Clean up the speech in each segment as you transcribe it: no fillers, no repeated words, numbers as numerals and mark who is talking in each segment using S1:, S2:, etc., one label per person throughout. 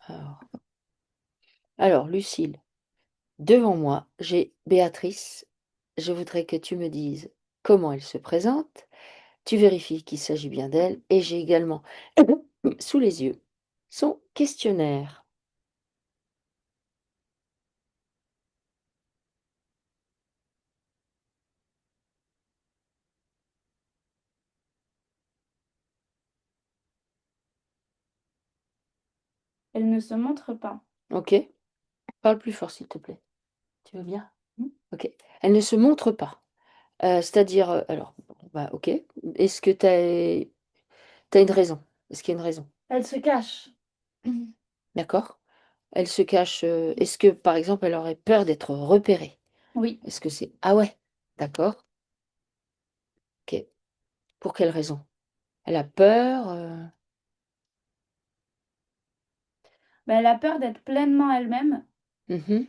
S1: Alors, alors, Lucille, devant moi, j'ai Béatrice. Je voudrais que tu me dises comment elle se présente. Tu vérifies qu'il s'agit bien d'elle. Et j'ai également sous les yeux son questionnaire.
S2: Elle ne se montre pas.
S1: Ok? Parle plus fort, s'il te plaît. Tu veux bien?
S2: Hmm.
S1: Ok. Elle ne se montre pas. C'est-à-dire, alors, bon, bah, ok. Est-ce que t'as une raison? Est-ce qu'il y a une raison?
S2: Elle se cache.
S1: D'accord? Elle se cache. Est-ce que, par exemple, elle aurait peur d'être repérée?
S2: Oui.
S1: Est-ce que c'est... Ah ouais, d'accord. Ok. Pour quelle raison? Elle a peur.
S2: Ben, elle a peur d'être pleinement elle-même.
S1: Mhm.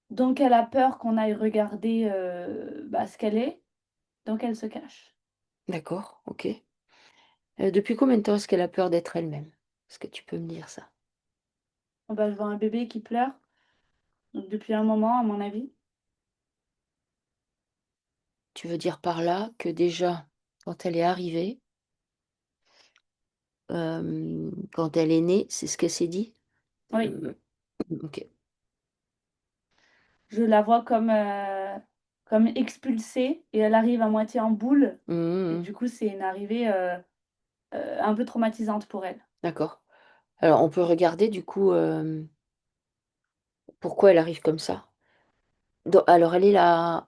S2: Donc, elle a peur qu'on aille regarder bah, ce qu'elle est. Donc, elle se cache.
S1: D'accord, ok. Depuis combien de temps est-ce qu'elle a peur d'être elle-même? Est-ce que tu peux me dire ça?
S2: Oh, bah, je vois un bébé qui pleure. Donc, depuis un moment, à mon avis.
S1: Tu veux dire par là que déjà, quand elle est arrivée, quand elle est née, c'est ce qu'elle s'est dit?
S2: Oui.
S1: Euh, ok.
S2: Je la vois comme expulsée et elle arrive à moitié en boule. Et
S1: Mhm.
S2: du coup, c'est une arrivée un peu traumatisante pour elle.
S1: D'accord. Alors, on peut regarder du coup pourquoi elle arrive comme ça. Alors, elle est la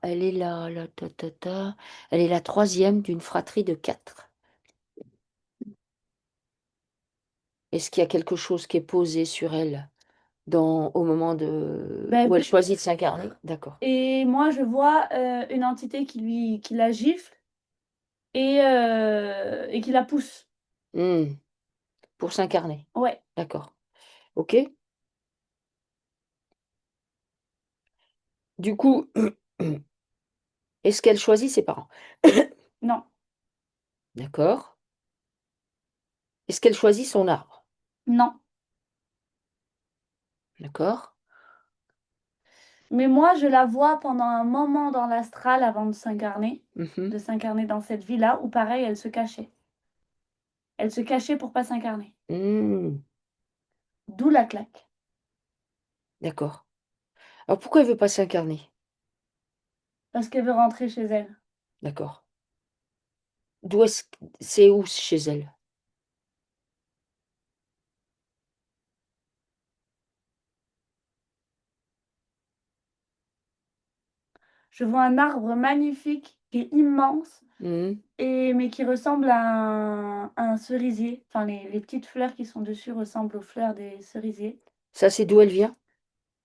S1: troisième d'une fratrie de quatre. Est-ce qu'il y a quelque chose qui est posé sur elle au moment
S2: Ben,
S1: où elle choisit de s'incarner? D'accord.
S2: et moi, je vois une entité qui la gifle et qui la pousse.
S1: Hmm. Pour s'incarner.
S2: Ouais,
S1: D'accord. Ok. Du coup, est-ce qu'elle choisit ses parents?
S2: non,
S1: D'accord. Est-ce qu'elle choisit son arbre?
S2: non.
S1: D'accord.
S2: Mais moi, je la vois pendant un moment dans l'astral avant
S1: Mhm.
S2: de s'incarner dans cette vie-là, où pareil, elle se cachait. Elle se cachait pour pas s'incarner.
S1: Hmm.
S2: D'où la claque.
S1: D'accord. Alors pourquoi elle veut pas s'incarner?
S2: Parce qu'elle veut rentrer chez elle.
S1: D'accord. D'où est-ce c'est où chez elle?
S2: Je vois un arbre magnifique qui est immense,
S1: Mhm.
S2: mais qui ressemble à un cerisier. Enfin, les petites fleurs qui sont dessus ressemblent aux fleurs des cerisiers.
S1: Ça, c'est d'où elle vient?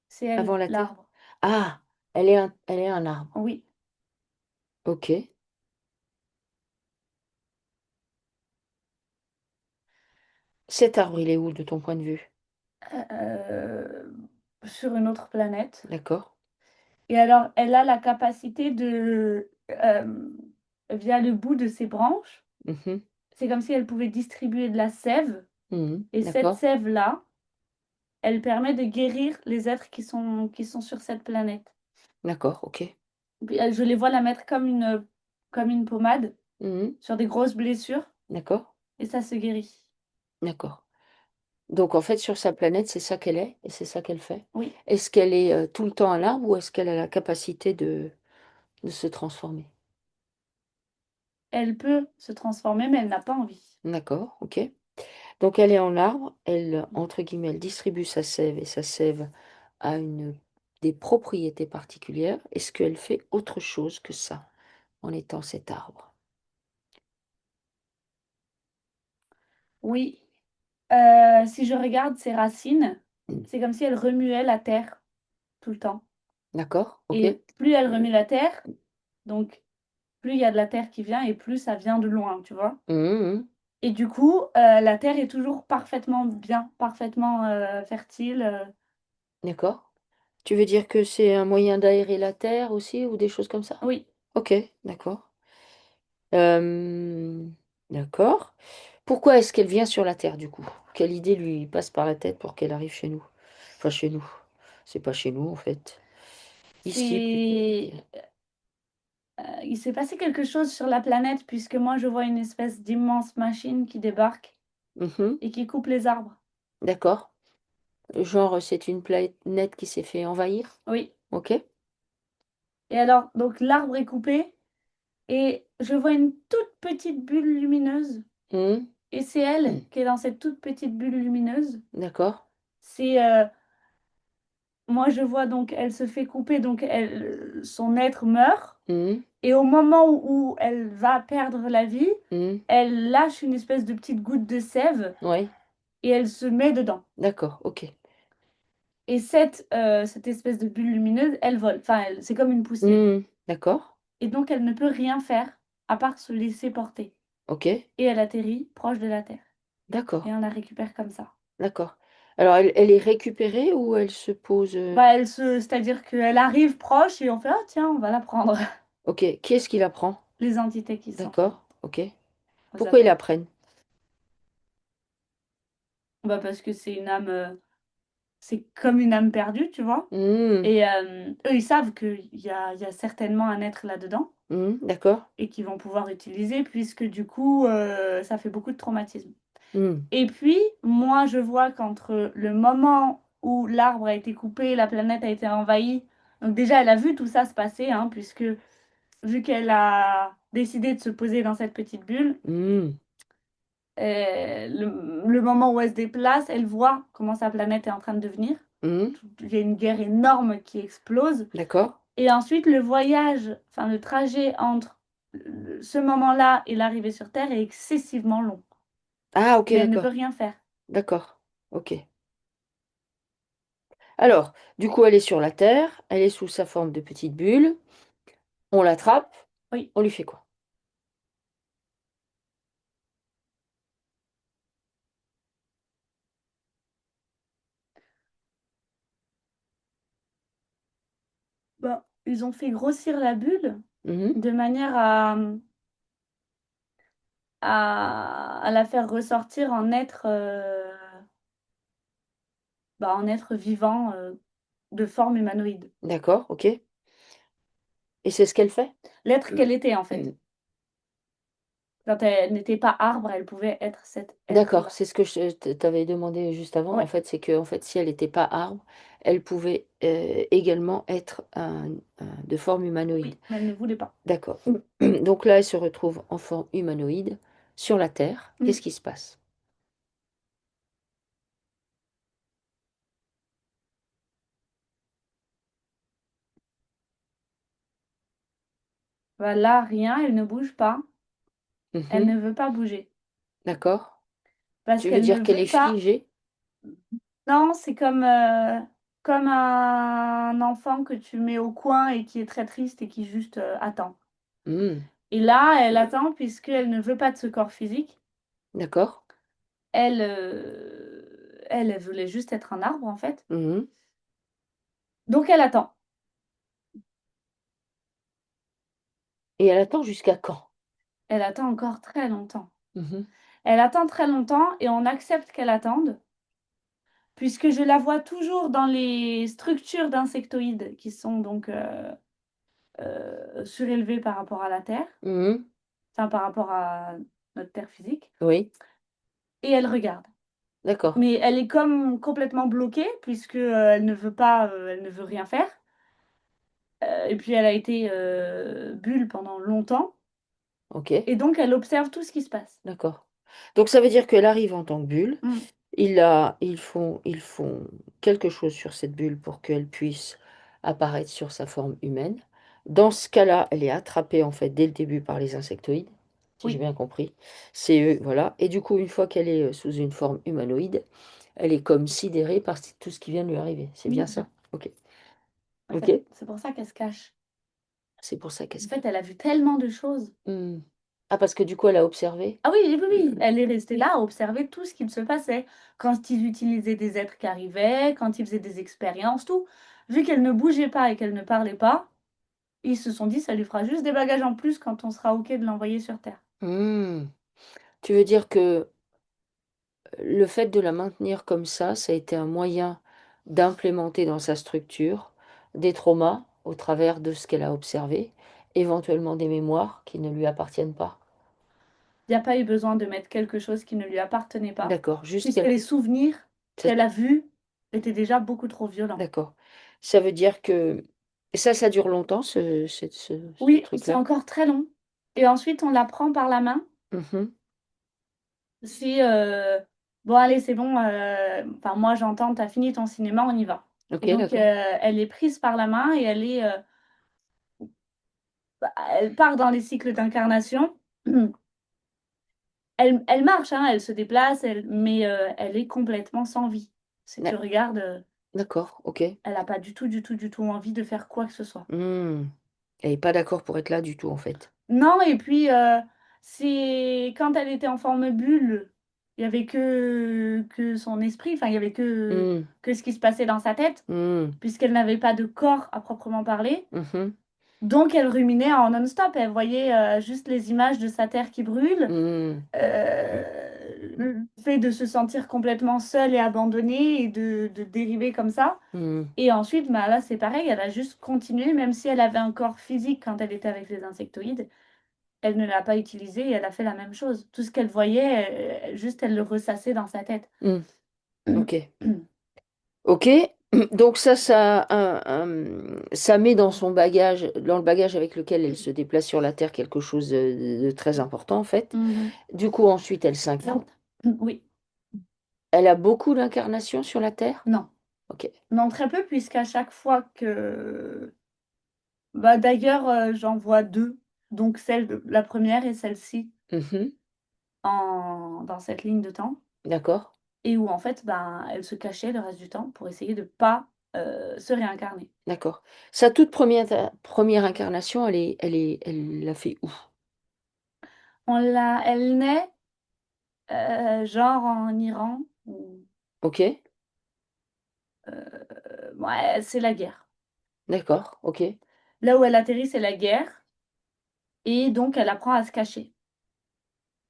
S2: C'est elle,
S1: Avant la Terre?
S2: l'arbre.
S1: Ah, elle est un arbre.
S2: Oui.
S1: Ok. Cet arbre, il est où de ton point de vue?
S2: Euh, sur une autre planète.
S1: D'accord.
S2: Et alors, elle a la capacité via le bout de ses branches,
S1: Mhm.
S2: c'est comme si elle pouvait distribuer de la sève.
S1: Mhm.
S2: Et cette
S1: D'accord.
S2: sève-là, elle permet de guérir les êtres qui sont sur cette planète.
S1: D'accord. Ok.
S2: Puis, je les vois la mettre comme une pommade
S1: Mhm.
S2: sur des grosses blessures
S1: D'accord.
S2: et ça se guérit.
S1: D'accord. Donc en fait, sur sa planète, c'est ça qu'elle est et c'est ça qu'elle fait.
S2: Oui,
S1: Est-ce qu'elle est tout le temps un arbre ou est-ce qu'elle a la capacité de se transformer?
S2: elle peut se transformer, mais elle n'a pas envie.
S1: D'accord, ok. Donc elle est en arbre, elle, entre guillemets, elle distribue sa sève et sa sève a des propriétés particulières. Est-ce qu'elle fait autre chose que ça en étant cet arbre?
S2: Oui, si je regarde ses racines,
S1: Mm.
S2: c'est comme si elle remuait la terre tout le temps.
S1: D'accord, ok.
S2: Et plus elle remue la terre, donc plus il y a de la terre qui vient et plus ça vient de loin, tu vois.
S1: Mhm.
S2: Et du coup, la terre est toujours parfaitement bien, parfaitement fertile.
S1: D'accord. Tu veux dire que c'est un moyen d'aérer la terre aussi ou des choses comme ça?
S2: Oui,
S1: Ok, d'accord. Euh, d'accord. Pourquoi est-ce qu'elle vient sur la Terre, du coup? Quelle idée lui passe par la tête pour qu'elle arrive chez nous? Enfin, chez nous. C'est pas chez nous, en fait. Ici, plutôt.
S2: C'est, il s'est passé quelque chose sur la planète puisque moi je vois une espèce d'immense machine qui débarque
S1: Mhm.
S2: et qui coupe les arbres.
S1: D'accord. Genre, c'est une planète qui s'est fait envahir?
S2: Oui.
S1: Ok.
S2: Et alors, donc l'arbre est coupé et je vois une toute petite bulle lumineuse
S1: Mhm.
S2: et c'est elle
S1: Mhm.
S2: qui est dans cette toute petite bulle lumineuse.
S1: D'accord.
S2: C'est moi je vois donc elle se fait couper donc elle son être meurt
S1: Mhm.
S2: et au moment où elle va perdre la vie,
S1: Mhm.
S2: elle lâche une espèce de petite goutte de sève
S1: Ouais.
S2: et elle se met dedans.
S1: D'accord. Ok.
S2: Et cette espèce de bulle lumineuse, elle vole. Enfin, c'est comme une poussière.
S1: Mhm. D'accord.
S2: Et donc, elle ne peut rien faire à part se laisser porter.
S1: Ok.
S2: Et elle atterrit proche de la Terre.
S1: D'accord.
S2: Et on la récupère comme ça.
S1: D'accord. Alors, elle est récupérée ou elle se pose...
S2: Bah, c'est-à-dire qu'elle arrive proche et on fait, ah tiens, on va la prendre.
S1: Ok. Qui est-ce qui la prend?
S2: Les entités qui sont
S1: D'accord. Ok.
S2: au
S1: Pourquoi ils
S2: Japon.
S1: la prennent?
S2: Bah, parce que c'est une âme, c'est comme une âme perdue, tu vois.
S1: Mhm.
S2: Et eux, ils savent il y a certainement un être là-dedans
S1: Mhm. D'accord.
S2: et qu'ils vont pouvoir utiliser puisque du coup, ça fait beaucoup de traumatisme.
S1: Mhm.
S2: Et puis, moi, je vois qu'entre le moment où l'arbre a été coupé, la planète a été envahie, donc déjà, elle a vu tout ça se passer, hein, puisque vu qu'elle a décidé de se poser dans cette petite bulle,
S1: Mhm.
S2: le moment où elle se déplace, elle voit comment sa planète est en train de devenir.
S1: Mhm.
S2: Il y a une guerre énorme qui explose.
S1: D'accord.
S2: Et ensuite, le voyage, enfin le trajet entre ce moment-là et l'arrivée sur Terre est excessivement long.
S1: Ah, ok,
S2: Mais elle ne peut
S1: d'accord.
S2: rien faire.
S1: D'accord. Ok. Alors, du coup, elle est sur la Terre, elle est sous sa forme de petite bulle, on l'attrape,
S2: Oui.
S1: on lui fait quoi?
S2: Bah, ils ont fait grossir la bulle
S1: Mhm.
S2: de manière à la faire ressortir en être vivant de forme humanoïde.
S1: D'accord, ok. Et c'est ce qu'elle fait?
S2: L'être qu'elle était en fait.
S1: Mhm.
S2: Quand elle n'était pas arbre, elle pouvait être cet
S1: D'accord,
S2: être-là.
S1: c'est ce que je t'avais demandé juste avant. En
S2: Ouais,
S1: fait, c'est que en fait, si elle n'était pas arbre, elle pouvait également être de forme humanoïde.
S2: oui, mais elle ne voulait pas.
S1: D'accord. Donc là, elle se retrouve en forme humanoïde sur la Terre.
S2: Mm.
S1: Qu'est-ce qui se passe?
S2: Bah, là, rien, elle ne bouge pas. Elle
S1: Mhm.
S2: ne veut pas bouger.
S1: D'accord.
S2: Parce
S1: Tu veux
S2: qu'elle ne
S1: dire qu'elle
S2: veut
S1: est
S2: pas.
S1: figée?
S2: Non, c'est comme un enfant que tu mets au coin et qui est très triste et qui juste attend.
S1: Mhm.
S2: Et là, elle attend puisqu'elle ne veut pas de ce corps physique.
S1: D'accord.
S2: Elle voulait juste être un arbre en fait.
S1: Mhm.
S2: Donc elle attend.
S1: Et elle attend jusqu'à quand?
S2: Elle attend encore très longtemps.
S1: Mhm.
S2: Elle attend très longtemps et on accepte qu'elle attende puisque je la vois toujours dans les structures d'insectoïdes qui sont donc surélevées par rapport à la Terre,
S1: Mhm.
S2: enfin par rapport à notre Terre physique.
S1: Oui,
S2: Et elle regarde.
S1: d'accord.
S2: Mais elle est comme complètement bloquée puisque, elle ne veut rien faire. Et puis elle a été, bulle pendant longtemps
S1: Ok,
S2: et donc elle observe tout ce qui se passe.
S1: d'accord. Donc ça veut dire qu'elle arrive en tant que bulle.
S2: Mmh.
S1: Ils font quelque chose sur cette bulle pour qu'elle puisse apparaître sur sa forme humaine. Dans ce cas-là, elle est attrapée en fait dès le début par les insectoïdes, si j'ai
S2: Oui,
S1: bien compris. C'est eux, voilà. Et du coup, une fois qu'elle est sous une forme humanoïde, elle est comme sidérée par tout ce qui vient de lui arriver. C'est bien
S2: oui,
S1: ça? Ok.
S2: en fait,
S1: Ok.
S2: c'est pour ça qu'elle se cache.
S1: C'est pour ça
S2: En
S1: qu'est-ce
S2: fait,
S1: qu'elle...
S2: elle a vu tellement de choses.
S1: Hmm. Ah, parce que du coup, elle a observé.
S2: Ah oui, oui, oui, elle est restée là à observer tout ce qu'il se passait. Quand ils utilisaient des êtres qui arrivaient, quand ils faisaient des expériences, tout. Vu qu'elle ne bougeait pas et qu'elle ne parlait pas, ils se sont dit: «Ça lui fera juste des bagages en plus quand on sera OK de l'envoyer sur terre».
S1: Hmm. Tu veux dire que le fait de la maintenir comme ça a été un moyen d'implémenter dans sa structure des traumas au travers de ce qu'elle a observé, éventuellement des mémoires qui ne lui appartiennent pas.
S2: Il n'y a pas eu besoin de mettre quelque chose qui ne lui appartenait pas,
S1: D'accord, juste
S2: puisque
S1: qu'elle...
S2: les souvenirs
S1: ça-
S2: qu'elle a vus étaient déjà beaucoup trop violents.
S1: D'accord. Ça veut dire que... Et ça dure longtemps, ce
S2: Oui, c'est
S1: truc-là.
S2: encore très long. Et ensuite, on la prend par la main.
S1: Mhm.
S2: Si, bon, allez, c'est bon, enfin, moi j'entends, t'as fini ton cinéma, on y va.
S1: Ok,
S2: Et donc,
S1: d'accord.
S2: elle est prise par la main et bah, elle part dans les cycles d'incarnation. Elle marche, hein, elle se déplace, mais elle est complètement sans vie. Si tu
S1: Na-
S2: regardes,
S1: D'accord, ok.
S2: elle n'a pas du tout, du tout, du tout envie de faire quoi que ce soit.
S1: Hmm. Elle n'est pas d'accord pour être là du tout, en fait.
S2: Non, et puis, c'est quand elle était en forme bulle, il y avait que son esprit, enfin, il y avait
S1: Hmm.
S2: que ce qui se passait dans sa tête,
S1: Hmm.
S2: puisqu'elle n'avait pas de corps à proprement parler.
S1: Mhm.
S2: Donc, elle ruminait en non-stop. Elle voyait juste les images de sa terre qui brûle,
S1: Hmm.
S2: le fait de se sentir complètement seule et abandonnée et de dériver comme ça.
S1: Hmm.
S2: Et ensuite, bah, là, c'est pareil, elle a juste continué, même si elle avait un corps physique quand elle était avec les insectoïdes. Elle ne l'a pas utilisé et elle a fait la même chose. Tout ce qu'elle voyait, juste elle le ressassait dans sa tête.
S1: Hmm. Ok. Ok. Donc ça met dans son bagage, dans le bagage avec lequel elle se déplace sur la Terre, quelque chose de très important, en fait.
S2: Mhm.
S1: Du coup, ensuite, elle s'incarne.
S2: Oui,
S1: Elle a beaucoup d'incarnations sur la Terre?
S2: non.
S1: Ok.
S2: Non, très peu, puisqu'à chaque fois que... Bah, d'ailleurs, j'en vois deux. Donc la première et celle-ci
S1: Mhm.
S2: dans cette ligne de temps.
S1: D'accord.
S2: Et où en fait, ben, elle se cachait le reste du temps pour essayer de pas se réincarner.
S1: D'accord. Sa toute première incarnation, elle l'a fait où?
S2: Elle naît genre en Iran.
S1: Ok.
S2: Ouais, c'est la guerre.
S1: D'accord. Ok.
S2: Là où elle atterrit, c'est la guerre. Et donc, elle apprend à se cacher,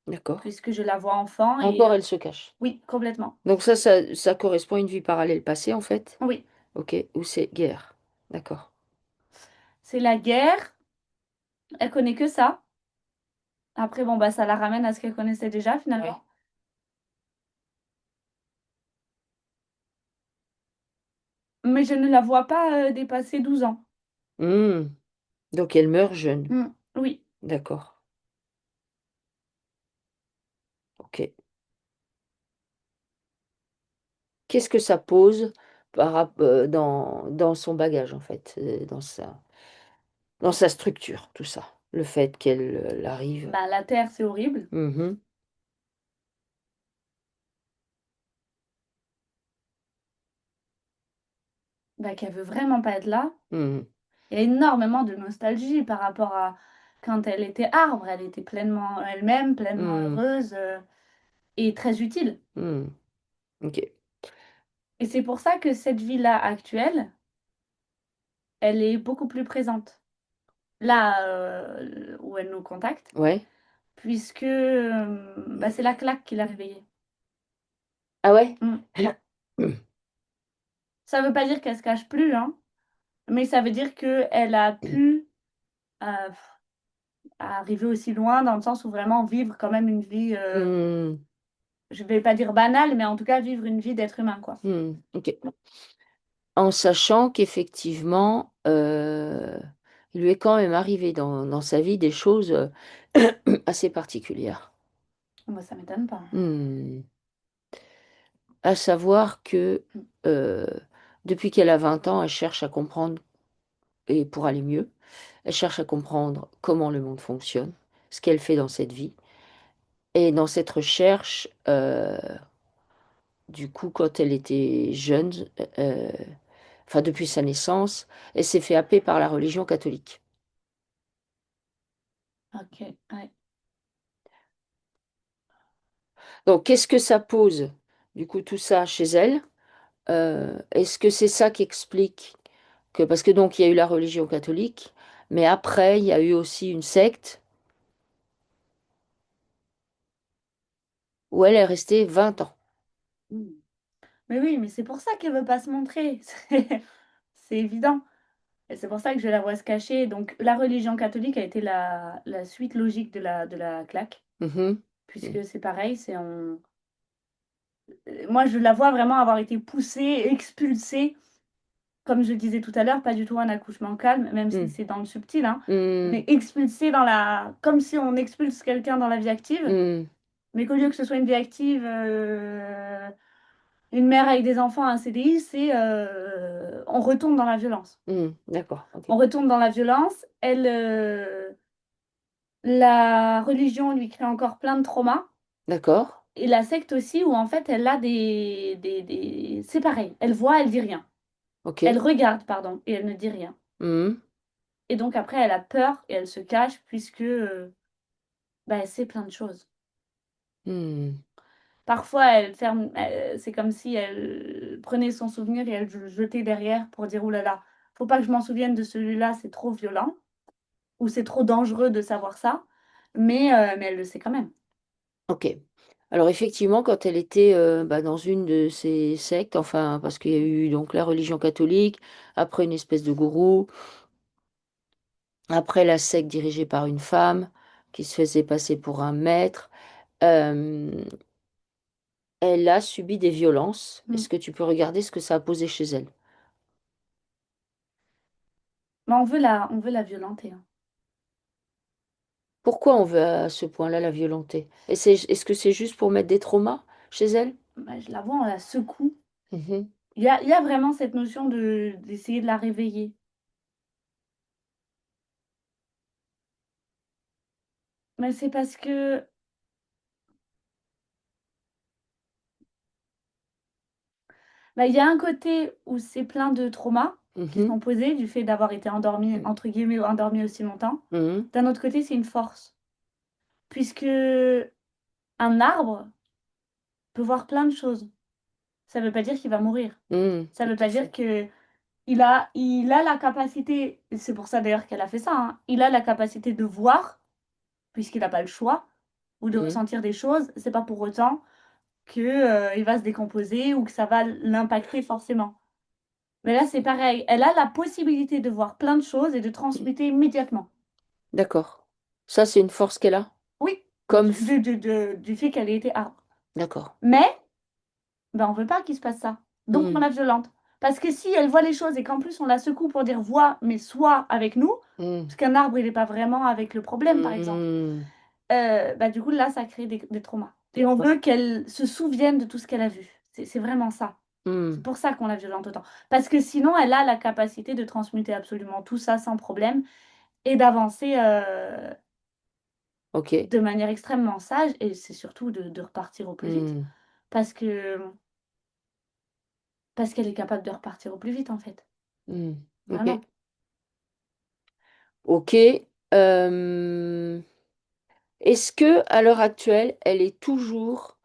S1: D'accord.
S2: puisque je la vois enfant et
S1: Encore, elle se cache.
S2: oui, complètement.
S1: Donc ça correspond à une vie parallèle passée, en fait.
S2: Oui,
S1: Ok. Où c'est guerre. D'accord.
S2: c'est la guerre. Elle connaît que ça. Après, bon, bah, ça la ramène à ce qu'elle connaissait déjà,
S1: Ouais.
S2: finalement. Mais je ne la vois pas dépasser 12 ans.
S1: Hmm. Donc elle meurt jeune.
S2: Oui.
S1: D'accord. Ok. Qu'est-ce que ça pose dans son bagage, en fait, dans sa structure, tout ça. Le fait qu'elle arrive.
S2: Bah, la Terre, c'est horrible.
S1: Mhm.
S2: Bah, qu'elle veut vraiment pas être là.
S1: Mhm.
S2: Il y a énormément de nostalgie par rapport à quand elle était arbre. Elle était pleinement elle-même, pleinement
S1: Mhm.
S2: heureuse et très utile.
S1: Mhm. Ok.
S2: Et c'est pour ça que cette vie-là actuelle, elle est beaucoup plus présente. Là où elle nous contacte,
S1: Ouais.
S2: puisque bah, c'est la claque qui l'a réveillée.
S1: Ah ouais?
S2: Mm. Ça ne veut pas dire qu'elle se cache plus, hein, mais ça veut dire qu'elle a pu euh, arriver aussi loin dans le sens où vraiment vivre quand même une vie,
S1: Mhm.
S2: je vais pas dire banale, mais en tout cas vivre une vie d'être humain, quoi.
S1: Mhm. Ok. En sachant qu'effectivement, il lui est quand même arrivé dans sa vie des choses assez particulières.
S2: Moi, ça m'étonne pas.
S1: Hmm. À savoir que
S2: Mm.
S1: euh, depuis qu'elle a 20 ans, elle cherche à comprendre, et pour aller mieux, elle cherche à comprendre comment le monde fonctionne, ce qu'elle fait dans cette vie. Et dans cette recherche, du coup, quand elle était jeune, euh, enfin depuis sa naissance, elle s'est fait happer par la religion catholique.
S2: Ok, ouais.
S1: Donc, qu'est-ce que ça pose, du coup, tout ça chez elle? Est-ce que c'est ça qui explique que, parce que donc il y a eu la religion catholique, mais après il y a eu aussi une secte où elle est restée 20 ans.
S2: Mmh. Mais oui, mais c'est pour ça qu'elle veut pas se montrer. C'est évident et c'est pour ça que je la vois se cacher. Donc la religion catholique a été la suite logique de la claque,
S1: Mhm. Mm.
S2: puisque c'est pareil, c'est on moi je la vois vraiment avoir été poussée, expulsée, comme je disais tout à l'heure, pas du tout un accouchement calme, même si
S1: Mm.
S2: c'est dans le subtil, hein, mais
S1: Mm.
S2: expulsée dans la comme si on expulse quelqu'un dans la vie active,
S1: Mm.
S2: mais qu'au lieu que ce soit une vie active, une mère avec des enfants, un CDI, c'est, on retourne dans la violence.
S1: Mm. D'accord, ok.
S2: On retourne dans la violence. Elle, la religion lui crée encore plein de traumas
S1: D'accord,
S2: et la secte aussi où en fait elle a des c'est pareil, elle voit, elle dit rien.
S1: ok.
S2: Elle regarde, pardon, et elle ne dit rien
S1: Mm.
S2: et donc après elle a peur et elle se cache puisque, bah, elle sait plein de choses.
S1: Mm.
S2: Parfois elle ferme, c'est comme si elle prenait son souvenir et elle le jetait derrière pour dire: «Ouh là là, faut pas que je m'en souvienne de celui-là, c'est trop violent ou c'est trop dangereux de savoir ça», mais elle le sait quand même.
S1: Ok. Alors effectivement, quand elle était bah, dans une de ces sectes, enfin, parce qu'il y a eu donc la religion catholique, après une espèce de gourou, après la secte dirigée par une femme qui se faisait passer pour un maître, euh, elle a subi des violences.
S2: Mmh.
S1: Est-ce que tu peux regarder ce que ça a posé chez elle?
S2: Mais on veut la violenter, hein.
S1: Pourquoi on veut à ce point-là la violenter? Et est-ce que c'est juste pour mettre des traumas chez elle?
S2: Bah, je la vois, on la secoue.
S1: Mhm.
S2: Il y a vraiment cette notion d'essayer de la réveiller. Mais c'est parce que, bah, il y a un côté où c'est plein de traumas qui
S1: Mhm.
S2: sont posés du fait d'avoir été endormie, entre guillemets, «endormie» aussi longtemps.
S1: Mhm.
S2: D'un autre côté, c'est une force, puisque un arbre peut voir plein de choses. Ça veut pas dire qu'il va mourir.
S1: Mhm.
S2: Ça
S1: Tout
S2: veut
S1: à
S2: pas dire
S1: fait.
S2: que il a la capacité, et c'est pour ça d'ailleurs qu'elle a fait ça, hein, il a la capacité de voir, puisqu'il a pas le choix, ou de
S1: Mhm.
S2: ressentir des choses. C'est pas pour autant que, il va se décomposer ou que ça va l'impacter forcément. Mais là, c'est pareil, elle a la possibilité de voir plein de choses et de transmuter immédiatement.
S1: D'accord. Ça, c'est une force qu'elle a?
S2: Oui,
S1: Comme...
S2: du fait qu'elle ait été arbre.
S1: D'accord.
S2: Mais, ben, on veut pas qu'il se passe ça. Donc on
S1: Mhm.
S2: la violente. Parce que si elle voit les choses et qu'en plus on la secoue pour dire: «Vois, mais sois avec nous»,
S1: Mhm.
S2: parce qu'un arbre, il est pas vraiment avec le problème, par exemple.
S1: Mhm.
S2: Bah, du coup, là, ça crée des traumas et on
S1: D'accord.
S2: veut qu'elle se souvienne de tout ce qu'elle a vu. C'est vraiment ça. C'est
S1: Mhm.
S2: pour ça qu'on la violente autant. Parce que sinon, elle a la capacité de transmuter absolument tout ça sans problème et d'avancer,
S1: Ok.
S2: de manière extrêmement sage et c'est surtout de repartir au plus vite.
S1: Mhm.
S2: Parce que parce qu'elle est capable de repartir au plus vite, en fait.
S1: Mhm. Ok.
S2: Vraiment.
S1: Ok. Euh, Est-ce que à l'heure actuelle, elle est toujours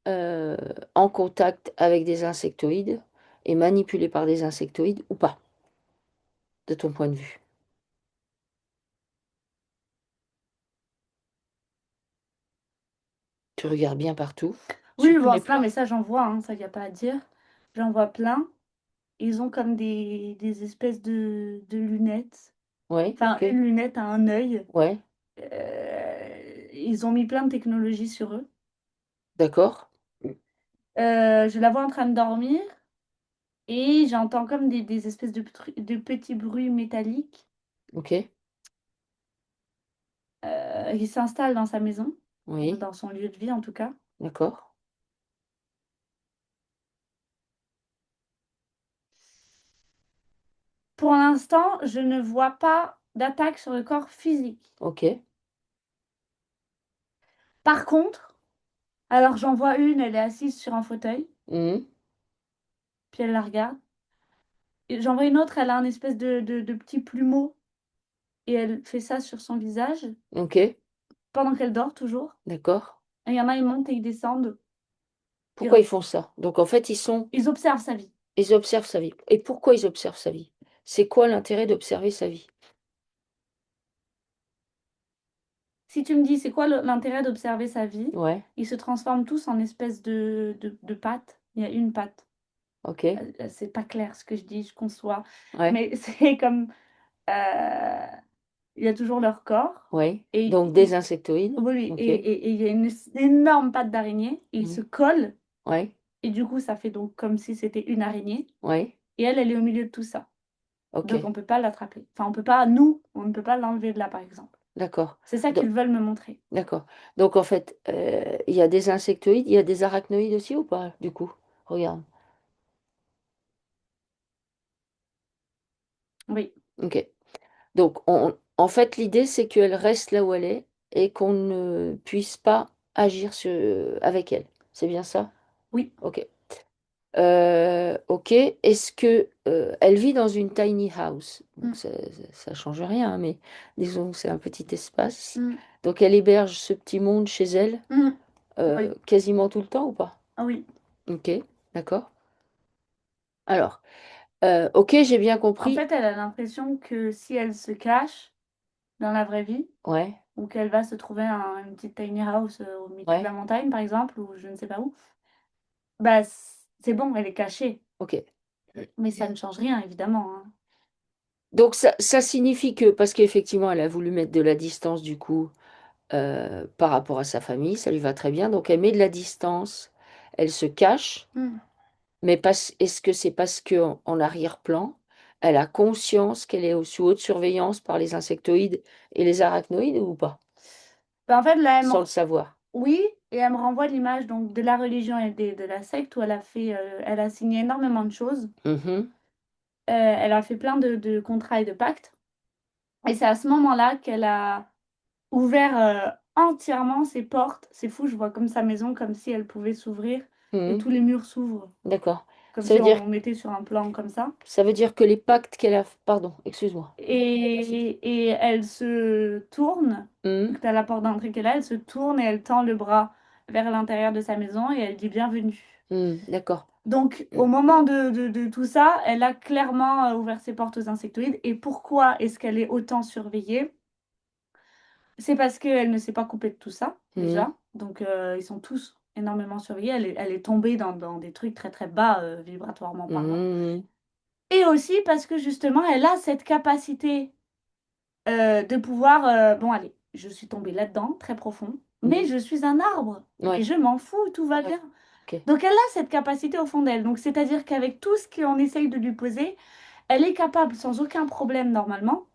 S1: euh, en contact avec des insectoïdes et manipulée par des insectoïdes ou pas, de ton point de vue? Tu regardes bien partout.
S2: Oui,
S1: Surtout
S2: bon,
S1: les
S2: ça, mais
S1: plantes.
S2: ça, j'en vois, hein, ça, il y a pas à dire. J'en vois plein. Ils ont comme des espèces de lunettes.
S1: Ouais,
S2: Enfin,
S1: ok.
S2: une lunette à un œil.
S1: Ouais,
S2: Ils ont mis plein de technologies sur eux.
S1: d'accord.
S2: Je la vois en train de dormir et j'entends comme des espèces de petits bruits métalliques,
S1: Ok.
S2: qui s'installent dans sa maison,
S1: Oui,
S2: dans son lieu de vie en tout cas.
S1: d'accord.
S2: Pour l'instant, je ne vois pas d'attaque sur le corps physique.
S1: Ok.
S2: Par contre, alors j'en vois une, elle est assise sur un fauteuil,
S1: Mhm.
S2: puis elle la regarde. Et j'en vois une autre, elle a un espèce de petit plumeau et elle fait ça sur son visage,
S1: Ok,
S2: pendant qu'elle dort toujours.
S1: d'accord.
S2: Et il y en a, ils montent et ils descendent. Ils
S1: Pourquoi ils font ça? Donc en fait,
S2: ils observent sa vie.
S1: ils observent sa vie. Et pourquoi ils observent sa vie? C'est quoi l'intérêt d'observer sa vie?
S2: Si tu me dis: «C'est quoi l'intérêt d'observer sa vie?»
S1: Ouais,
S2: Ils se transforment tous en espèces de pattes Il y a une patte.
S1: Ok.
S2: C'est pas clair ce que je dis, je conçois.
S1: Ouais.
S2: Mais c'est comme, il y a toujours leur corps.
S1: Ouais.
S2: Et
S1: Donc des insectoïdes.
S2: oui, oui,
S1: Ok.
S2: et il y a une énorme patte d'araignée. Et ils
S1: Mm.
S2: se collent.
S1: Ouais.
S2: Et du coup, ça fait donc comme si c'était une araignée.
S1: Ouais.
S2: Et elle est au milieu de tout ça.
S1: Ok.
S2: Donc on peut pas l'attraper. Enfin, on peut pas, nous, on ne peut pas l'enlever de là, par exemple.
S1: D'accord.
S2: C'est ça
S1: Do-
S2: qu'ils veulent me montrer.
S1: D'accord. Donc en fait, il y a des insectoïdes, il y a des arachnoïdes aussi ou pas, du coup? Regarde.
S2: Oui,
S1: Ok. Donc en fait, l'idée, c'est qu'elle reste là où elle est et qu'on ne puisse pas agir avec elle. C'est bien ça?
S2: oui.
S1: Ok. Ok. Est-ce que elle vit dans une tiny house? Donc
S2: Mm,
S1: ça change rien, hein, mais disons que c'est un petit espace.
S2: mm,
S1: Donc elle héberge ce petit monde chez elle
S2: mm. Oui,
S1: quasiment tout le temps ou pas?
S2: ah oui.
S1: Ok, d'accord. Alors, ok, j'ai bien
S2: En
S1: compris.
S2: fait, elle a l'impression que si elle se cache dans la vraie vie,
S1: Ouais,
S2: ou qu'elle va se trouver une petite tiny house au milieu de la
S1: ouais,
S2: montagne, par exemple, ou je ne sais pas où, bah c'est bon, elle est cachée.
S1: ok.
S2: Mais ça ne change rien, évidemment, hein.
S1: Donc ça signifie que, parce qu'effectivement, elle a voulu mettre de la distance du coup par rapport à sa famille, ça lui va très bien. Donc elle met de la distance, elle se cache,
S2: Mm.
S1: mais est-ce que c'est parce que en arrière-plan, elle a conscience qu'elle est sous haute surveillance par les insectoïdes et les arachnoïdes ou pas?
S2: Bah, en fait, là,
S1: Sans le savoir.
S2: oui, et elle me renvoie l'image donc de la religion et de la secte où elle a signé énormément de choses.
S1: Mhm,
S2: Elle a fait plein de contrats et de pactes. Et c'est à ce moment-là qu'elle a ouvert entièrement ses portes. C'est fou, je vois comme sa maison, comme si elle pouvait s'ouvrir et
S1: mhm,
S2: tous les murs s'ouvrent,
S1: d'accord.
S2: comme
S1: Ça
S2: si
S1: veut dire,
S2: on mettait sur un plan comme ça.
S1: ça veut dire que les pactes qu'elle a... Pardon, excuse-moi.
S2: Et elle se tourne,
S1: Mhm,
S2: donc tu as la porte d'entrée qu'elle a, elle se tourne et elle tend le bras vers l'intérieur de sa maison et elle dit bienvenue.
S1: mhm, d'accord.
S2: Donc, au
S1: Mhm,
S2: moment de tout ça, elle a clairement ouvert ses portes aux insectoïdes. Et pourquoi est-ce qu'elle est autant surveillée? C'est parce qu'elle ne s'est pas coupée de tout ça,
S1: mhm,
S2: déjà. Donc, ils sont tous énormément surveillés. Elle est tombée dans des trucs très très bas, vibratoirement parlant.
S1: mhm,
S2: Et aussi parce que justement, elle a cette capacité de pouvoir, bon, allez, je suis tombée là-dedans, très profond, mais
S1: mhm.
S2: je suis un arbre. Et
S1: Ouais,
S2: je m'en fous, tout va
S1: ouais,
S2: bien.
S1: ok.
S2: Donc, elle a cette capacité au fond d'elle. Donc, c'est-à-dire qu'avec tout ce qu'on essaye de lui poser, elle est capable, sans aucun problème normalement,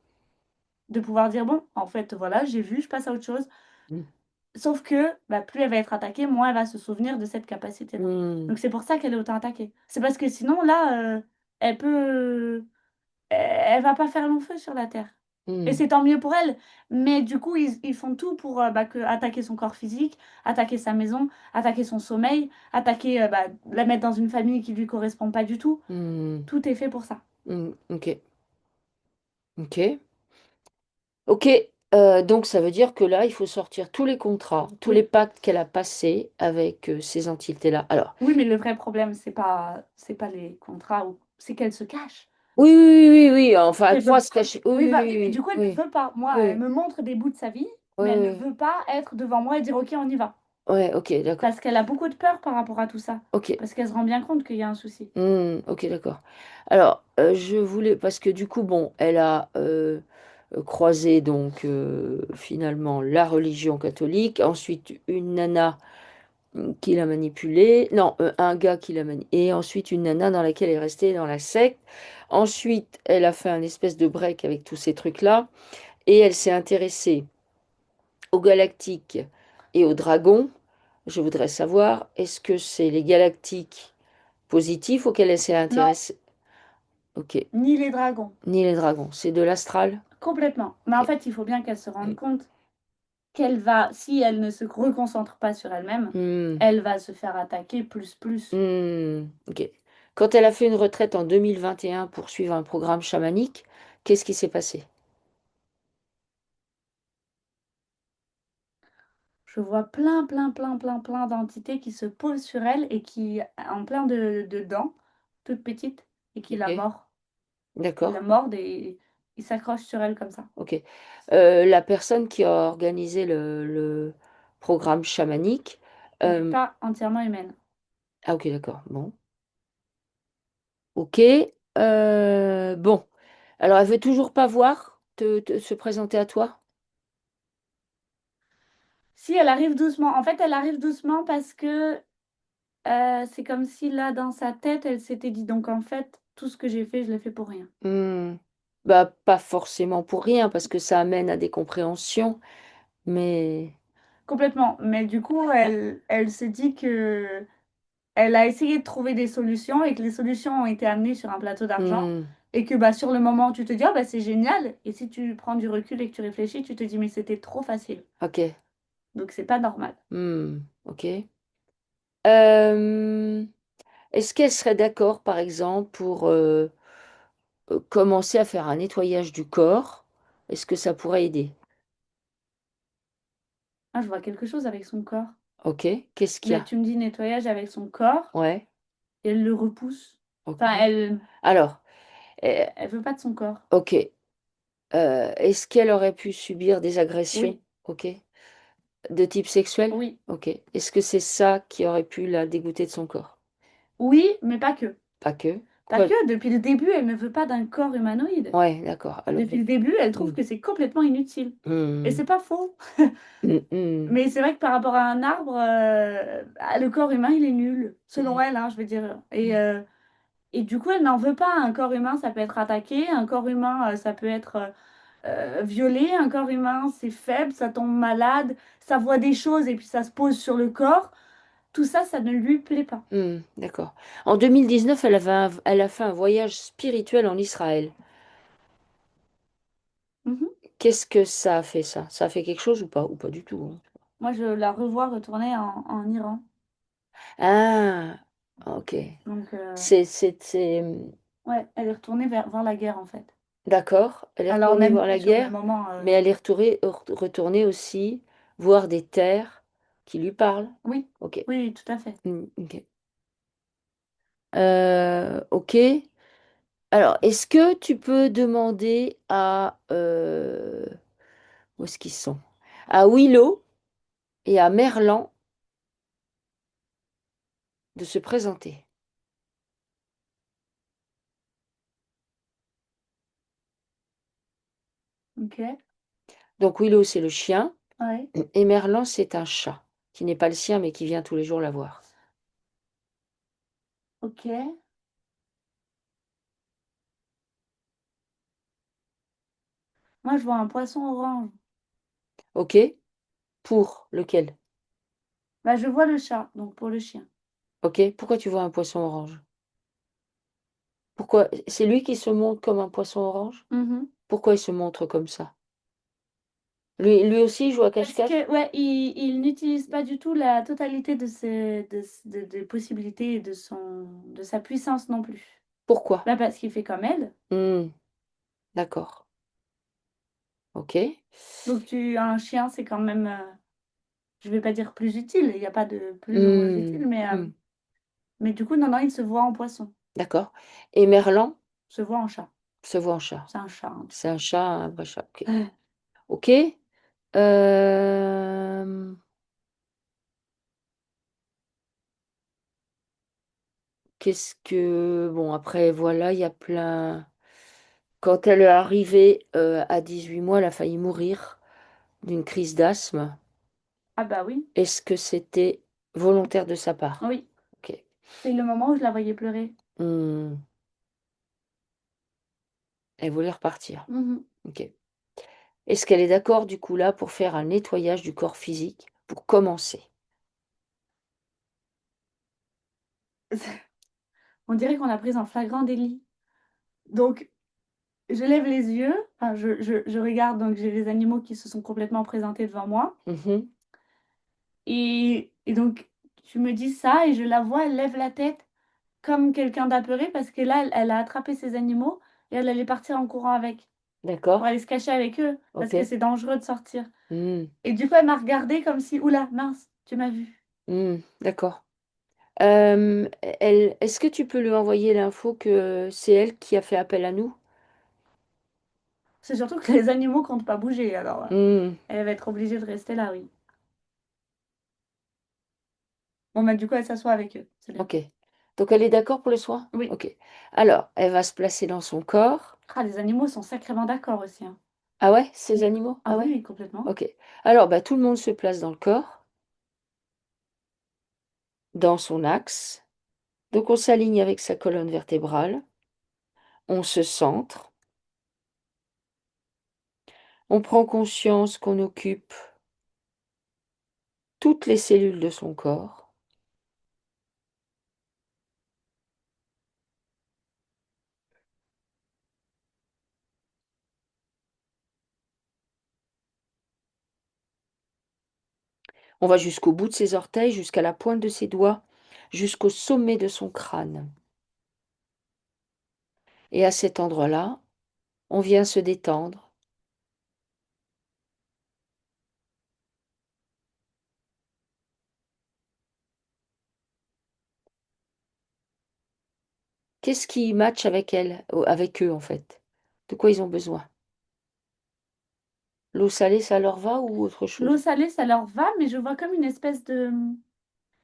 S2: de pouvoir dire, bon, en fait, voilà, j'ai vu, je passe à autre chose.
S1: Mhm,
S2: Sauf que bah, plus elle va être attaquée, moins elle va se souvenir de cette capacité-là.
S1: mhm,
S2: Donc c'est pour ça qu'elle est autant attaquée. C'est parce que sinon, là, elle peut... Elle va pas faire long feu sur la Terre. Et
S1: mhm,
S2: c'est tant mieux pour elle. Mais du coup, ils font tout pour attaquer son corps physique, attaquer sa maison, attaquer son sommeil, attaquer, la mettre dans une famille qui lui correspond pas du tout.
S1: mhm,
S2: Tout est fait pour ça.
S1: mhm, ok, ok. Ok, donc ça veut dire que là, il faut sortir tous les contrats, tous les
S2: Oui.
S1: pactes qu'elle a passés avec ces entités-là. Alors,
S2: Oui, mais le vrai problème, c'est pas les contrats, c'est qu'elle se cache.
S1: oui, oui, oui, oui, oui, enfin, elle
S2: Qu'elle veut
S1: pourra se
S2: pas.
S1: cacher. Oui,
S2: Oui,
S1: oui,
S2: et du
S1: oui,
S2: coup, elle ne
S1: oui,
S2: veut pas. Moi, elle
S1: oui,
S2: me montre des bouts de sa vie,
S1: oui,
S2: mais elle ne
S1: oui,
S2: veut pas être devant moi et dire, OK, on y va.
S1: oui, ouais, ok, d'accord.
S2: Parce qu'elle a beaucoup de peur par rapport à tout ça.
S1: Ok,
S2: Parce qu'elle se rend bien compte qu'il y a un souci.
S1: ok, d'accord. Alors, je voulais, parce que du coup, bon, elle a croisé donc finalement la religion catholique, ensuite une nana qui l'a manipulée, non, un gars qui l'a manipulée, et ensuite une nana dans laquelle elle est restée dans la secte. Ensuite, elle a fait un espèce de break avec tous ces trucs-là, et elle s'est intéressée aux galactiques et aux dragons. Je voudrais savoir, est-ce que c'est les galactiques positifs auxquels elle s'est
S2: Non,
S1: intéressée? Ok,
S2: ni les dragons.
S1: ni les dragons, c'est de l'astral?
S2: Complètement. Mais en
S1: Ok.
S2: fait, il faut bien qu'elle se rende compte qu'elle va, si elle ne se reconcentre pas sur elle-même,
S1: Hmm,
S2: elle va se faire attaquer plus, plus.
S1: ok. Quand elle a fait une retraite en 2021 pour suivre un programme chamanique, qu'est-ce qui s'est passé?
S2: Je vois plein, plein, plein, plein, plein d'entités qui se posent sur elle et qui ont plein de dents, toutes petites, et qui la
S1: Ok,
S2: mordent. Qui la
S1: d'accord.
S2: mordent et ils s'accrochent sur elle comme ça.
S1: Ok. La personne qui a organisé le programme chamanique,
S2: Elle n'est
S1: euh,
S2: pas entièrement humaine.
S1: Ah ok, d'accord. Bon. Ok. Bon. Alors, elle veut toujours pas voir se présenter à toi?
S2: Si elle arrive doucement, en fait, elle arrive doucement parce que c'est comme si là, dans sa tête, elle s'était dit: «Donc en fait, tout ce que j'ai fait, je l'ai fait pour rien».
S1: Hmm. Bah, pas forcément pour rien, parce que ça amène à des compréhensions, mais...
S2: Complètement, mais du coup, elle se dit que elle a essayé de trouver des solutions et que les solutions ont été amenées sur un plateau d'argent
S1: Hmm.
S2: et que, bah, sur le moment, tu te dis: «Oh bah, c'est génial» et si tu prends du recul et que tu réfléchis, tu te dis: «Mais c'était trop facile,
S1: Ok.
S2: donc c'est pas normal».
S1: Ok. Euh, Est-ce qu'elle serait d'accord, par exemple, pour commencer à faire un nettoyage du corps? Est-ce que ça pourrait aider?
S2: Ah, je vois quelque chose avec son corps.
S1: Ok. Qu'est-ce qu'il y
S2: Mais
S1: a?
S2: tu me dis nettoyage avec son corps
S1: Ouais.
S2: et elle le repousse.
S1: Ok.
S2: Enfin,
S1: Alors,
S2: elle veut pas de son corps.
S1: ok. Est-ce qu'elle aurait pu subir des agressions?
S2: Oui,
S1: Ok. De type sexuel?
S2: oui,
S1: Ok. Est-ce que c'est ça qui aurait pu la dégoûter de son corps?
S2: oui, mais pas que.
S1: Pas que.
S2: Pas
S1: Quoi?
S2: que, depuis le début, elle ne veut pas d'un corps humanoïde.
S1: Ouais, d'accord. Alors,
S2: Depuis le début, elle trouve
S1: hmm,
S2: que c'est complètement inutile. Et
S1: hmm,
S2: c'est pas faux.
S1: hmm, hmm,
S2: Mais c'est vrai que par rapport à un arbre, ah, le corps humain, il est nul, selon
S1: hmm,
S2: elle, hein, je veux dire. Et du coup, elle n'en veut pas. Un corps humain, ça peut être attaqué. Un corps humain, ça peut être violé. Un corps humain, c'est faible, ça tombe malade, ça voit des choses et puis ça se pose sur le corps. Tout ça, ça ne lui plaît pas.
S1: d'accord. En 2019, elle a fait un voyage spirituel en Israël.
S2: Mhm.
S1: Qu'est-ce que ça a fait, ça? Ça a fait quelque chose ou pas? Ou pas du tout, hein?
S2: Moi, je la revois retourner en Iran.
S1: Ah, ok.
S2: Donc, ouais, elle est retournée voir la guerre, en fait.
S1: d'accord. Elle est
S2: Alors,
S1: retournée
S2: même
S1: voir
S2: plus
S1: la
S2: sur le
S1: guerre,
S2: moment.
S1: mais elle est retournée aussi voir des terres qui lui parlent.
S2: Oui,
S1: Ok.
S2: oui, oui, tout à fait.
S1: Ok. Ok. Alors, est-ce que tu peux demander à... où est-ce qu'ils sont? À Willow et à Merlan de se présenter.
S2: Ok,
S1: Donc Willow, c'est le chien,
S2: ouais,
S1: et Merlan, c'est un chat, qui n'est pas le sien, mais qui vient tous les jours la voir.
S2: ok. Moi, je vois un poisson orange.
S1: Ok? Pour lequel?
S2: Bah, je vois le chat, donc pour le chien.
S1: Ok? Pourquoi tu vois un poisson orange? Pourquoi? C'est lui qui se montre comme un poisson orange?
S2: Mhm.
S1: Pourquoi il se montre comme ça? Lui aussi, il joue à
S2: Parce
S1: cache-cache?
S2: que, ouais, il n'utilise pas du tout la totalité des possibilités et de sa puissance non plus.
S1: Pourquoi?
S2: Bah, parce qu'il fait comme elle.
S1: Hmm, d'accord. Ok.
S2: Donc, un chien, c'est quand même, je vais pas dire plus utile, il n'y a pas de plus ou moins
S1: Hmm,
S2: utile,
S1: hmm,
S2: mais du coup, non, non, il se voit en poisson,
S1: d'accord. Et Merlan
S2: il se voit en chat.
S1: se voit en chat.
S2: C'est un chat, hein, de toute
S1: C'est un chat, un vrai chat. Ok.
S2: façon.
S1: Ok. Euh, Qu'est-ce que... Bon, après, voilà, il y a plein... Quand elle est arrivée à 18 mois, elle a failli mourir d'une crise d'asthme.
S2: Ah bah oui,
S1: Est-ce que c'était volontaire de sa part?
S2: oui.
S1: Ok.
S2: C'est le moment où je la voyais pleurer.
S1: Hmm, elle voulait repartir.
S2: Mhm.
S1: Ok. Est-ce qu'elle est d'accord du coup là pour faire un nettoyage du corps physique pour commencer?
S2: On dirait qu'on a pris en flagrant délit. Donc, je lève les yeux, enfin, je regarde, donc j'ai les animaux qui se sont complètement présentés devant moi.
S1: Mhm,
S2: Et donc, tu me dis ça et je la vois, elle lève la tête comme quelqu'un d'apeuré parce que là, elle a attrapé ses animaux et elle allait partir en courant avec, pour
S1: d'accord.
S2: aller se cacher avec eux parce que
S1: Ok.
S2: c'est dangereux de sortir.
S1: Hmm,
S2: Et du coup, elle m'a regardée comme si, oula, mince, tu m'as vu.
S1: d'accord. Est-ce que tu peux lui envoyer l'info que c'est elle qui a fait appel à nous?
S2: C'est surtout que les animaux comptent pas bouger, alors
S1: Hmm,
S2: elle va être obligée de rester là, oui. Bon, bah, du coup, elle s'assoit avec eux. C'est bien.
S1: Ok. Donc elle est d'accord pour le soin?
S2: Oui.
S1: Ok. Alors, elle va se placer dans son corps.
S2: Ah, les animaux sont sacrément d'accord aussi, hein.
S1: Ah ouais, ces animaux?
S2: Ah
S1: Ah
S2: oui,
S1: ouais?
S2: oui, complètement.
S1: Ok. Alors, bah, tout le monde se place dans le corps, dans son axe. Donc on s'aligne avec sa colonne vertébrale. On se centre. On prend conscience qu'on occupe toutes les cellules de son corps. On va jusqu'au bout de ses orteils, jusqu'à la pointe de ses doigts, jusqu'au sommet de son crâne. Et à cet endroit-là, on vient se détendre. Qu'est-ce qui match avec elle, avec eux en fait? De quoi ils ont besoin? L'eau salée, ça leur va ou autre
S2: L'eau
S1: chose?
S2: salée, ça leur va, mais je vois comme une espèce de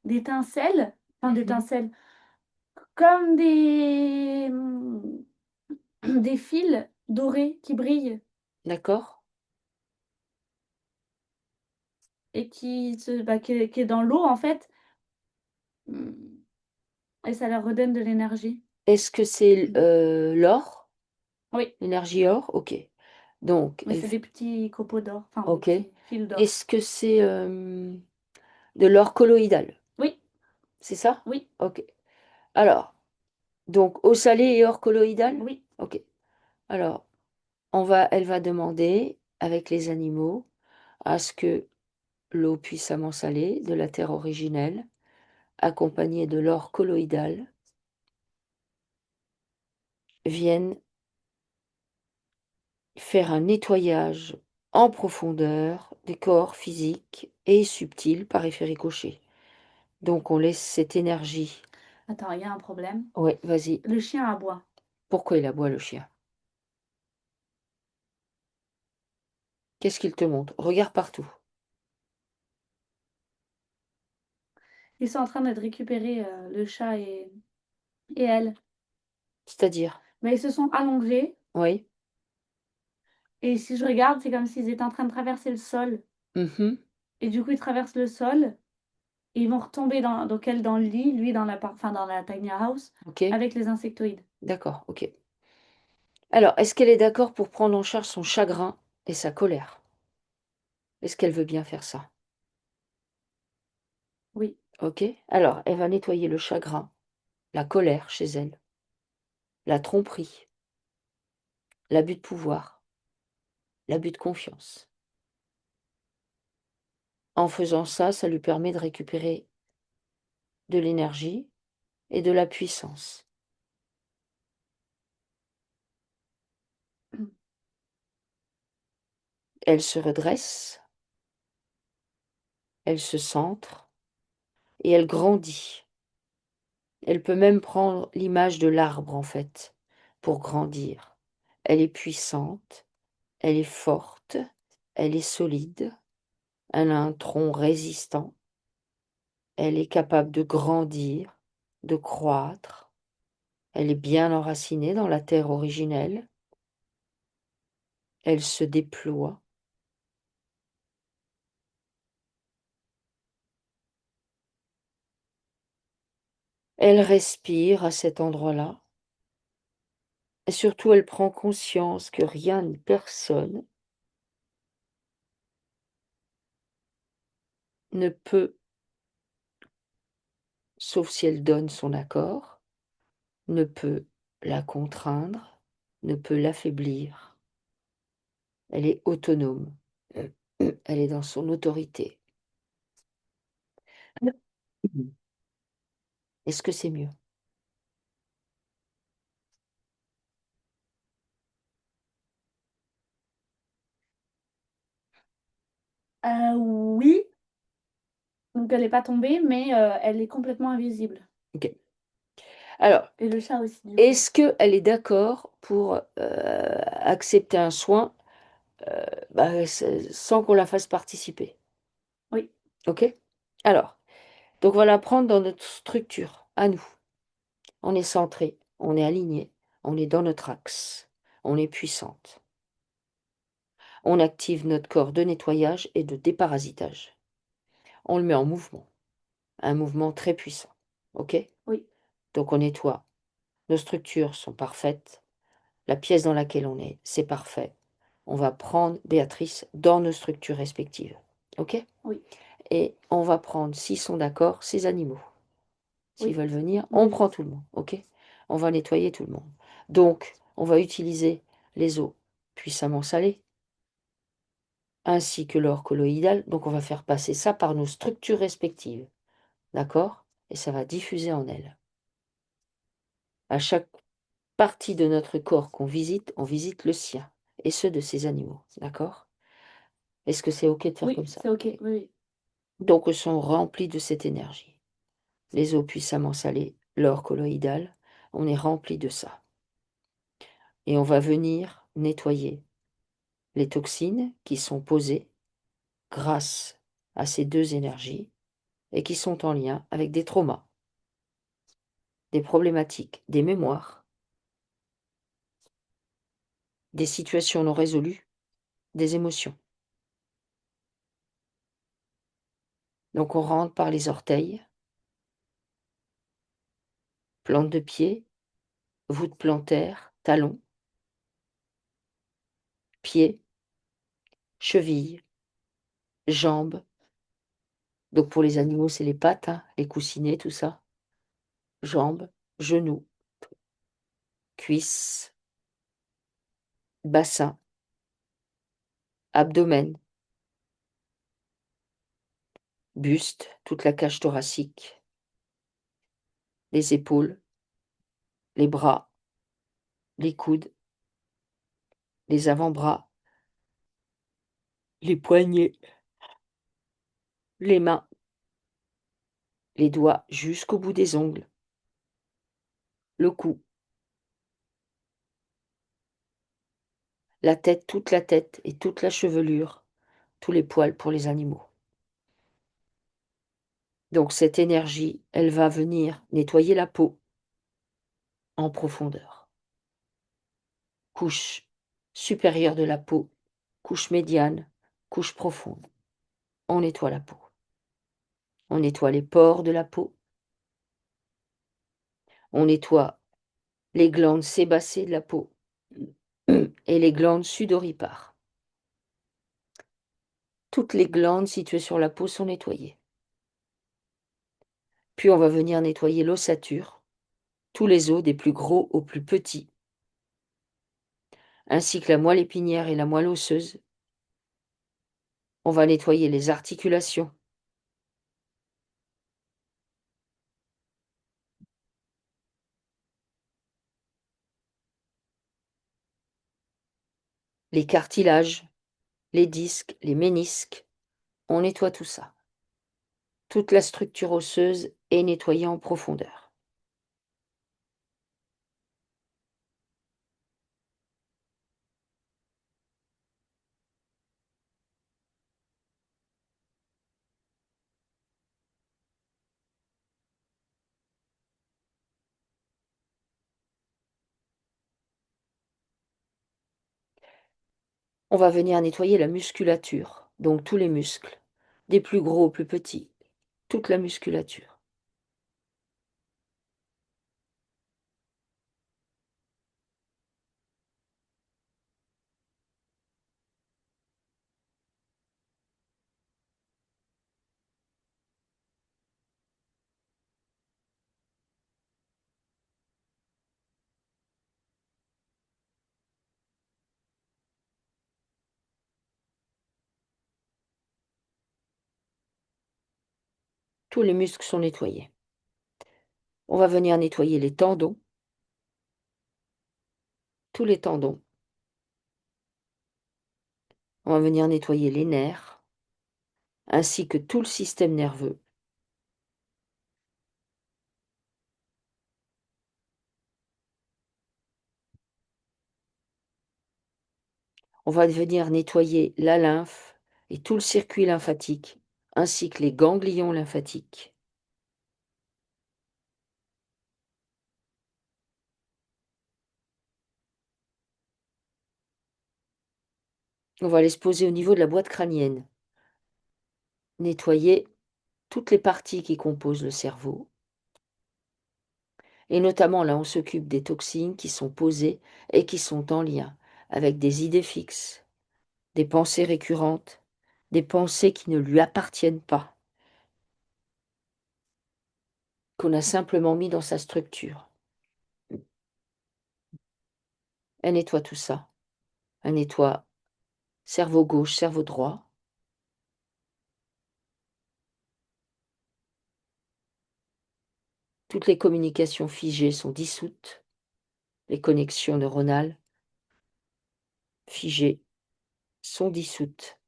S2: d'étincelle, enfin
S1: Mhm.
S2: d'étincelle, comme des fils dorés qui brillent
S1: D'accord?
S2: et qui est dans l'eau en fait, mmh, et ça leur redonne de l'énergie.
S1: Est-ce que c'est l'or?
S2: Oui,
S1: L'énergie or? Ok. Donc,
S2: mais c'est des petits copeaux d'or, enfin des
S1: ok.
S2: petits fils d'or.
S1: Est-ce que c'est de l'or colloïdal?
S2: Oui,
S1: C'est ça?
S2: oui,
S1: Ok. Alors, donc eau salée et or colloïdal?
S2: oui.
S1: Ok. Alors, elle va demander, avec les animaux, à ce que l'eau puissamment salée de la terre originelle, accompagnée de l'or colloïdal, vienne faire un nettoyage en profondeur des corps physiques et subtils par effet ricochet. Donc on laisse cette énergie.
S2: Attends, il y a un problème.
S1: Ouais, vas-y.
S2: Le chien aboie.
S1: Pourquoi il aboie le chien? Qu'est-ce qu'il te montre? Regarde partout.
S2: Ils sont en train de récupérer, le chat et elle.
S1: C'est-à-dire?
S2: Mais ils se sont allongés
S1: Oui.
S2: et si je regarde, c'est comme s'ils étaient en train de traverser le sol
S1: Mhm.
S2: et du coup, ils traversent le sol et ils vont retomber donc elle dans le lit, lui dans la tiny house
S1: Ok.
S2: avec les insectoïdes.
S1: D'accord. Ok. Alors, est-ce qu'elle est d'accord pour prendre en charge son chagrin et sa colère? Est-ce qu'elle veut bien faire ça?
S2: Oui.
S1: Ok. Alors, elle va nettoyer le chagrin, la colère chez elle, la tromperie, l'abus de pouvoir, l'abus de confiance. En faisant ça, ça lui permet de récupérer de l'énergie et de la puissance. Elle se redresse, elle se centre et elle grandit. Elle peut même prendre l'image de l'arbre en fait, pour grandir. Elle est puissante, elle est forte, elle est solide, elle a un tronc résistant, elle est capable de grandir, de croître, elle est bien enracinée dans la terre originelle, elle se déploie. Elle respire à cet endroit-là et surtout elle prend conscience que rien ni personne ne peut, sauf si elle donne son accord, ne peut la contraindre, ne peut l'affaiblir. Elle est autonome. Elle est dans son autorité. Est-ce que c'est mieux?
S2: Oui, donc elle est pas tombée, mais elle est complètement invisible
S1: Ok. Alors,
S2: et le chat aussi du coup.
S1: est-ce qu'elle est d'accord pour accepter un soin sans qu'on la fasse participer?
S2: Oui.
S1: Ok? Alors, Donc on va la prendre dans notre structure, à nous. On est centré, on est aligné, on est dans notre axe, on est puissante. On active notre corps de nettoyage et de déparasitage. On le met en mouvement, un mouvement très puissant. OK?
S2: Oui.
S1: Donc on nettoie. Nos structures sont parfaites. La pièce dans laquelle on est, c'est parfait. On va prendre Béatrice dans nos structures respectives. OK?
S2: Oui.
S1: Et on va prendre, s'ils sont d'accord, ces animaux. S'ils
S2: Oui.
S1: veulent venir,
S2: Oui,
S1: on
S2: oui.
S1: prend tout le monde. OK? On va nettoyer tout le monde. Donc, on va utiliser les eaux puissamment salées, ainsi que l'or colloïdal. Donc, on va faire passer ça par nos structures respectives. D'accord? Et ça va diffuser en elles. À chaque partie de notre corps qu'on visite, on visite le sien et ceux de ces animaux. D'accord? Est-ce que c'est OK de faire
S2: Oui,
S1: comme ça?
S2: c'est OK. Oui, oui.
S1: Donc, ils sont remplis de cette énergie. Les eaux puissamment salées, l'or colloïdal, on est rempli de ça. Et on va venir nettoyer les toxines qui sont posées grâce à ces deux énergies et qui sont en lien avec des traumas, des problématiques, des mémoires, des situations non résolues, des émotions. Donc on rentre par les orteils, plante de pied, voûte plantaire, talon, pied, cheville, jambes. Donc pour les animaux, c'est les pattes, hein, les coussinets, tout ça. Jambes, genoux, cuisses, bassin, abdomen, buste, toute la cage thoracique, les épaules, les bras, les coudes, les avant-bras, les poignets, les mains, les doigts jusqu'au bout des ongles, le cou, la tête, toute la tête et toute la chevelure, tous les poils pour les animaux. Donc cette énergie, elle va venir nettoyer la peau en profondeur. Couche supérieure de la peau, couche médiane, couche profonde. On nettoie la peau. On nettoie les pores de la peau. On nettoie les glandes sébacées de la peau et les glandes sudoripares. Toutes les glandes situées sur la peau sont nettoyées. Puis on va venir nettoyer l'ossature, tous les os des plus gros aux plus petits, ainsi que la moelle épinière et la moelle osseuse. On va nettoyer les articulations, les cartilages, les disques, les ménisques. On nettoie tout ça. Toute la structure osseuse est nettoyée en profondeur. On va venir nettoyer la musculature, donc tous les muscles, des plus gros aux plus petits, toute la musculature. Tous les muscles sont nettoyés. On va venir nettoyer les tendons, tous les tendons. On va venir nettoyer les nerfs, ainsi que tout le système nerveux. On va venir nettoyer la lymphe et tout le circuit lymphatique, ainsi que les ganglions lymphatiques. On va aller se poser au niveau de la boîte crânienne. Nettoyer toutes les parties qui composent le cerveau et notamment là, on s'occupe des toxines qui sont posées et qui sont en lien avec des idées fixes, des pensées récurrentes, des pensées qui ne lui appartiennent pas, qu'on a simplement mis dans sa structure. Elle nettoie tout ça. Elle nettoie cerveau gauche, cerveau droit. Toutes les communications figées sont dissoutes, les connexions neuronales figées sont dissoutes.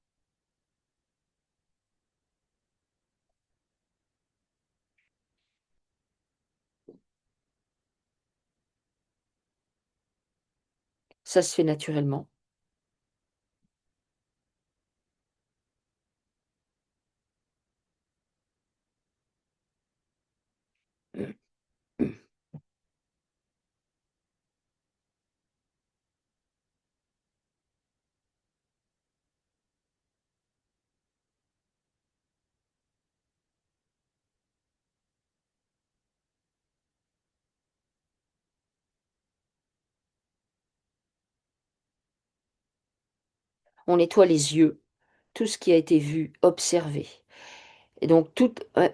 S1: Ça se fait naturellement. On nettoie les yeux, tout ce qui a été vu, observé. Et donc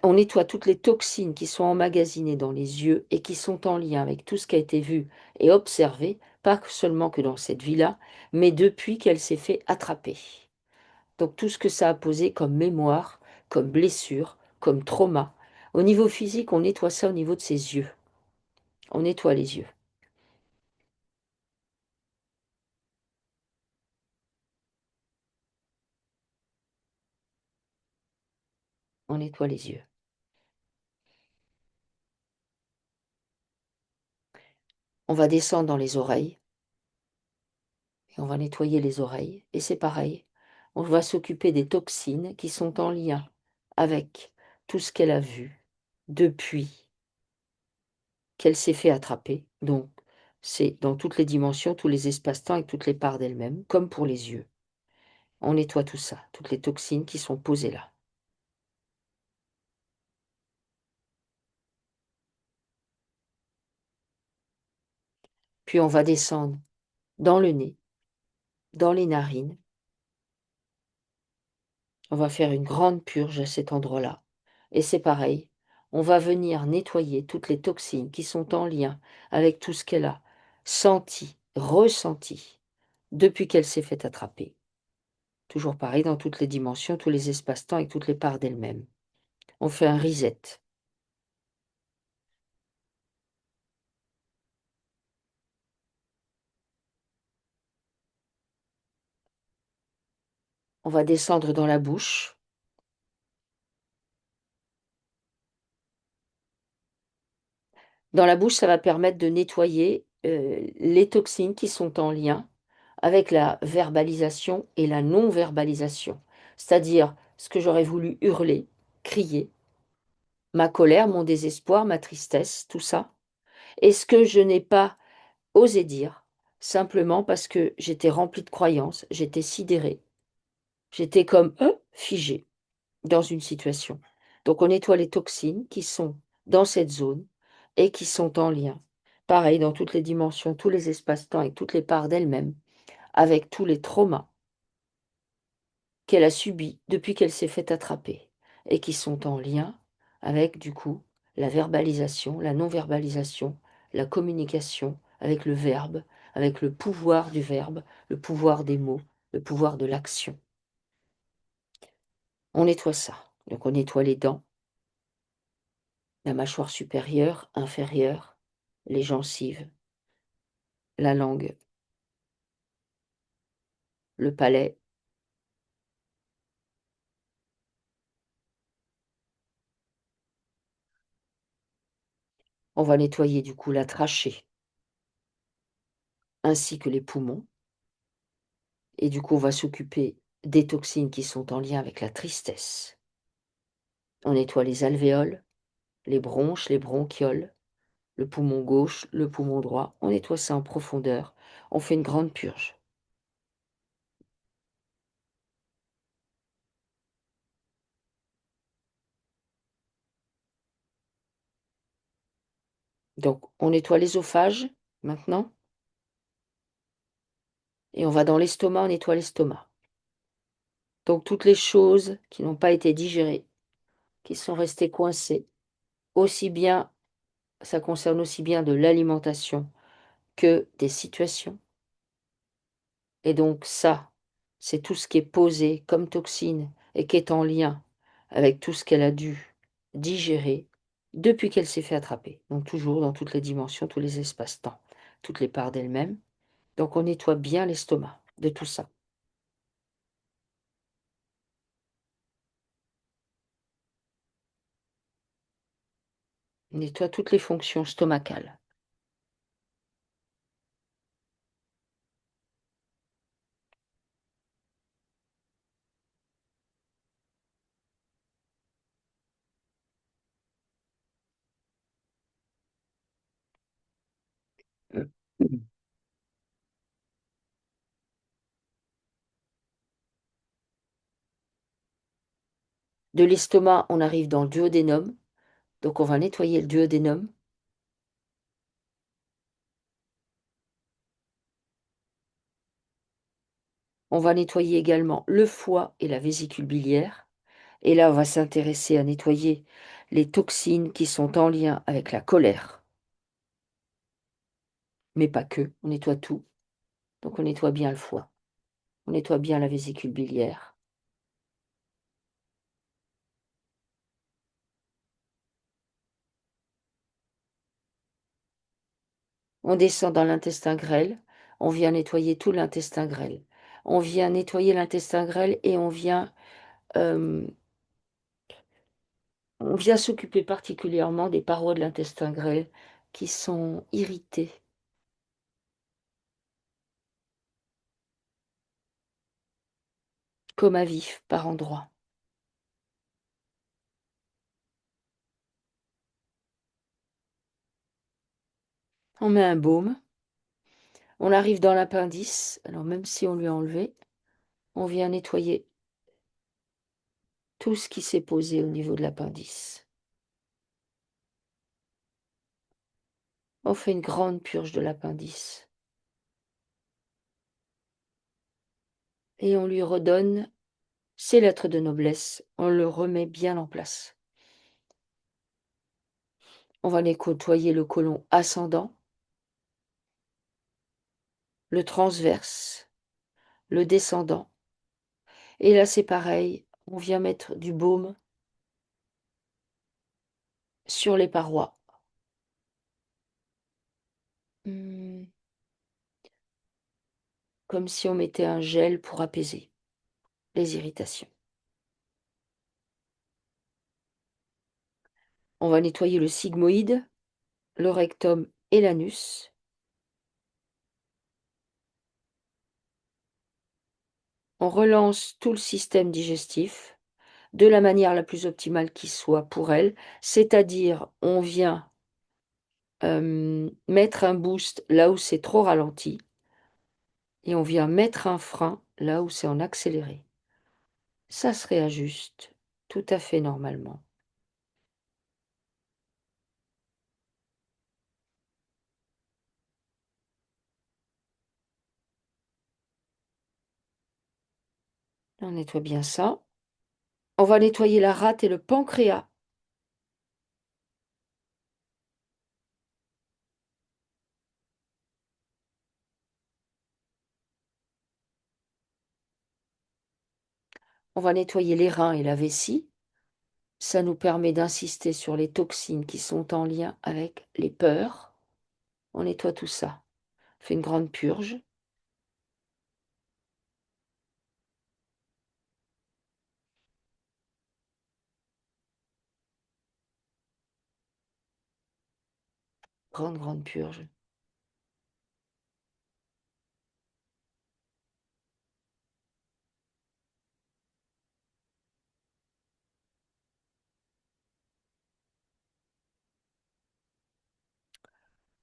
S1: on nettoie toutes les toxines qui sont emmagasinées dans les yeux et qui sont en lien avec tout ce qui a été vu et observé, pas seulement que dans cette vie-là, mais depuis qu'elle s'est fait attraper. Donc tout ce que ça a posé comme mémoire, comme blessure, comme trauma. Au niveau physique, on nettoie ça au niveau de ses yeux. On nettoie les yeux. On nettoie les yeux. On va descendre dans les oreilles et on va nettoyer les oreilles. Et c'est pareil, on va s'occuper des toxines qui sont en lien avec tout ce qu'elle a vu depuis qu'elle s'est fait attraper. Donc, c'est dans toutes les dimensions, tous les espaces-temps et toutes les parts d'elle-même, comme pour les yeux. On nettoie tout ça, toutes les toxines qui sont posées là. Puis on va descendre dans le nez, dans les narines. On va faire une grande purge à cet endroit-là. Et c'est pareil, on va venir nettoyer toutes les toxines qui sont en lien avec tout ce qu'elle a senti, ressenti, depuis qu'elle s'est fait attraper. Toujours pareil dans toutes les dimensions, tous les espaces-temps et toutes les parts d'elle-même. On fait un reset. On va descendre dans la bouche. Dans la bouche, ça va permettre de nettoyer les toxines qui sont en lien avec la verbalisation et la non-verbalisation. C'est-à-dire ce que j'aurais voulu hurler, crier, ma colère, mon désespoir, ma tristesse, tout ça. Et ce que je n'ai pas osé dire, simplement parce que j'étais remplie de croyances, j'étais sidérée, j'étais comme figée dans une situation. Donc on nettoie les toxines qui sont dans cette zone et qui sont en lien. Pareil, dans toutes les dimensions, tous les espaces-temps et toutes les parts d'elle-même, avec tous les traumas qu'elle a subis depuis qu'elle s'est fait attraper et qui sont en lien avec, du coup, la verbalisation, la non-verbalisation, la communication avec le verbe, avec le pouvoir du verbe, le pouvoir des mots, le pouvoir de l'action. On nettoie ça. Donc on nettoie les dents, la mâchoire supérieure, inférieure, les gencives, la langue, le palais. On va nettoyer du coup la trachée ainsi que les poumons. Et du coup, on va s'occuper des toxines qui sont en lien avec la tristesse. On nettoie les alvéoles, les bronches, les bronchioles, le poumon gauche, le poumon droit. On nettoie ça en profondeur. On fait une grande purge. Donc, on nettoie l'ésophage maintenant. Et on va dans l'estomac, on nettoie l'estomac. Donc, toutes les choses qui n'ont pas été digérées, qui sont restées coincées, aussi bien, ça concerne aussi bien de l'alimentation que des situations. Et donc ça, c'est tout ce qui est posé comme toxine et qui est en lien avec tout ce qu'elle a dû digérer depuis qu'elle s'est fait attraper. Donc toujours dans toutes les dimensions, tous les espaces-temps, toutes les parts d'elle-même. Donc on nettoie bien l'estomac de tout ça. On nettoie toutes les fonctions stomacales. De l'estomac, on arrive dans le duodénum. Donc on va nettoyer le duodénum. On va nettoyer également le foie et la vésicule biliaire. Et là, on va s'intéresser à nettoyer les toxines qui sont en lien avec la colère. Mais pas que, on nettoie tout. Donc on nettoie bien le foie, on nettoie bien la vésicule biliaire. On descend dans l'intestin grêle, on vient nettoyer tout l'intestin grêle. On vient nettoyer l'intestin grêle et euh, on vient s'occuper particulièrement des parois de l'intestin grêle qui sont irritées. Comme à vif par endroits. On met un baume. On arrive dans l'appendice. Alors même si on lui a enlevé, on vient nettoyer tout ce qui s'est posé au niveau de l'appendice. On fait une grande purge de l'appendice. Et on lui redonne ses lettres de noblesse. On le remet bien en place. On va nettoyer le côlon ascendant, le transverse, le descendant. Et là, c'est pareil. On vient mettre du baume sur les parois. Comme si on mettait un gel pour apaiser les irritations. On va nettoyer le sigmoïde, le rectum et l'anus. On relance tout le système digestif de la manière la plus optimale qui soit pour elle, c'est-à-dire on vient mettre un boost là où c'est trop ralenti et on vient mettre un frein là où c'est en accéléré. Ça se réajuste tout à fait normalement. On nettoie bien ça. On va nettoyer la rate et le pancréas. On va nettoyer les reins et la vessie. Ça nous permet d'insister sur les toxines qui sont en lien avec les peurs. On nettoie tout ça. On fait une grande purge. Grande, grande purge.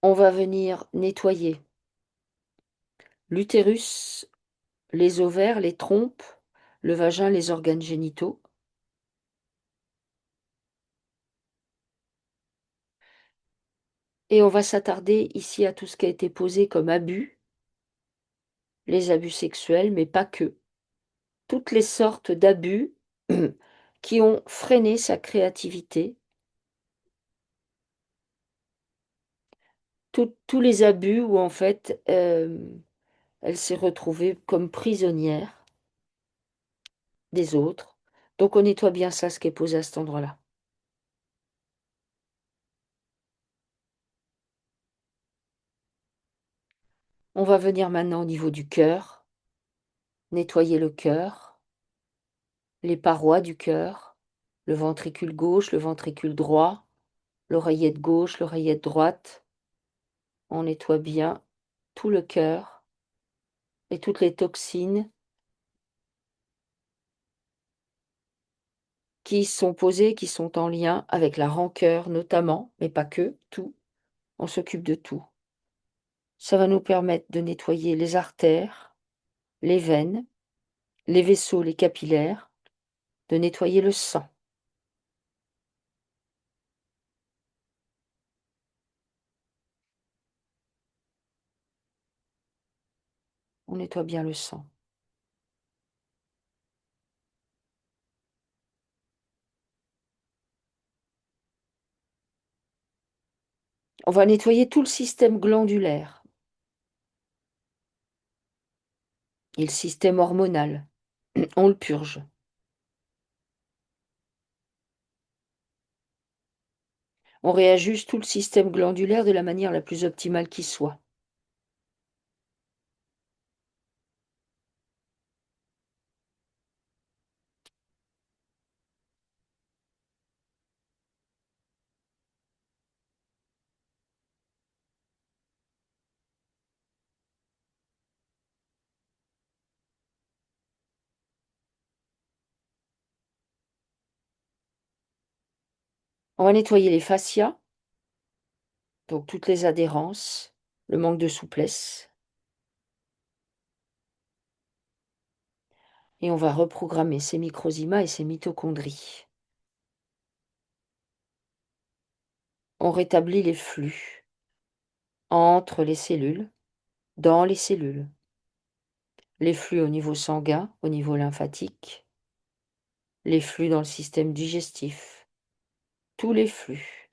S1: On va venir nettoyer l'utérus, les ovaires, les trompes, le vagin, les organes génitaux. Et on va s'attarder ici à tout ce qui a été posé comme abus, les abus sexuels, mais pas que. Toutes les sortes d'abus qui ont freiné sa créativité, tous les abus où en fait elle s'est retrouvée comme prisonnière des autres. Donc on nettoie bien ça, ce qui est posé à cet endroit-là. On va venir maintenant au niveau du cœur, nettoyer le cœur, les parois du cœur, le ventricule gauche, le ventricule droit, l'oreillette gauche, l'oreillette droite. On nettoie bien tout le cœur et toutes les toxines qui sont posées, qui sont en lien avec la rancœur notamment, mais pas que, tout. On s'occupe de tout. Ça va nous permettre de nettoyer les artères, les veines, les vaisseaux, les capillaires, de nettoyer le sang. On nettoie bien le sang. On va nettoyer tout le système glandulaire et le système hormonal. On le purge. On réajuste tout le système glandulaire de la manière la plus optimale qui soit. On va nettoyer les fascias, donc toutes les adhérences, le manque de souplesse. Et on va reprogrammer ces microzymas et ces mitochondries. On rétablit les flux entre les cellules, dans les cellules. Les flux au niveau sanguin, au niveau lymphatique, les flux dans le système digestif, tous les flux.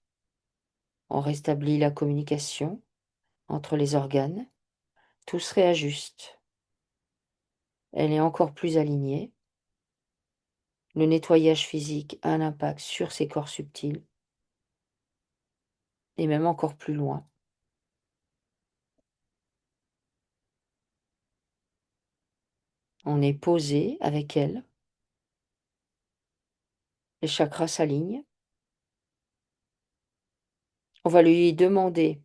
S1: On rétablit la communication entre les organes, tout se réajuste. Elle est encore plus alignée. Le nettoyage physique a un impact sur ces corps subtils, et même encore plus loin. On est posé avec elle. Les chakras s'alignent. On va lui demander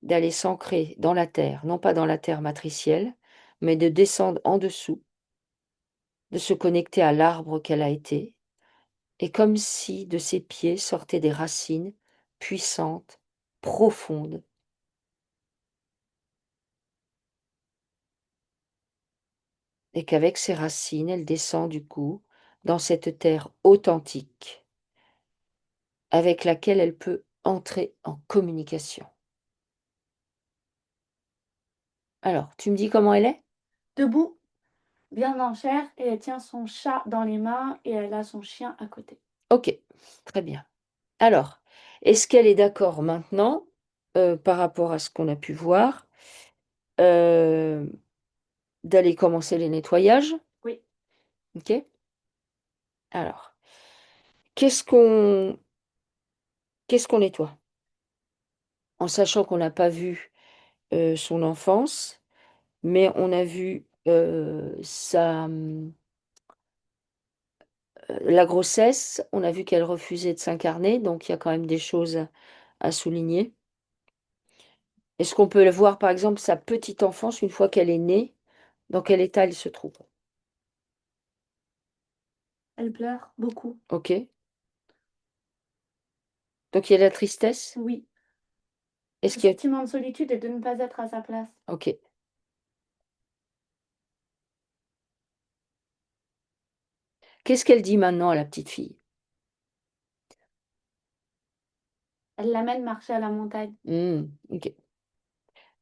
S1: d'aller s'ancrer dans la terre, non pas dans la terre matricielle, mais de descendre en dessous, de se connecter à l'arbre qu'elle a été, et comme si de ses pieds sortaient des racines puissantes, profondes, et qu'avec ses racines, elle descend du coup dans cette terre authentique, avec laquelle elle peut entrer en communication. Alors, tu me dis comment elle est?
S2: Debout, bien en chair, et elle tient son chat dans les mains et elle a son chien à côté.
S1: Ok, très bien. Alors, est-ce qu'elle est d'accord maintenant, par rapport à ce qu'on a pu voir, euh, d'aller commencer les nettoyages?
S2: Oui.
S1: Ok. Alors, qu'est-ce qu'on nettoie? En sachant qu'on n'a pas vu son enfance, mais on a vu la grossesse, on a vu qu'elle refusait de s'incarner, donc il y a quand même des choses à souligner. Est-ce qu'on peut le voir, par exemple, sa petite enfance, une fois qu'elle est née, dans quel état elle se trouve?
S2: Elle pleure beaucoup.
S1: Ok. Donc il y a de la tristesse?
S2: Oui.
S1: Est-ce
S2: Le
S1: qu'il y a...
S2: sentiment de solitude et de ne pas être à sa place.
S1: Ok. Qu'est-ce qu'elle dit maintenant à la petite fille?
S2: Elle l'amène marcher à la montagne.
S1: Ok.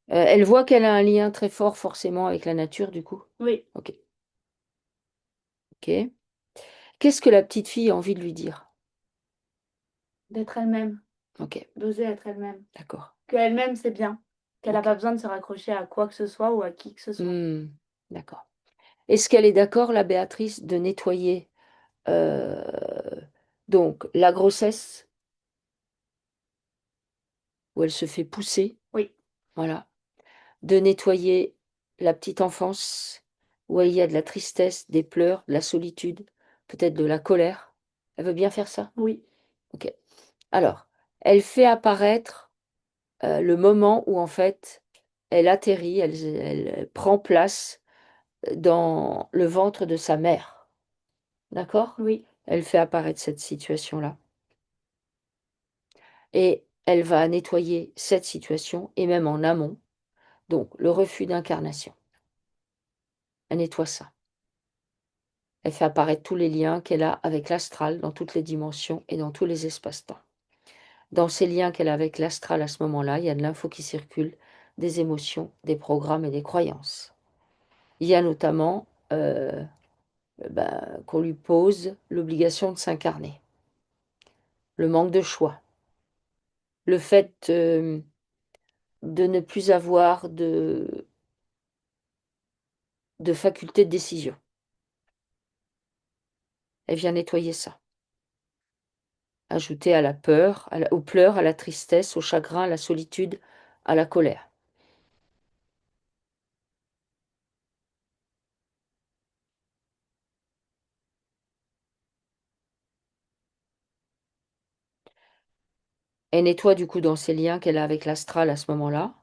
S1: Elle voit qu'elle a un lien très fort forcément avec la nature, du coup.
S2: Oui,
S1: Ok. Ok. Qu'est-ce que la petite fille a envie de lui dire?
S2: d'être elle-même,
S1: Ok,
S2: d'oser être elle-même.
S1: d'accord.
S2: Que elle-même, c'est bien. Qu'elle n'a
S1: Ok.
S2: pas besoin de se raccrocher à quoi que ce soit ou à qui que ce soit.
S1: Hmm, d'accord. Est-ce qu'elle est d'accord, la Béatrice, de nettoyer euh, donc la grossesse où elle se fait pousser,
S2: Oui,
S1: voilà, de nettoyer la petite enfance où il y a de la tristesse, des pleurs, de la solitude, peut-être de la colère? Elle veut bien faire ça?
S2: oui,
S1: Ok. Alors, elle fait apparaître le moment où en fait elle atterrit, elle prend place dans le ventre de sa mère. D'accord?
S2: oui,
S1: Elle fait apparaître cette situation-là. Et elle va nettoyer cette situation, et même en amont, donc le refus d'incarnation. Elle nettoie ça. Elle fait apparaître tous les liens qu'elle a avec l'astral dans toutes les dimensions et dans tous les espaces-temps. Dans ces liens qu'elle a avec l'astral à ce moment-là, il y a de l'info qui circule, des émotions, des programmes et des croyances. Il y a notamment qu'on lui pose l'obligation de s'incarner, le manque de choix, le fait de ne plus avoir de faculté de décision. Elle vient nettoyer ça. Ajouter à la peur, aux pleurs, à la tristesse, au chagrin, à la solitude, à la colère. Elle nettoie du coup dans ses liens qu'elle a avec l'astral à ce moment-là,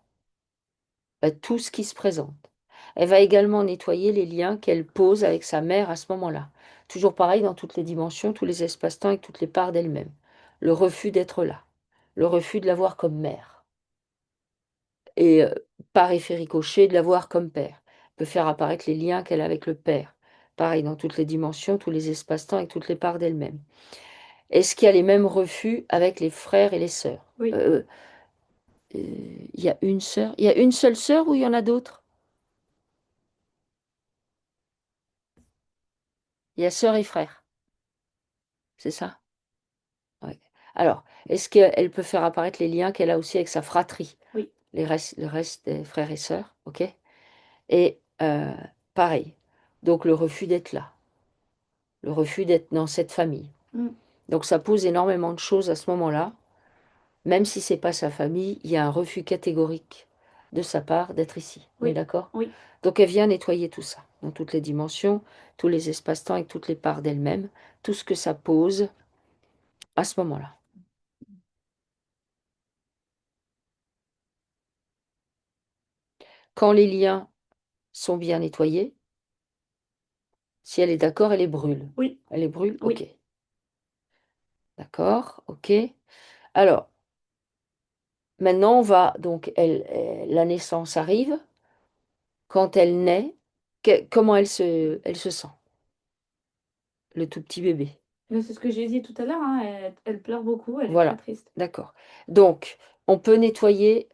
S1: tout ce qui se présente. Elle va également nettoyer les liens qu'elle pose avec sa mère à ce moment-là. Toujours pareil dans toutes les dimensions, tous les espaces-temps et toutes les parts d'elle-même. Le refus d'être là, le refus de la voir comme mère. Et par effet ricochet, de la voir comme père. Elle peut faire apparaître les liens qu'elle a avec le père. Pareil dans toutes les dimensions, tous les espaces-temps et toutes les parts d'elle-même. Est-ce qu'il y a les mêmes refus avec les frères et les sœurs?
S2: oui.
S1: Il y a une sœur. Il y a une seule sœur ou il y en a d'autres? Il y a sœur et frère, c'est ça? Ouais. Alors, est-ce qu'elle peut faire apparaître les liens qu'elle a aussi avec sa fratrie,
S2: Oui,
S1: le reste des frères et sœurs, ok? Et pareil, donc le refus d'être là, le refus d'être dans cette famille.
S2: mm,
S1: Donc ça pose énormément de choses à ce moment-là. Même si c'est pas sa famille, il y a un refus catégorique de sa part d'être ici. On est
S2: oui,
S1: d'accord?
S2: oui.
S1: Donc elle vient nettoyer tout ça, dans toutes les dimensions, tous les espaces-temps et toutes les parts d'elle-même, tout ce que ça pose à ce moment-là. Quand les liens sont bien nettoyés, si elle est d'accord, elle les brûle.
S2: Oui,
S1: Elle les brûle? Ok.
S2: oui.
S1: D'accord, ok. Alors, maintenant, on va donc, la naissance arrive. Quand elle naît, comment elle se sent, le tout petit bébé?
S2: Mais c'est ce que j'ai dit tout à l'heure, hein, elle pleure beaucoup, elle est très
S1: Voilà,
S2: triste.
S1: d'accord. Donc, on peut nettoyer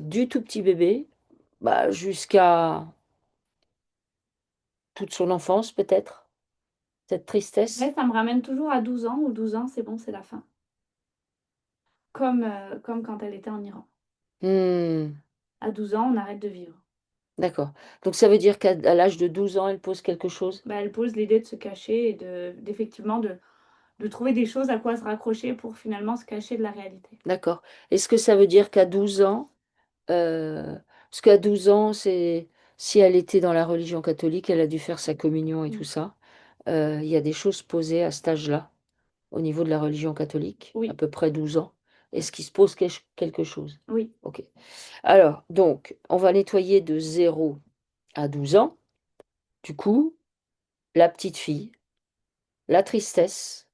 S1: du tout petit bébé jusqu'à toute son enfance, peut-être, cette
S2: Ouais,
S1: tristesse.
S2: ça me ramène toujours à 12 ans, où 12 ans, c'est bon, c'est la fin. Comme quand elle était en Iran.
S1: Hmm,
S2: À 12 ans, on arrête de vivre.
S1: d'accord. Donc, ça veut dire qu'à l'âge de 12 ans, elle pose quelque chose?
S2: Bah, elle pose l'idée de se cacher et d'effectivement de trouver des choses à quoi se raccrocher pour finalement se cacher de la réalité.
S1: D'accord. Est-ce que ça veut dire qu'à 12 ans, parce qu'à 12 ans, si elle était dans la religion catholique, elle a dû faire sa communion et
S2: Mm.
S1: tout ça. Il y a des choses posées à cet âge-là, au niveau de la religion catholique, à
S2: Oui,
S1: peu près 12 ans. Est-ce qu'il se pose quelque chose?
S2: oui,
S1: Ok. Alors, donc, on va nettoyer de 0 à 12 ans. Du coup, la petite fille, la tristesse,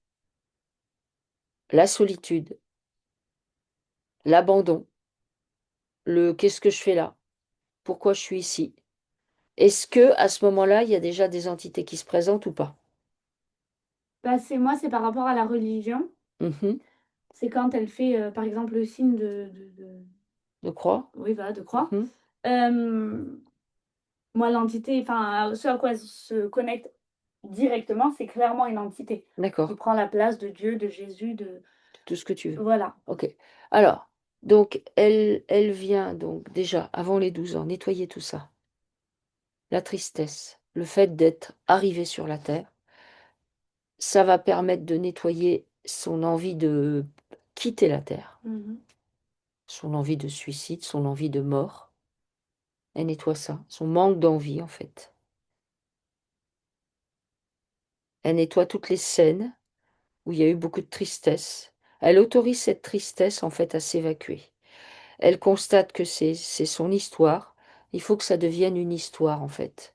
S1: la solitude, l'abandon, le qu'est-ce que je fais là? Pourquoi je suis ici? Est-ce que à ce moment-là, il y a déjà des entités qui se présentent ou pas?
S2: bah, c'est moi, c'est par rapport à la religion.
S1: Mhm.
S2: c'est quand elle fait, par exemple, le signe
S1: De croix?
S2: oui, voilà, de croix.
S1: Mmh.
S2: Hem, Moi, l'entité, enfin, ce à quoi elle se connecte directement, c'est clairement une entité qui
S1: D'accord.
S2: prend la place de Dieu, de Jésus, de
S1: Tout ce que tu veux.
S2: voilà.
S1: OK. Alors, donc elle vient donc déjà, avant les 12 ans, nettoyer tout ça. La tristesse, le fait d'être arrivée sur la terre, ça va permettre de nettoyer son envie de quitter la terre,
S2: Mmh.
S1: son envie de suicide, son envie de mort. Elle nettoie ça, son manque d'envie, en fait. Elle nettoie toutes les scènes où il y a eu beaucoup de tristesse. Elle autorise cette tristesse, en fait, à s'évacuer. Elle constate que c'est son histoire. Il faut que ça devienne une histoire, en fait.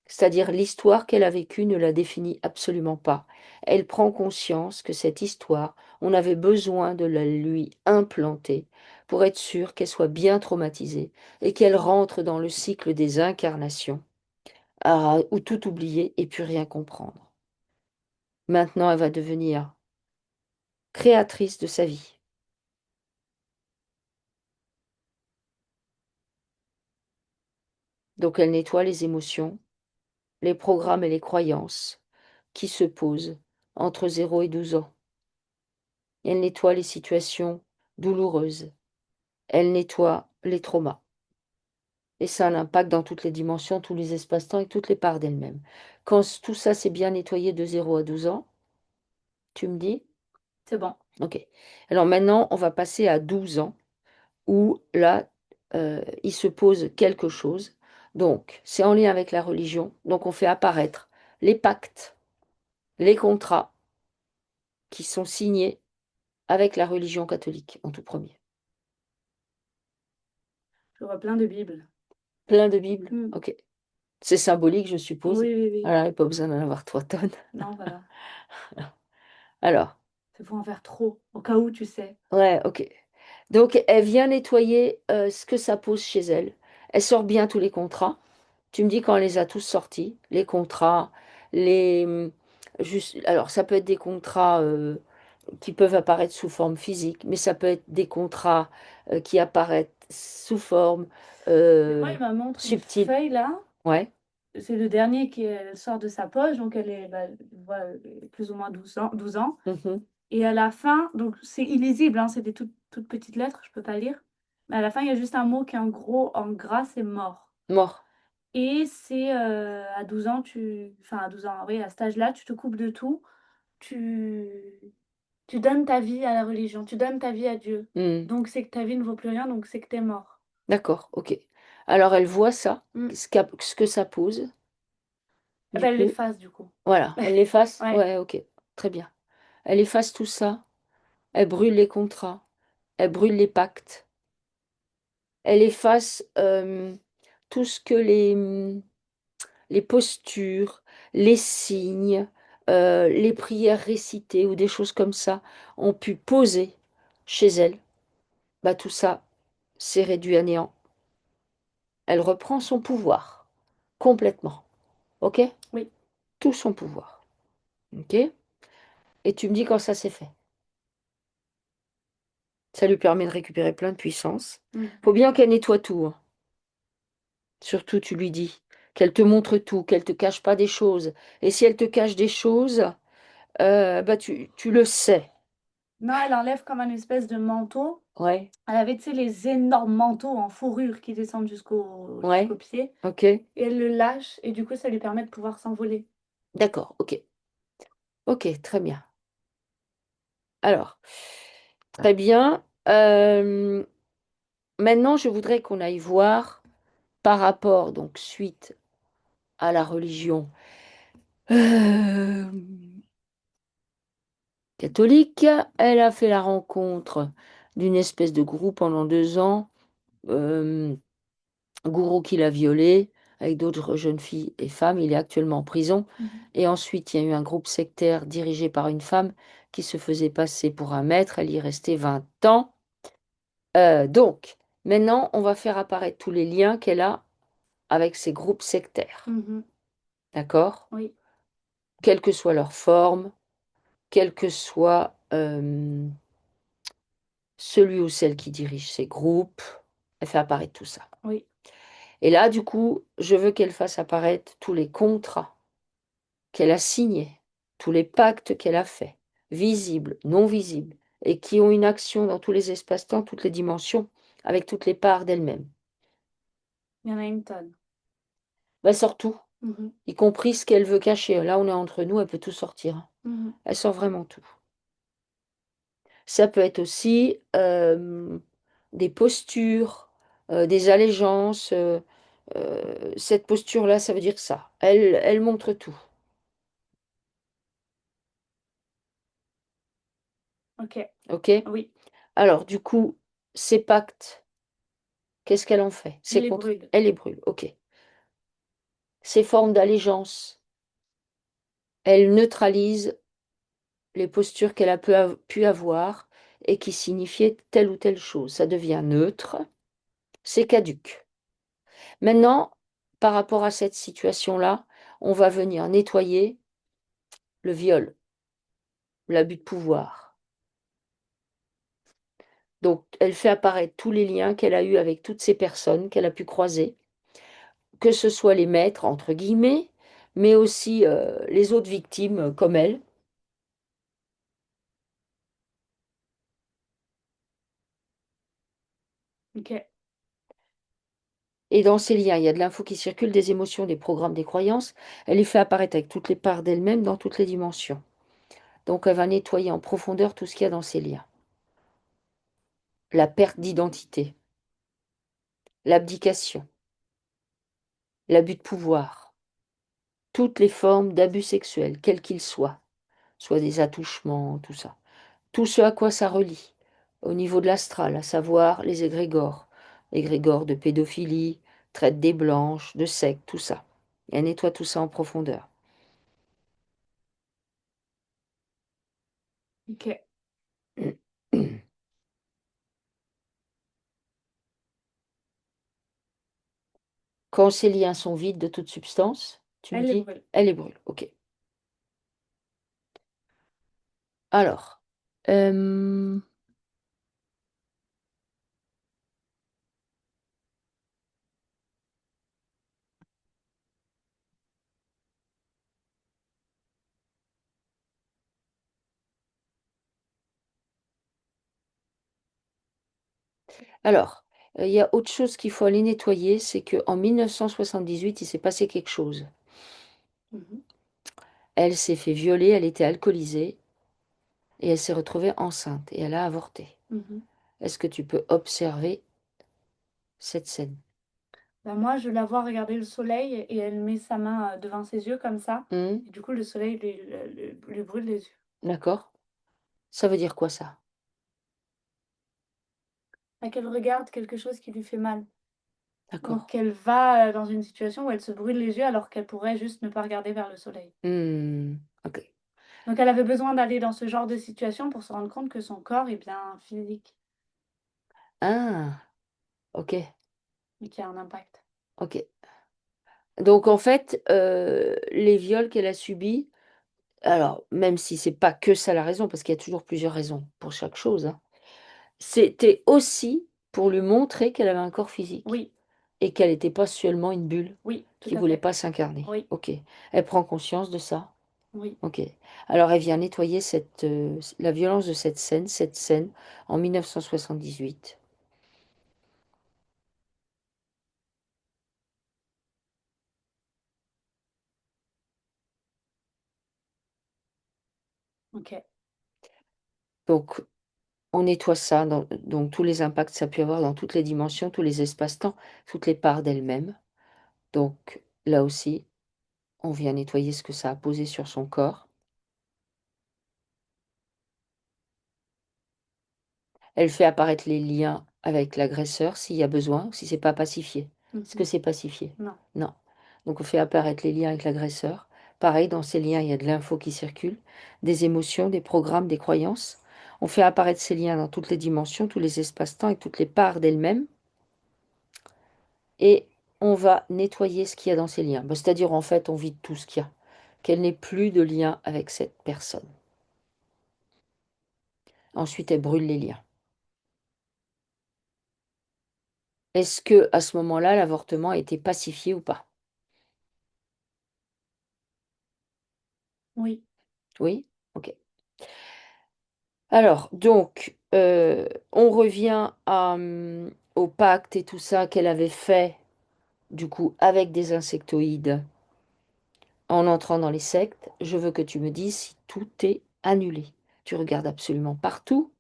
S1: C'est-à-dire l'histoire qu'elle a vécue ne la définit absolument pas. Elle prend conscience que cette histoire, on avait besoin de la lui implanter pour être sûr qu'elle soit bien traumatisée et qu'elle rentre dans le cycle des incarnations, où tout oublier et plus rien comprendre. Maintenant, elle va devenir créatrice de sa vie. Donc elle nettoie les émotions, les programmes et les croyances qui se posent entre 0 et 12 ans. Elle nettoie les situations douloureuses. Elle nettoie les traumas. Et ça a un impact dans toutes les dimensions, tous les espaces-temps et toutes les parts d'elle-même. Quand tout ça c'est bien nettoyé de 0 à 12 ans, tu me dis?
S2: C'est bon.
S1: OK. Alors maintenant, on va passer à 12 ans où là, il se pose quelque chose. Donc, c'est en lien avec la religion. Donc, on fait apparaître les pactes, les contrats qui sont signés avec la religion catholique en tout premier.
S2: Je vois plein de bibles.
S1: Plein de Bibles?
S2: Mmh.
S1: OK. C'est symbolique, je suppose?
S2: Oui, oui, oui.
S1: Voilà, il y a pas besoin d'en avoir 3 tonnes.
S2: Non, voilà.
S1: Alors,
S2: C'est pour en faire trop, au cas où, tu sais?
S1: ouais, OK. Donc elle vient nettoyer, ce que ça pose chez elle. Elle sort bien tous les contrats. Tu me dis quand elle les a tous sortis, les contrats, les, juste alors ça peut être des contrats, qui peuvent apparaître sous forme physique, mais ça peut être des contrats, qui apparaissent sous forme,
S2: Mais moi, il
S1: heu,
S2: me montre une
S1: subtile.
S2: feuille là,
S1: Ouais.
S2: c'est le dernier qui, sort de sa poche, donc elle est, bah, voilà, plus ou moins 12 ans
S1: Mmh.
S2: et à la fin donc c'est illisible, hein, c'est des toutes petites lettres, je peux pas lire, mais à la fin, il y a juste un mot qui est en gros, en gras, c'est «mort»
S1: Mort.
S2: et c'est, à 12 ans, à 12 ans, oui, à cet âge-là, tu te coupes de tout, tu tu donnes ta vie à la religion, tu donnes ta vie à Dieu,
S1: Mmh.
S2: donc c'est que ta vie ne vaut plus rien, donc c'est que tu es mort.
S1: D'accord, OK. Alors elle voit ça,
S2: Mmh.
S1: ce que ça pose,
S2: Ah
S1: du
S2: bah, elle
S1: coup,
S2: l'efface du coup.
S1: voilà, elle l'efface?
S2: Ouais.
S1: Ouais, OK, très bien. Elle efface tout ça, elle brûle les contrats, elle brûle les pactes, elle efface, tout ce que les postures, les signes, les prières récitées ou des choses comme ça ont pu poser chez elle. Bah, tout ça, c'est réduit à néant. Elle reprend son pouvoir, complètement, OK?
S2: Oui.
S1: Tout son pouvoir, OK? Et tu me dis quand ça s'est fait. Ça lui permet de récupérer plein de puissance.
S2: Mmh.
S1: Faut bien qu'elle nettoie tout, hein. Surtout, tu lui dis qu'elle te montre tout, qu'elle te cache pas des choses. Et si elle te cache des choses, bah, tu le sais.
S2: Non, elle enlève comme un espèce de manteau.
S1: Ouais,
S2: Elle avait, tu sais, les énormes manteaux en fourrure qui descendent jusqu'aux
S1: ouais,
S2: pieds
S1: OK,
S2: et elle le lâche et du coup, ça lui permet de pouvoir s'envoler.
S1: d'accord, OK. OK, très bien. Alors, très bien, maintenant je voudrais qu'on aille voir par rapport donc suite à la religion, hem catholique. Elle a fait la rencontre d'une espèce de gourou pendant 2 ans, hem, gourou qui l'a violée avec d'autres jeunes filles et femmes. Il est actuellement en prison
S2: Mmh.
S1: et ensuite, il y a eu un groupe sectaire dirigé par une femme qui se faisait passer pour un maître. Elle y est restée 20 ans. Donc maintenant, on va faire apparaître tous les liens qu'elle a avec ces groupes sectaires,
S2: Mmh.
S1: d'accord?
S2: Oui.
S1: Quelle que soit leur forme, quelle que soit, celui ou celle qui dirige ces groupes. Elle fait apparaître tout ça.
S2: Oui.
S1: Et là, du coup, je veux qu'elle fasse apparaître tous les contrats qu'elle a signés, tous les pactes qu'elle a faits, visibles, non visibles, et qui ont une action dans tous les espaces-temps, toutes les dimensions, avec toutes les parts d'elle-même.
S2: Il y en a une tonne.
S1: Elle sort tout,
S2: Mhm.
S1: y compris ce qu'elle veut cacher. Là, on est entre nous, elle peut tout sortir.
S2: Mhm.
S1: Elle sort vraiment tout. Ça peut être aussi des postures, des allégeances. Cette posture-là, ça veut dire ça. Elle montre tout.
S2: Ok.
S1: OK?
S2: Oui.
S1: Alors, du coup, ces pactes, qu'est-ce qu'elle en fait?
S2: Elle les brûle.
S1: Elle les brûle. OK. Ces formes d'allégeance, elle neutralise les postures qu'elle a pu avoir et qui signifiaient telle ou telle chose. Ça devient neutre. C'est caduc. Maintenant, par rapport à cette situation-là, on va venir nettoyer le viol, l'abus de pouvoir. Donc, elle fait apparaître tous les liens qu'elle a eus avec toutes ces personnes qu'elle a pu croiser, que ce soit les maîtres, entre guillemets, mais aussi les autres victimes comme elle.
S2: Ok.
S1: Et dans ces liens, il y a de l'info qui circule, des émotions, des programmes, des croyances. Elle les fait apparaître avec toutes les parts d'elle-même dans toutes les dimensions. Donc, elle va nettoyer en profondeur tout ce qu'il y a dans ces liens. La perte d'identité, l'abdication, l'abus de pouvoir, toutes les formes d'abus sexuels, quels qu'ils soient, soit des attouchements, tout ça. Tout ce à quoi ça relie, au niveau de l'astral, à savoir les égrégores de pédophilie, traite des blanches, de sectes, tout ça. Et elle nettoie tout ça en profondeur.
S2: Ok.
S1: Quand ces liens sont vides de toute substance, tu me
S2: Elle les
S1: dis,
S2: brûle.
S1: elle les brûle. Ok. Alors, euh, alors, il y a autre chose qu'il faut aller nettoyer, c'est qu'en 1978, il s'est passé quelque chose.
S2: Mhm.
S1: Elle s'est fait violer, elle était alcoolisée et elle s'est retrouvée enceinte et elle a avorté.
S2: Mhm.
S1: Est-ce que tu peux observer cette scène?
S2: Bah, moi, je la vois regarder le soleil et elle met sa main devant ses yeux comme ça.
S1: Hmm,
S2: Et du coup, le soleil lui brûle les yeux.
S1: d'accord. Ça veut dire quoi ça?
S2: Bah, qu'elle regarde quelque chose qui lui fait mal.
S1: D'accord.
S2: Donc, elle va dans une situation où elle se brûle les yeux alors qu'elle pourrait juste ne pas regarder vers le soleil.
S1: Hmm, ok.
S2: Donc, elle avait besoin d'aller dans ce genre de situation pour se rendre compte que son corps est bien physique
S1: Ah, ok,
S2: et qu'il y a un impact.
S1: ok. Donc en fait, les viols qu'elle a subis, alors même si c'est pas que ça la raison, parce qu'il y a toujours plusieurs raisons pour chaque chose, hein, c'était aussi pour lui montrer qu'elle avait un corps physique
S2: Oui,
S1: et qu'elle n'était pas seulement une bulle
S2: oui, tout
S1: qui
S2: à
S1: voulait
S2: fait.
S1: pas s'incarner.
S2: Oui,
S1: Ok. Elle prend conscience de ça.
S2: oui.
S1: Ok. Alors elle vient nettoyer la violence de cette scène en 1978.
S2: Ok,
S1: Donc on nettoie ça, donc tous les impacts que ça peut avoir dans toutes les dimensions, tous les espaces-temps, toutes les parts d'elle-même. Donc là aussi, on vient nettoyer ce que ça a posé sur son corps. Elle fait apparaître les liens avec l'agresseur s'il y a besoin, ou si c'est pas pacifié. Est-ce que
S2: mhm.
S1: c'est pacifié?
S2: Non.
S1: Non. Donc on fait apparaître les liens avec l'agresseur. Pareil, dans ces liens, il y a de l'info qui circule, des émotions, des programmes, des croyances. On fait apparaître ces liens dans toutes les dimensions, tous les espaces-temps et toutes les parts d'elle-même. Et on va nettoyer ce qu'il y a dans ces liens. Bah, c'est-à-dire, en fait, on vide tout ce qu'il y a. Qu'elle n'ait plus de lien avec cette personne. Ensuite, elle brûle les liens. est-ce que à ce moment-là, l'avortement a été pacifié ou pas?
S2: Oui.
S1: Oui? Ok. Alors, donc, on revient au pacte et tout ça qu'elle avait fait, du coup, avec des insectoïdes en entrant dans les sectes. Je veux que tu me dises si tout est annulé. Tu regardes absolument partout.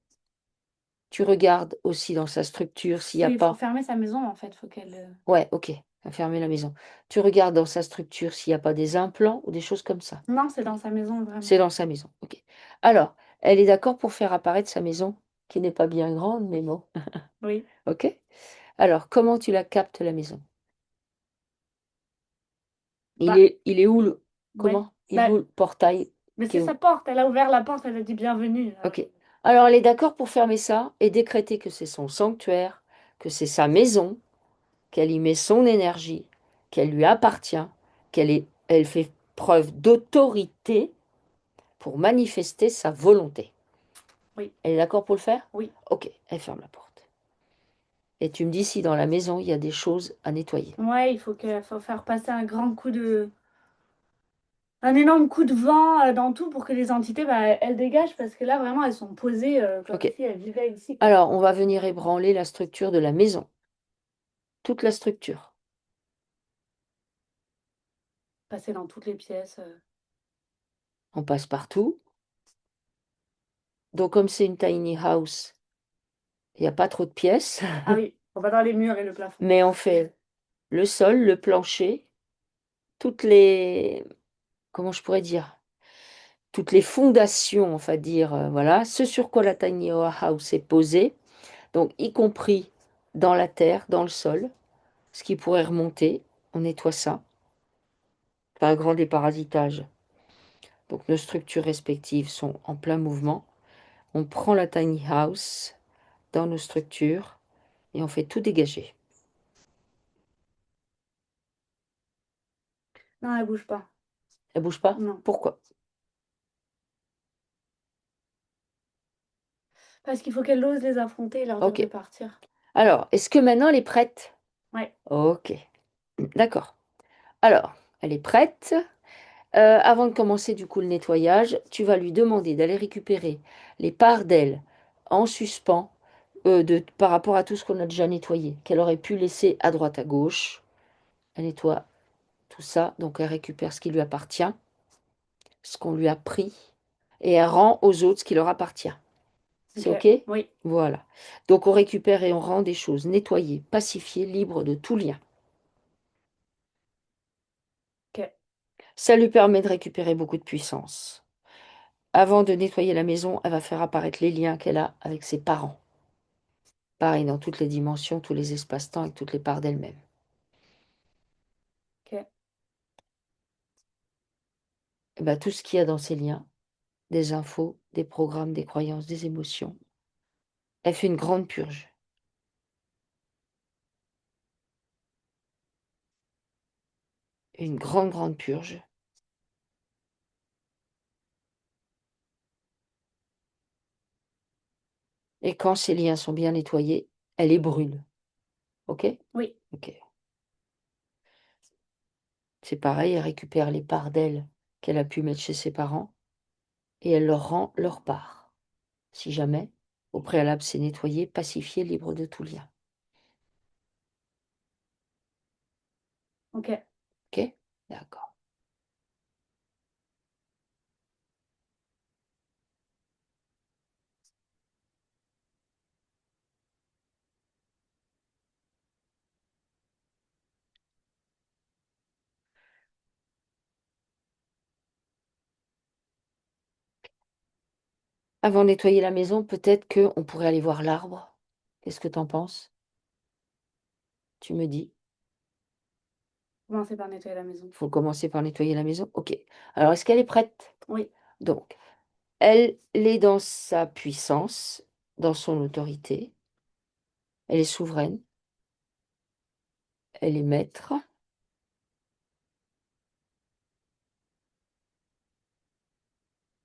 S1: Tu regardes aussi dans sa structure s'il n'y a
S2: Oui, il faut
S1: pas.
S2: fermer sa maison en fait. Faut qu'elle.
S1: Ouais, ok, fermer la maison. Tu regardes dans sa structure s'il n'y a pas des implants ou des choses comme ça.
S2: Non, c'est dans sa maison
S1: C'est
S2: vraiment.
S1: dans sa maison, ok. Alors, elle est d'accord pour faire apparaître sa maison, qui n'est pas bien grande, mais bon,
S2: Oui.
S1: ok. Alors, comment tu la captes, la maison?
S2: Bah,
S1: Il est où
S2: ouais.
S1: comment? Il est
S2: Bah,
S1: où le portail
S2: mais
S1: qui
S2: c'est
S1: est
S2: sa
S1: où?
S2: porte. Elle a ouvert la porte. Elle a dit bienvenue.
S1: Ok. Alors, elle est d'accord pour fermer ça et décréter que c'est son sanctuaire, que c'est sa maison, qu'elle y met son énergie, qu'elle lui appartient, elle fait preuve d'autorité pour manifester sa volonté.
S2: Oui.
S1: Elle est d'accord pour le faire?
S2: Oui.
S1: Ok, elle ferme la porte. Et tu me dis si dans la maison, il y a des choses à nettoyer.
S2: Ouais, faut faire passer un énorme coup de vent dans tout pour que les entités, bah, elles dégagent parce que là, vraiment, elles sont posées comme
S1: Ok.
S2: si elles vivaient ici, quoi.
S1: Alors, on va venir ébranler la structure de la maison. Toute la structure.
S2: Passer dans toutes les pièces.
S1: On passe partout. Donc, comme c'est une tiny house, il n'y a pas trop de pièces.
S2: Ah oui, on va dans les murs et le plafond.
S1: Mais on fait le sol, le plancher, toutes les... Comment je pourrais dire? Toutes les fondations, on va dire, voilà, ce sur quoi la tiny house est posée, donc y compris dans la terre, dans le sol, ce qui pourrait remonter, on nettoie ça. Pas un grand déparasitage. Donc nos structures respectives sont en plein mouvement. On prend la tiny house dans nos structures et on fait tout dégager.
S2: Non, elle bouge pas.
S1: Elle bouge pas?
S2: Non.
S1: Pourquoi?
S2: Parce qu'il faut qu'elle ose les affronter et leur dire
S1: Ok.
S2: de partir.
S1: Alors, est-ce que maintenant elle est prête?
S2: Ouais.
S1: Ok. D'accord. Alors, elle est prête. Avant de commencer du coup le nettoyage, tu vas lui demander d'aller récupérer les parts d'elle en suspens par rapport à tout ce qu'on a déjà nettoyé, qu'elle aurait pu laisser à droite à gauche. Elle nettoie tout ça, donc elle récupère ce qui lui appartient, ce qu'on lui a pris, et elle rend aux autres ce qui leur appartient. C'est
S2: Ok.
S1: OK?
S2: Oui.
S1: Voilà. Donc on récupère et on rend des choses nettoyées, pacifiées, libres de tout lien.
S2: Ok.
S1: Ça lui permet de récupérer beaucoup de puissance. Avant de nettoyer la maison, elle va faire apparaître les liens qu'elle a avec ses parents. Pareil dans toutes les dimensions, tous les espaces-temps et toutes les parts d'elle-même.
S2: Ok.
S1: Et ben, tout ce qu'il y a dans ces liens, des infos, des programmes, des croyances, des émotions, elle fait une grande purge. Une grande, grande purge. Et quand ces liens sont bien nettoyés, elle les brûle. OK?
S2: Oui.
S1: OK. C'est pareil, elle récupère les parts d'elle qu'elle a pu mettre chez ses parents et elle leur rend leur part. Si jamais, au préalable, c'est nettoyé, pacifié, libre de tout lien.
S2: Ok.
S1: OK? D'accord. Avant de nettoyer la maison, peut-être qu'on pourrait aller voir l'arbre. Qu'est-ce que t'en penses? Tu me dis.
S2: Commencez par nettoyer la maison.
S1: Il faut commencer par nettoyer la maison. OK. Alors, est-ce qu'elle est prête?
S2: Oui.
S1: Donc, elle est dans sa puissance, dans son autorité. Elle est souveraine. Elle est maître.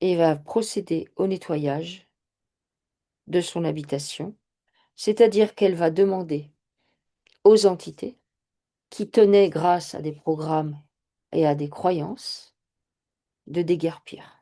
S1: Et va procéder au nettoyage de son habitation. C'est-à-dire qu'elle va demander aux entités qui tenaient, grâce à des programmes et à des croyances, de déguerpir.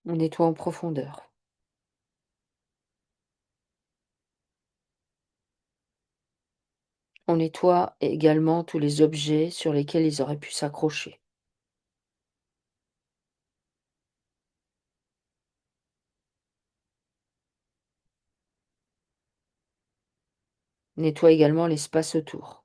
S1: On nettoie en profondeur. On nettoie également tous les objets sur lesquels ils auraient pu s'accrocher. On nettoie également l'espace autour.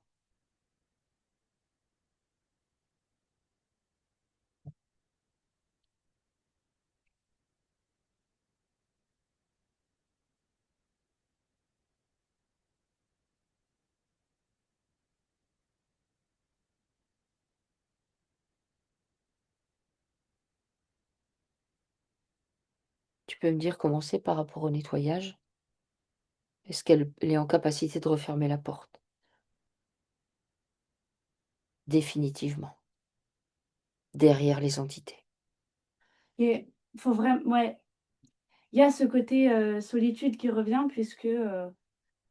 S1: Tu peux me dire comment c'est par rapport au nettoyage? Est-ce qu'elle est en capacité de refermer la porte? Définitivement. Derrière les entités.
S2: Et faut vraiment, ouais, il y a ce côté, solitude qui revient puisque,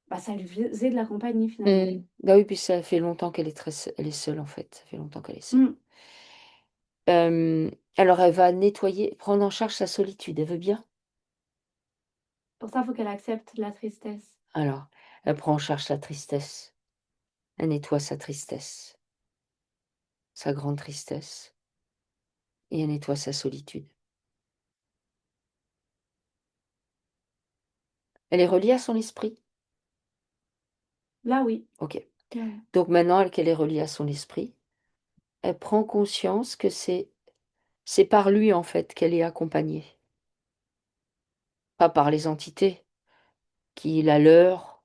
S2: bah, ça lui faisait de la compagnie finalement.
S1: Mmh. Bah oui, puis ça fait longtemps qu'elle est elle est seule en fait, ça fait longtemps qu'elle est seule.
S2: Mmh.
S1: Hem, alors elle va nettoyer, prendre en charge sa solitude, elle veut bien?
S2: Pour ça, faut qu'elle accepte la tristesse.
S1: Alors, elle prend en charge sa tristesse, elle nettoie sa tristesse, sa grande tristesse et elle nettoie sa solitude. Elle est reliée à son esprit?
S2: Là, oui.
S1: OK.
S2: Là, oui.
S1: Donc maintenant qu'elle est reliée à son esprit, elle prend conscience que c'est par lui en fait qu'elle est accompagnée, pas par les entités qui la leurrent,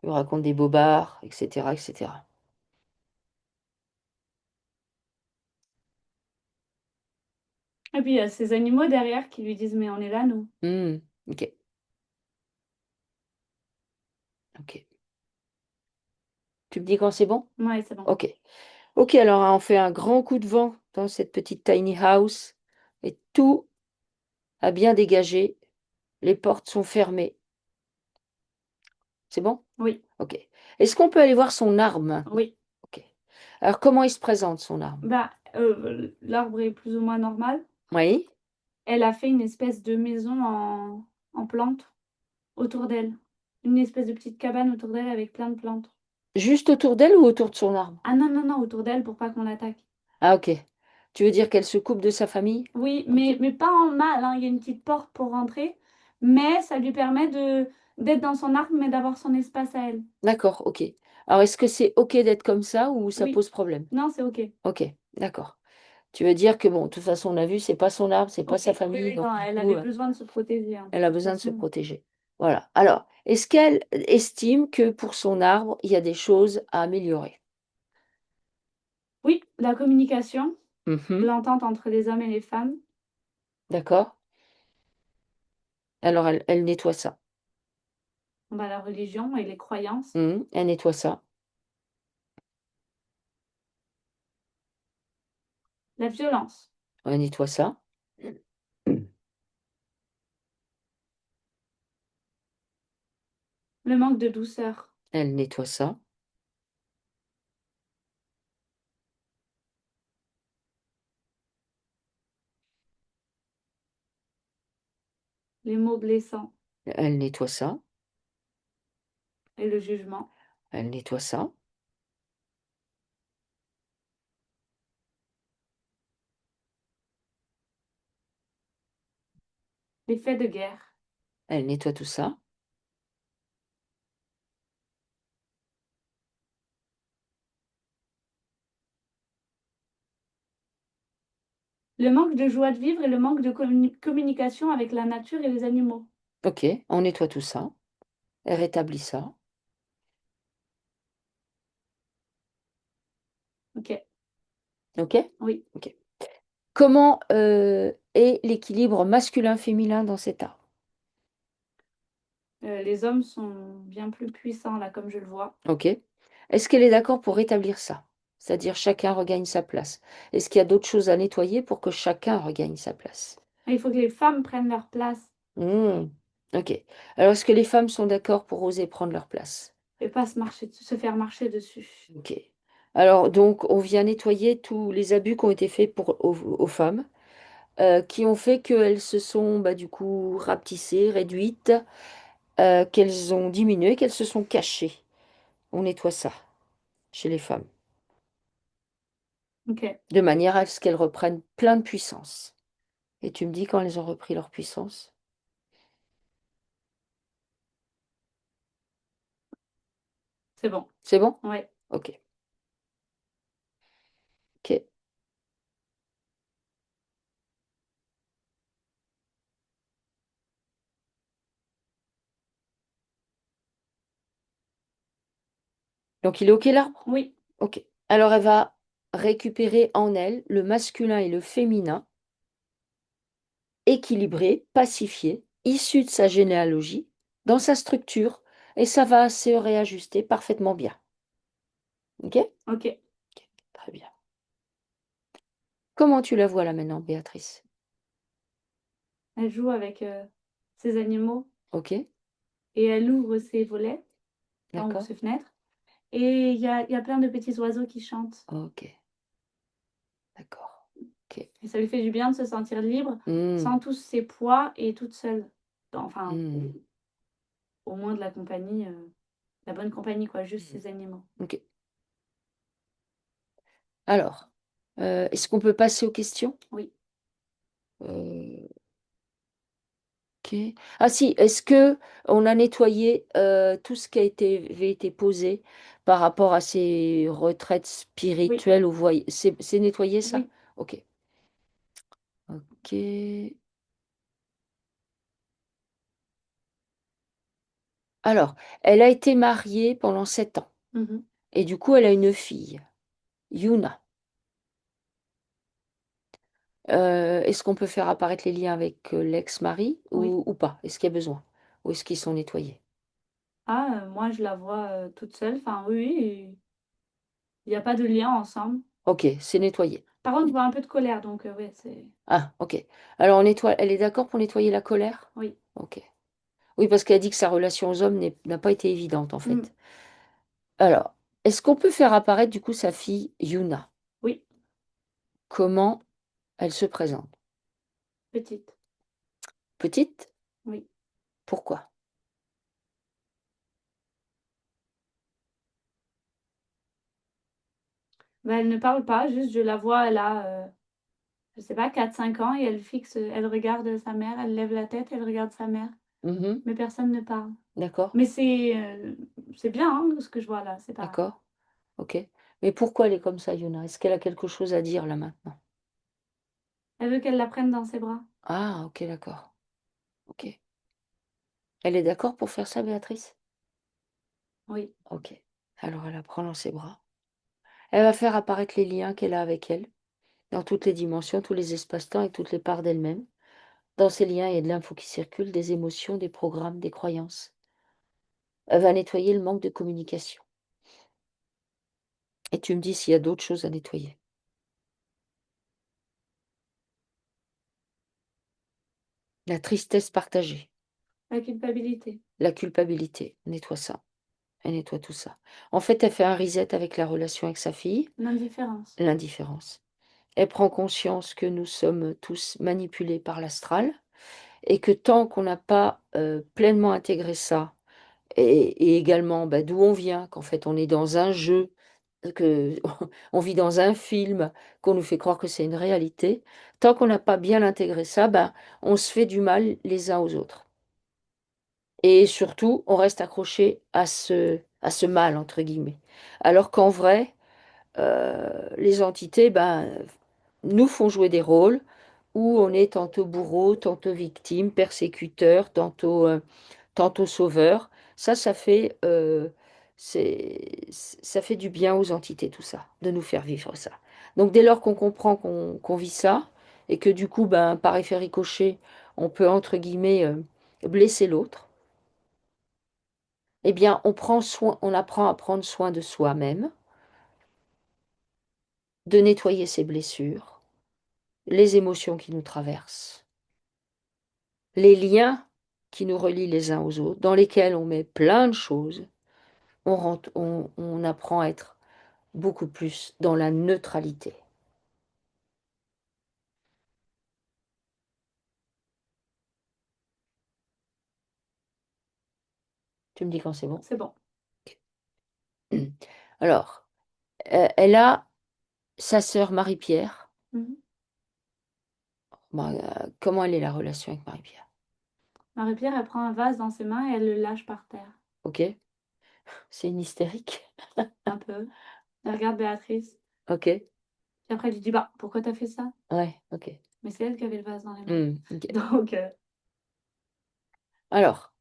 S1: lui racontent des bobards et cetera et cetera.
S2: Et puis il y a ces animaux derrière qui lui disent: «Mais on est là nous».
S1: Mmh. OK, OK. Tu me dis quand c'est bon?
S2: Ouais, c'est bon.
S1: OK. OK, alors on fait un grand coup de vent dans cette petite tiny house et tout a bien dégagé. Les portes sont fermées. C'est bon?
S2: Oui,
S1: OK. Est-ce qu'on peut aller voir son arbre maintenant?
S2: oui.
S1: OK. Alors comment il se présente son arbre?
S2: Bah, l'arbre est plus ou moins normal.
S1: Oui?
S2: Elle a fait une espèce de maison en plantes autour d'elle. Une espèce de petite cabane autour d'elle avec plein de plantes.
S1: Juste autour d'elle ou autour de son arbre?
S2: Ah non, non, non, autour d'elle pour pas qu'on l'attaque.
S1: Ah OK. Tu veux dire qu'elle se coupe de sa famille?
S2: Oui,
S1: OK.
S2: mais pas en mal, hein, il y a une petite porte pour rentrer, mais ça lui permet d'être dans son arbre, mais d'avoir son espace à elle.
S1: D'accord, OK. Alors est-ce que c'est OK d'être comme ça ou ça
S2: Oui.
S1: pose problème?
S2: Non, c'est OK.
S1: OK, d'accord. Tu veux dire que bon, de toute façon, on a vu, c'est pas son arbre, c'est pas
S2: OK.
S1: sa
S2: Oui,
S1: famille,
S2: oui,
S1: donc
S2: non,
S1: du
S2: elle
S1: coup,
S2: avait besoin de se protéger, hein,
S1: elle a
S2: de toute
S1: besoin de se
S2: façon.
S1: protéger. Voilà. Alors, est-ce qu'elle estime que pour son arbre, il y a des choses à améliorer?
S2: Oui, la communication,
S1: Mmh.
S2: l'entente entre les hommes et les femmes,
S1: D'accord. Alors elle nettoie ça.
S2: bah, la religion et les croyances,
S1: Mmh. Elle nettoie ça.
S2: la violence,
S1: Elle nettoie ça.
S2: le manque de douceur,
S1: Elle nettoie ça.
S2: les mots blessants
S1: Elle nettoie ça.
S2: et le jugement.
S1: Elle nettoie ça.
S2: Les faits de guerre.
S1: Elle nettoie tout ça.
S2: Le manque de joie de vivre et le manque de communication avec la nature et les animaux.
S1: OK, on nettoie tout ça. Elle rétablit ça.
S2: OK,
S1: OK?
S2: oui.
S1: OK. Comment, est l'équilibre masculin-féminin dans cet art?
S2: Les hommes sont bien plus puissants là, comme je le vois.
S1: OK. Est-ce qu'elle est d'accord pour rétablir ça? C'est-à-dire chacun regagne sa place. Est-ce qu'il y a d'autres choses à nettoyer pour que chacun regagne sa place?
S2: Et il faut que les femmes prennent leur place
S1: Mmh. OK. Alors est-ce que les femmes sont d'accord pour oser prendre leur place?
S2: et pas se faire marcher dessus.
S1: OK. Alors donc on vient nettoyer tous les abus qui ont été faits aux femmes, qui ont fait qu'elles se sont, bah, du coup rapetissées, réduites, qu'elles ont diminué, qu'elles se sont cachées. On nettoie ça, chez les femmes,
S2: OK,
S1: de manière à ce qu'elles reprennent plein de puissance. Et tu me dis quand elles ont repris leur puissance?
S2: c'est bon.
S1: C'est bon?
S2: Ouais,
S1: OK. OK. Donc il est OK l'arbre?
S2: oui,
S1: OK. Alors elle va récupérer en elle le masculin et le féminin, équilibrés, pacifiés, issus de sa généalogie, dans sa structure, et ça va se réajuster parfaitement bien. OK?
S2: OK.
S1: Très bien. Comment tu la vois là maintenant, Béatrice?
S2: Elle joue avec, ses animaux
S1: OK,
S2: et elle ouvre ses volets, enfin ou
S1: d'accord.
S2: ses fenêtres et il y a plein de petits oiseaux qui chantent
S1: OK, d'accord. OK.
S2: et ça lui fait du bien de se sentir libre,
S1: Mmh.
S2: sans tous ses poids et toute seule. Enfin,
S1: Mmh.
S2: au moins de la compagnie, la bonne compagnie quoi, juste
S1: Mmh.
S2: ses animaux.
S1: OK. Alors, est-ce qu'on peut passer aux questions?
S2: Oui,
S1: Heu, OK. Ah si, est-ce que on a nettoyé, tout ce qui avait été posé par rapport à ces retraites
S2: oui,
S1: spirituelles ou c'est nettoyé ça?
S2: oui.
S1: OK. OK. Alors, elle a été mariée pendant 7 ans
S2: Mmh.
S1: et du coup, elle a une fille, Yuna. Est-ce qu'on peut faire apparaître les liens avec, l'ex-mari
S2: Oui.
S1: ou pas? Est-ce qu'il y a besoin? Ou est-ce qu'ils sont nettoyés?
S2: Ah, moi je la vois, toute seule, enfin oui, oui, il y a pas de lien ensemble.
S1: OK, c'est nettoyé.
S2: Par contre, je vois un peu de colère donc ouais, c'est
S1: Ah, OK. Alors on nettoie elle est d'accord pour nettoyer la colère?
S2: oui.
S1: OK. Oui, parce qu'elle dit que sa relation aux hommes n'a pas été évidente, en
S2: Mmh.
S1: fait. Alors, est-ce qu'on peut faire apparaître, du coup, sa fille Yuna?
S2: Oui,
S1: Comment elle se présente?
S2: petite,
S1: Petite?
S2: oui.
S1: Pourquoi?
S2: Bah, elle ne parle pas, juste je la vois, elle a, je sais pas 4 5 ans et elle regarde sa mère, elle lève la tête, elle regarde sa mère,
S1: Mmh.
S2: mais personne ne parle.
S1: D'accord,
S2: Mais c'est bien, hein, ce que je vois là, c'est pas
S1: d'accord, OK. Mais pourquoi elle est comme ça, Yuna? Est-ce qu'elle a quelque chose à dire, là, maintenant?
S2: elle veut qu'elle la prenne dans ses bras.
S1: Ah, OK, d'accord. OK. Elle est d'accord pour faire ça, Béatrice?
S2: Oui,
S1: OK. Alors elle la prend dans ses bras. Elle va faire apparaître les liens qu'elle a avec elle, dans toutes les dimensions, tous les espaces-temps et toutes les parts d'elle-même. Dans ces liens, il y a de l'info qui circule, des émotions, des programmes, des croyances. Elle va nettoyer le manque de communication. Et tu me dis s'il y a d'autres choses à nettoyer. La tristesse partagée,
S2: la culpabilité,
S1: la culpabilité, nettoie ça. Elle nettoie tout ça. En fait, elle fait un reset avec la relation avec sa fille,
S2: l'indifférence.
S1: l'indifférence. Elle prend conscience que nous sommes tous manipulés par l'astral et que tant qu'on n'a pas pleinement intégré ça et également bah, d'où on vient, qu'en fait on est dans un jeu que on vit dans un film, qu'on nous fait croire que c'est une réalité, tant qu'on n'a pas bien intégré ça, ben, on se fait du mal les uns aux autres. Et surtout, on reste accroché à ce mal, entre guillemets. Alors qu'en vrai, les entités, ben, nous font jouer des rôles où on est tantôt bourreau, tantôt victime, persécuteur, tantôt sauveur. Ça fait, ça fait du bien aux entités, tout ça, de nous faire vivre ça. Donc dès lors qu'on comprend qu'on vit ça, et que du coup, ben, par effet ricochet, on peut, entre guillemets, blesser l'autre, eh bien, on apprend à prendre soin de soi-même, de nettoyer ses blessures, les émotions qui nous traversent, les liens qui nous relient les uns aux autres, dans lesquels on met plein de choses. On apprend à être beaucoup plus dans la neutralité. Tu me dis quand c'est bon?
S2: C'est bon.
S1: Alors, elle a sa sœur Marie-Pierre.
S2: Mhm.
S1: Bon, comment elle est la relation avec Marie-Pierre?
S2: Marie-Pierre, elle prend un vase dans ses mains et elle le lâche par terre.
S1: Ok? C'est une hystérique.
S2: Un peu. Elle regarde Béatrice.
S1: Ok?
S2: Puis après, elle lui dit, bah, pourquoi t'as fait ça?
S1: Ouais, ok.
S2: Mais c'est elle qui avait le vase dans les mains.
S1: Ok.
S2: Donc,
S1: Alors,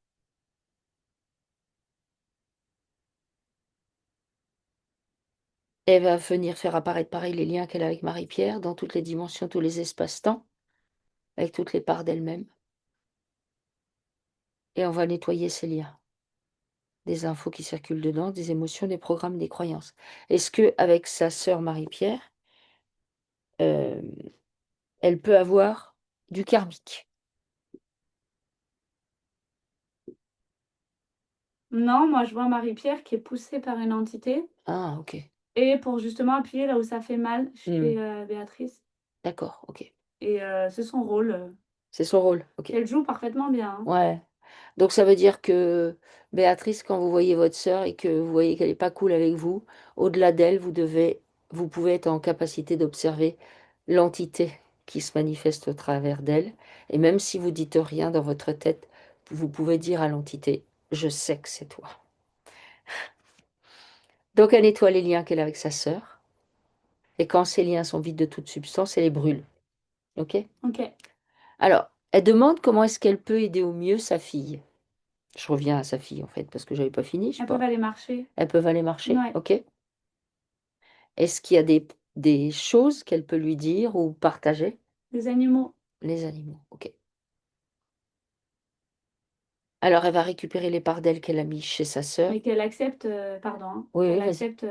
S1: elle va venir faire apparaître pareil les liens qu'elle a avec Marie-Pierre dans toutes les dimensions, tous les espaces-temps, avec toutes les parts d'elle-même. Et on va nettoyer ces liens. Des infos qui circulent dedans, des émotions, des programmes, des croyances. Est-ce que avec sa sœur Marie-Pierre, euh, elle peut avoir du karmique?
S2: non, moi, je vois Marie-Pierre qui est poussée par une entité.
S1: Ah, ok.
S2: Et pour justement appuyer là où ça fait mal chez
S1: Hmm.
S2: Béatrice.
S1: D'accord, ok.
S2: Et c'est son rôle
S1: C'est son rôle, ok.
S2: qu'elle joue parfaitement bien, hein.
S1: Ouais. Donc ça veut dire que Béatrice, quand vous voyez votre sœur et que vous voyez qu'elle n'est pas cool avec vous, au-delà d'elle, vous pouvez être en capacité d'observer l'entité qui se manifeste au travers d'elle. Et même si vous dites rien dans votre tête, vous pouvez dire à l'entité, je sais que c'est toi. Donc elle nettoie les liens qu'elle a avec sa sœur. Et quand ces liens sont vides de toute substance, elle les brûle. Ok?
S2: Ok.
S1: Alors, elle demande comment est-ce qu'elle peut aider au mieux sa fille. Je reviens à sa fille en fait, parce que j'avais pas fini, je sais
S2: Elles peuvent
S1: pas.
S2: aller marcher.
S1: Elles peuvent aller marcher,
S2: Ouais.
S1: ok? Est-ce qu'il y a des choses qu'elle peut lui dire ou partager?
S2: Les animaux.
S1: Les animaux, ok. Alors elle va récupérer les parts d'elle qu'elle a mis chez sa sœur.
S2: Mais qu'elle accepte, pardon, hein,
S1: Oui, oui,
S2: qu'elle
S1: vas-y.
S2: accepte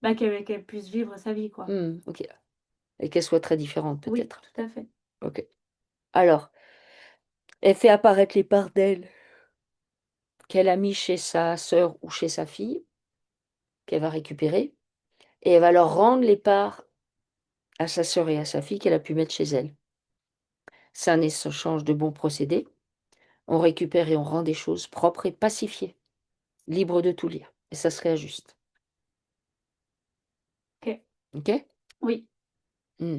S2: bah, qu'elle puisse vivre sa vie, quoi.
S1: Ok. Et qu'elle soit très différente
S2: Oui,
S1: peut-être.
S2: tout à fait.
S1: Ok. Alors, elle fait apparaître les parts d'elle qu'elle a mis chez sa sœur ou chez sa fille, qu'elle va récupérer, et elle va leur rendre les parts à sa sœur et à sa fille qu'elle a pu mettre chez elle. C'est un échange de bons procédés. On récupère et on rend des choses propres et pacifiées, libres de tout lien. Et ça se réajuste.
S2: Ok.
S1: Ok?
S2: Oui,
S1: Hmm.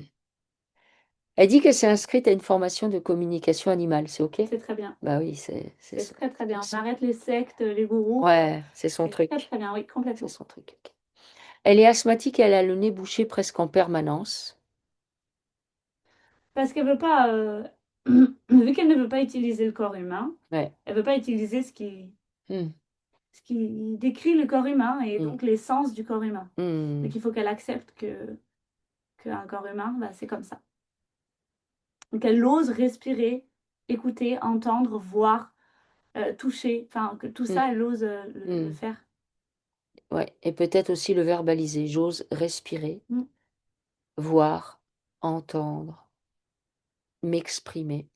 S1: Elle dit qu'elle s'est inscrite à une formation de communication animale. C'est ok?
S2: c'est très bien.
S1: Bah oui,
S2: C'est très très bien. On arrête les sectes, les gourous.
S1: ouais, c'est son
S2: C'est très
S1: truc.
S2: très bien, oui,
S1: C'est
S2: complètement.
S1: son truc. Ok. Elle est asthmatique, elle a le nez bouché presque en permanence.
S2: Parce qu'elle veut pas, vu qu'elle ne veut pas utiliser le corps humain,
S1: Ouais.
S2: elle veut pas utiliser
S1: Hmm.
S2: ce qui décrit le corps humain et
S1: Hmm.
S2: donc l'essence du corps humain.
S1: Hmm.
S2: Donc il faut qu'elle accepte qu'un corps humain, bah, c'est comme ça. Donc elle ose respirer, écouter, entendre, voir, toucher, enfin que tout
S1: Hmm.
S2: ça, elle ose le
S1: Hmm.
S2: faire.
S1: Ouais. Et peut-être aussi le verbaliser. J'ose respirer,
S2: Mm.
S1: voir, entendre, m'exprimer.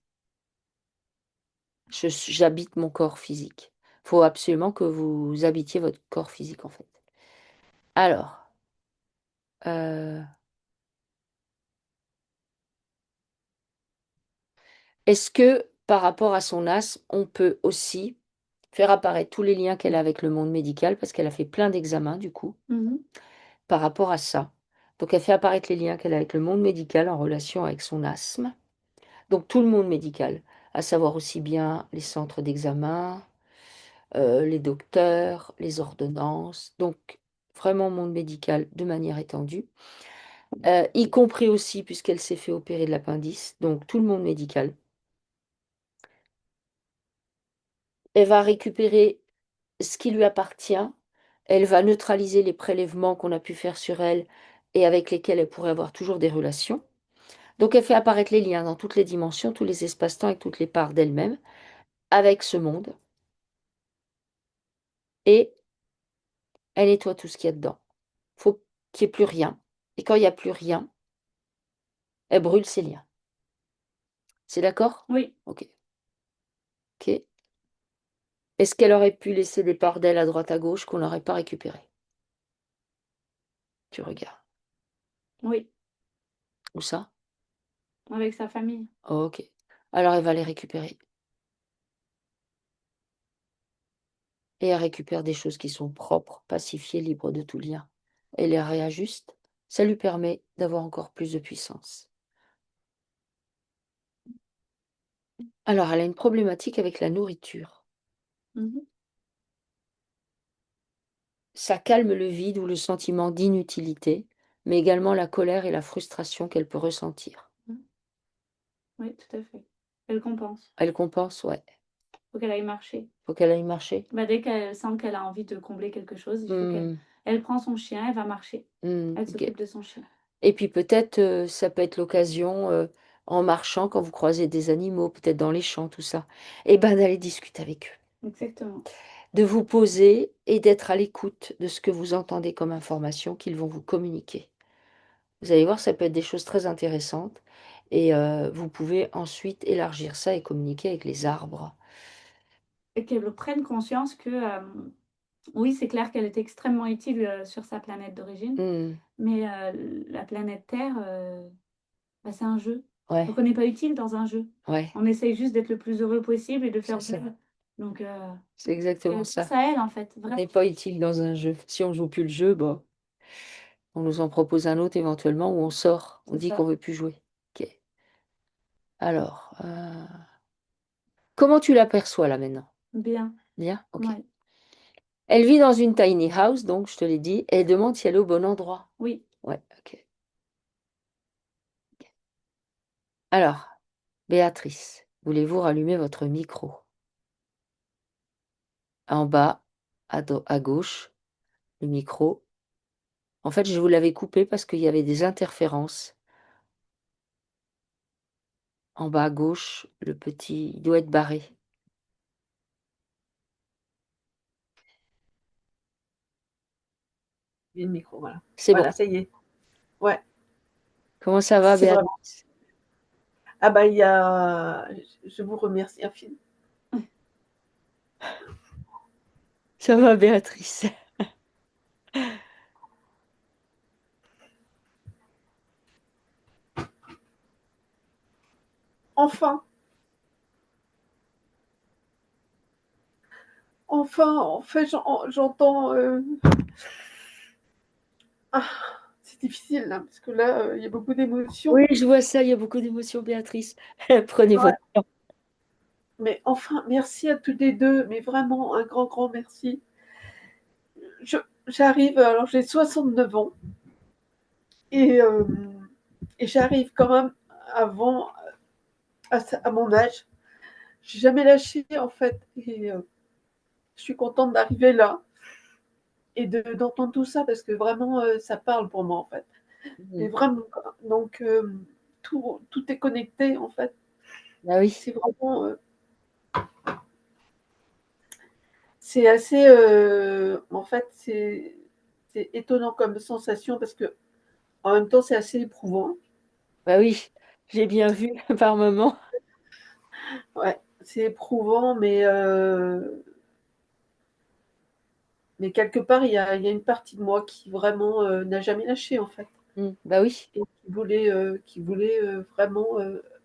S1: J'habite mon corps physique. Il faut absolument que vous habitiez votre corps physique, en fait. Alors, euh, est-ce que par rapport à son asthme, on peut aussi faire apparaître tous les liens qu'elle a avec le monde médical, parce qu'elle a fait plein d'examens, du coup,
S2: Mhm.
S1: par rapport à ça. Donc elle fait apparaître les liens qu'elle a avec le monde médical en relation avec son asthme. Donc tout le monde médical, à savoir aussi bien les centres d'examen, les docteurs, les ordonnances, donc vraiment monde médical de manière étendue, y compris aussi puisqu'elle s'est fait opérer de l'appendice, donc tout le monde médical. Elle va récupérer ce qui lui appartient, elle va neutraliser les prélèvements qu'on a pu faire sur elle et avec lesquels elle pourrait avoir toujours des relations. Donc elle fait apparaître les liens dans toutes les dimensions, tous les espaces-temps et toutes les parts d'elle-même avec ce monde et elle nettoie tout ce qu'il y a dedans. Faut qu'il n'y ait plus rien. Et quand il n'y a plus rien, elle brûle ses liens. C'est d'accord?
S2: Oui,
S1: Ok. Ok. Est-ce qu'elle aurait pu laisser des parts d'elle à droite à gauche qu'on n'aurait pas récupérées? Tu regardes.
S2: oui,
S1: Où ça?
S2: avec sa famille.
S1: Ok. Alors elle va les récupérer. Et elle récupère des choses qui sont propres, pacifiées, libres de tout lien. Elle les réajuste. Ça lui permet d'avoir encore plus de puissance. Alors elle a une problématique avec la nourriture.
S2: Mhm.
S1: Ça calme le vide ou le sentiment d'inutilité, mais également la colère et la frustration qu'elle peut ressentir.
S2: Oui, tout à fait. Elle compense.
S1: Elle compense, ouais.
S2: Faut qu'elle aille marcher.
S1: Faut qu'elle aille marcher.
S2: Bah, dès qu'elle sent qu'elle a envie de combler quelque chose, il faut qu'elle
S1: Hmm,
S2: elle prend son chien, elle va marcher. Elle
S1: ok.
S2: s'occupe de son chien.
S1: Et puis peut-être, ça peut être l'occasion, en marchant, quand vous croisez des animaux, peut-être dans les champs, tout ça, et ben d'aller discuter avec eux.
S2: Exactement.
S1: De vous poser et d'être à l'écoute de ce que vous entendez comme information qu'ils vont vous communiquer. Vous allez voir, ça peut être des choses très intéressantes et vous pouvez ensuite élargir ça et communiquer avec les arbres.
S2: Et qu'elle prenne conscience que, oui, c'est clair qu'elle est extrêmement utile, sur sa planète d'origine,
S1: Mmh.
S2: mais la planète Terre, bah, c'est un jeu.
S1: Ouais,
S2: Donc on n'est pas utile dans un jeu.
S1: ouais,
S2: On essaye juste d'être le plus heureux possible et de
S1: c'est
S2: faire
S1: ça.
S2: vivre. Donc
S1: C'est exactement
S2: qu'elle pense
S1: ça.
S2: à elle, en fait,
S1: On
S2: vraiment.
S1: n'est pas utile dans un jeu. Si on joue plus le jeu, bon, on nous en propose un autre éventuellement ou on sort. On
S2: C'est
S1: dit qu'on
S2: ça.
S1: veut plus jouer. OK. Alors, comment tu l'aperçois là maintenant?
S2: Bien.
S1: Bien? OK.
S2: Ouais.
S1: Elle vit dans une tiny house, donc je te l'ai dit, et elle demande si elle est au bon endroit.
S2: Oui.
S1: Ouais, OK. Alors, Béatrice, voulez-vous rallumer votre micro? En bas, à gauche, le micro. En fait, je vous l'avais coupé parce qu'il y avait des interférences. En bas à gauche, le petit, il doit être barré.
S3: J'ai le micro, voilà.
S1: C'est bon.
S3: Voilà, ça y est. Ouais,
S1: Comment ça va,
S3: c'est vraiment.
S1: Béatrice?
S3: Ah bah il y a. Je vous remercie infiniment.
S1: Ça va, Béatrice.
S3: Enfin, enfin, en fait, j'entends. Ah, c'est difficile là, parce que là, il y a beaucoup d'émotions.
S1: Oui, je vois ça, il y a beaucoup d'émotions, Béatrice. Prenez
S3: Ouais.
S1: votre temps.
S3: Mais enfin, merci à toutes les deux, mais vraiment un grand, grand merci. Je, J'arrive, alors j'ai 69 ans, et, euh, et j'arrive quand même avant, à mon âge. J'ai jamais lâché en fait, et je suis contente d'arriver là et d'entendre tout ça parce que vraiment ça parle pour moi en fait. Mais
S1: Mmh.
S3: vraiment, donc tout est connecté en fait.
S1: Ah oui,
S3: C'est vraiment, c'est assez, en fait, c'est étonnant comme sensation parce que en même temps c'est assez éprouvant.
S1: bah oui, j'ai bien vu par moment.
S3: Ouais, c'est éprouvant, mais quelque part il y a une partie de moi qui vraiment n'a jamais lâché en fait
S1: Bah oui,
S3: et qui voulait vraiment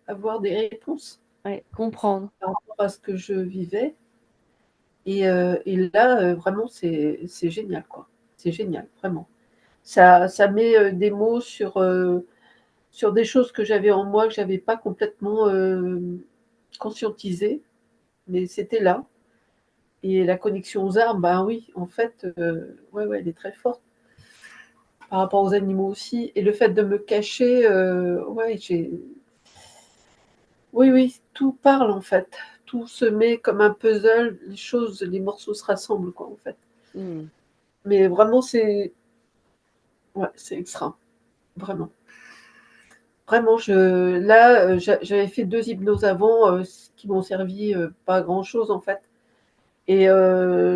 S3: avoir des réponses
S1: ouais, comprendre.
S3: par rapport à ce que je vivais. Et là, vraiment, c'est génial, quoi. C'est génial, vraiment. ça met des mots sur des choses que j'avais en moi, que j'avais pas complètement conscientisées, mais c'était là. Et la connexion aux arbres, ben oui, en fait, ouais, ouais, elle est très forte par rapport aux animaux aussi. Et le fait de me cacher, ouais, oui, oui, tout parle en fait. Tout se met comme un puzzle, les choses, les morceaux se rassemblent, quoi, en fait.
S1: Mmh.
S3: Mais vraiment, ouais, c'est extra, vraiment. Vraiment, là, j'avais fait 2 hypnoses avant, qui m'ont servi pas à grand chose en fait. Et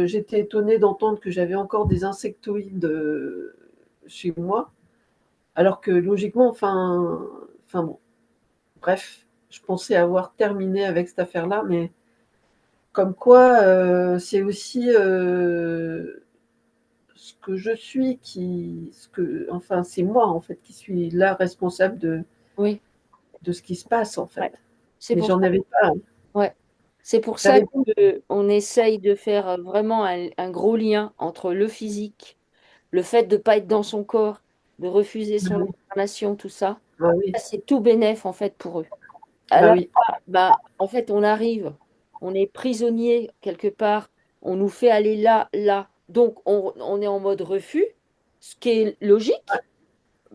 S3: j'étais étonnée d'entendre que j'avais encore des insectoïdes chez moi, alors que logiquement, enfin bon, bref, je pensais avoir terminé avec cette affaire-là, mais comme quoi, c'est aussi ce que je suis enfin, c'est moi en fait qui suis là responsable
S1: Oui,
S3: de ce qui se passe en
S1: ouais.
S3: fait.
S1: C'est
S3: Mais
S1: pour
S3: j'en
S1: ça
S3: avais pas,
S1: ouais. C'est pour ça
S3: j'avais pas.
S1: qu'on essaye de faire vraiment un gros lien entre le physique, le fait de ne pas être dans son corps, de refuser
S3: Bah
S1: son
S3: oui,
S1: incarnation, tout ça.
S3: bah oui,
S1: Ça, c'est tout bénef en fait pour eux. À
S3: bah
S1: la
S3: oui,
S1: fois, bah, en fait, on arrive, on est prisonnier quelque part, on nous fait aller là, là. Donc, on est en mode refus, ce qui est logique,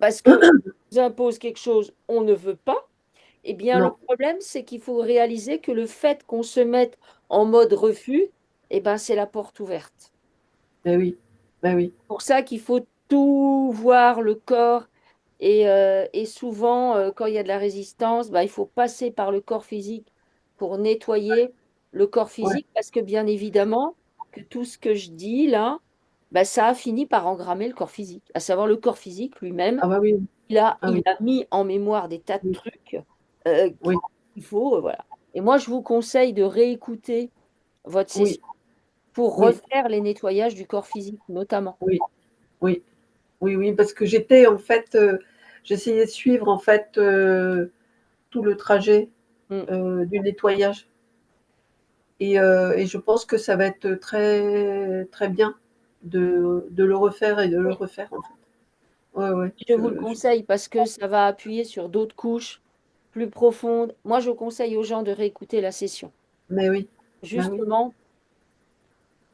S1: parce que on nous impose quelque chose, on ne veut pas. Eh bien, le
S3: non,
S1: problème, c'est qu'il faut réaliser que le fait qu'on se mette en mode refus, eh ben, c'est la porte ouverte.
S3: bah oui, bah oui,
S1: Pour ça qu'il faut tout voir le corps. Et souvent, quand il y a de la résistance, bah, il faut passer par le corps physique pour nettoyer le corps
S3: ouais,
S1: physique, parce que bien évidemment, que tout ce que je dis là, bah, ça a fini par engrammer le corps physique. À savoir le corps physique lui-même,
S3: ah bah oui, ah
S1: il
S3: oui,
S1: a mis en mémoire des tas de
S3: oui,
S1: trucs
S3: oui,
S1: qu'il faut, voilà. Et moi, je vous conseille de réécouter votre
S3: oui,
S1: session pour
S3: oui,
S1: refaire les nettoyages du corps physique, notamment.
S3: oui, oui, oui, oui, parce que j'étais en fait, j'essayais de suivre en fait tout le trajet
S1: Mm.
S3: du nettoyage. Et je pense que ça va être très, très bien de le refaire et de le
S1: Oui.
S3: refaire en fait. Ouais, ouais,
S1: Je vous le conseille parce que ça va appuyer sur d'autres couches plus profondes. Moi, je conseille aux gens de réécouter la session.
S3: mais oui, bah oui.
S1: Justement,